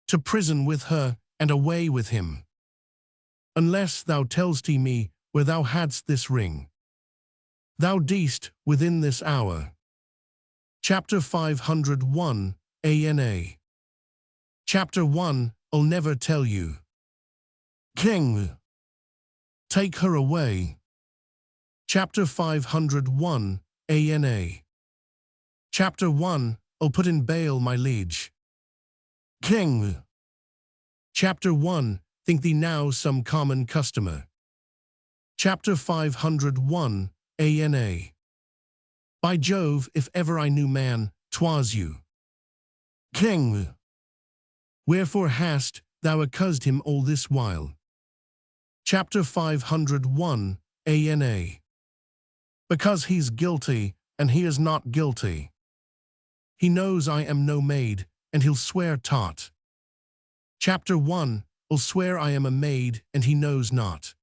Speaker 1: To prison with her, and away with him. Unless thou tell'st me where thou hadst this ring. Thou deest within this hour. Chapter 501, ANA. Chapter 1, I'll never tell you. King. Take her away. Chapter 501, ANA. Chapter 1, I'll put in bail my liege. King. Chapter 1. Think thee now some common customer. Chapter 501. Ana. By Jove, if ever I knew man, 'twas you. King. Wherefore hast thou accused him all this while? Chapter 501. Ana. Because he's guilty, and he is not guilty. He knows I am no maid, and he'll swear taut. Chapter 1. I'll swear I am a maid, and he knows not.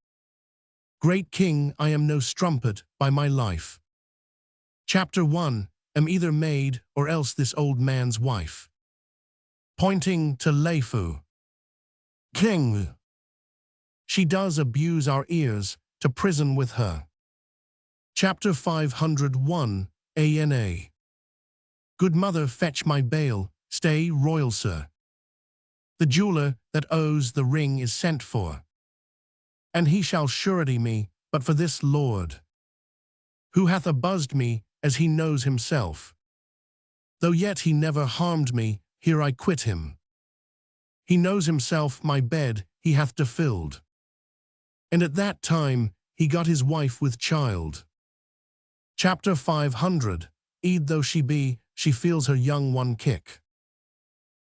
Speaker 1: Great king, I am no strumpet, by my life. Chapter 1. Am either maid, or else this old man's wife. Pointing to Leifu. King. She does abuse our ears, to prison with her. Chapter 501. Ana. Good mother, fetch my bail, stay, royal sir. The jeweller that owes the ring is sent for. And he shall surety me, but for this lord, who hath abused me, as he knows himself. Though yet he never harmed me, here I quit him. He knows himself my bed he hath defilled. And at that time he got his wife with child. Chapter 500. Eed though she be, she feels her young one kick.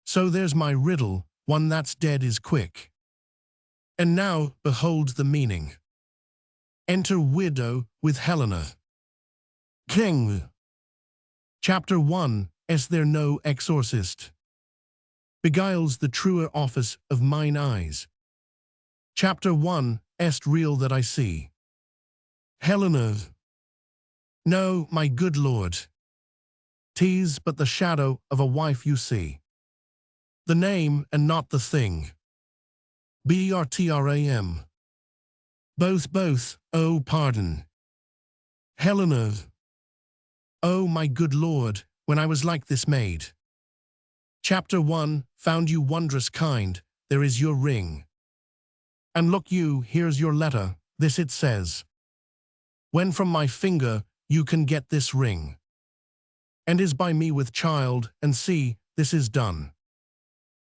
Speaker 1: So there's my riddle, one that's dead is quick. And now, behold the meaning. Enter widow with Helena. King. Chapter 1. Is there no exorcist? Beguiles the truer office of mine eyes. Chapter 1. Est real that I see? Helena. No, my good lord. 'Tis but the shadow of a wife you see. The name and not the thing. Bertram. Both, oh pardon. Helena. Oh my good lord, when I was like this maid. Chapter 1. Found you wondrous kind, there is your ring. And look you, here's your letter, this it says. When from my finger you can get this ring. And is by me with child, and see, this is done.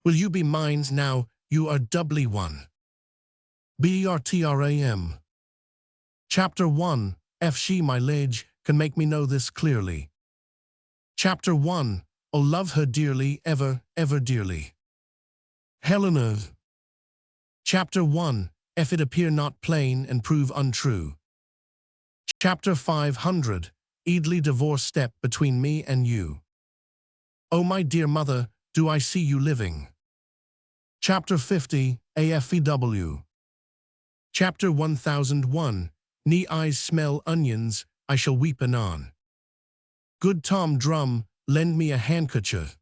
Speaker 1: Will you be mine now, you are doubly won. Bertram. Chapter 1. If she, my liege, can make me know this clearly. Chapter 1. I'll love her dearly, ever, ever dearly. Helena. Chapter 1. If it appear not plain and prove untrue. Chapter 500. Eedly divorce step between me and you. O my dear mother, do I see you living? Chapter 50. AFEW. Chapter 1001. Knee eyes smell onions, I shall weep anon. Good Tom Drum, lend me a handkerchief.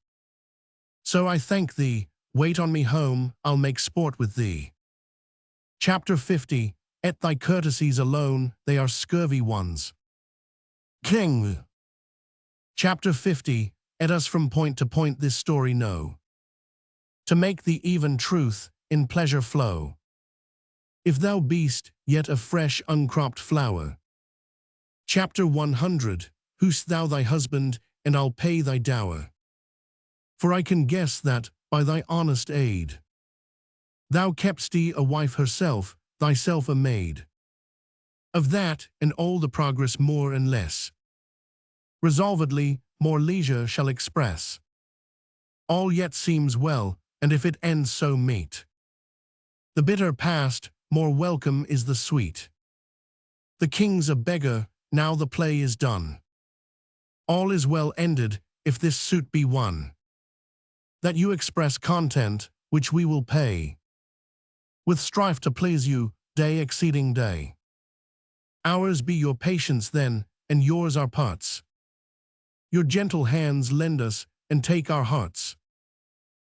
Speaker 1: So I thank thee, wait on me home, I'll make sport with thee. Chapter 50. At thy courtesies alone, they are scurvy ones. King. Chapter 50. At us from point to point this story know. To make the even truth in pleasure flow. If thou beest yet a fresh uncropped flower. Chapter 100. Who'st thou thy husband, and I'll pay thy dower. For I can guess that, by thy honest aid, thou kept'st a wife herself, thyself a maid. Of that, and all the progress more and less, resolvedly, more leisure shall express. All yet seems well, and if it ends so meet, the bitter past, more welcome is the sweet. The king's a beggar, now the play is done. All is well ended, if this suit be won. That you express content, which we will pay, with strife to please you, day exceeding day. Ours be your patience then, and yours our parts. Your gentle hands lend us, and take our hearts.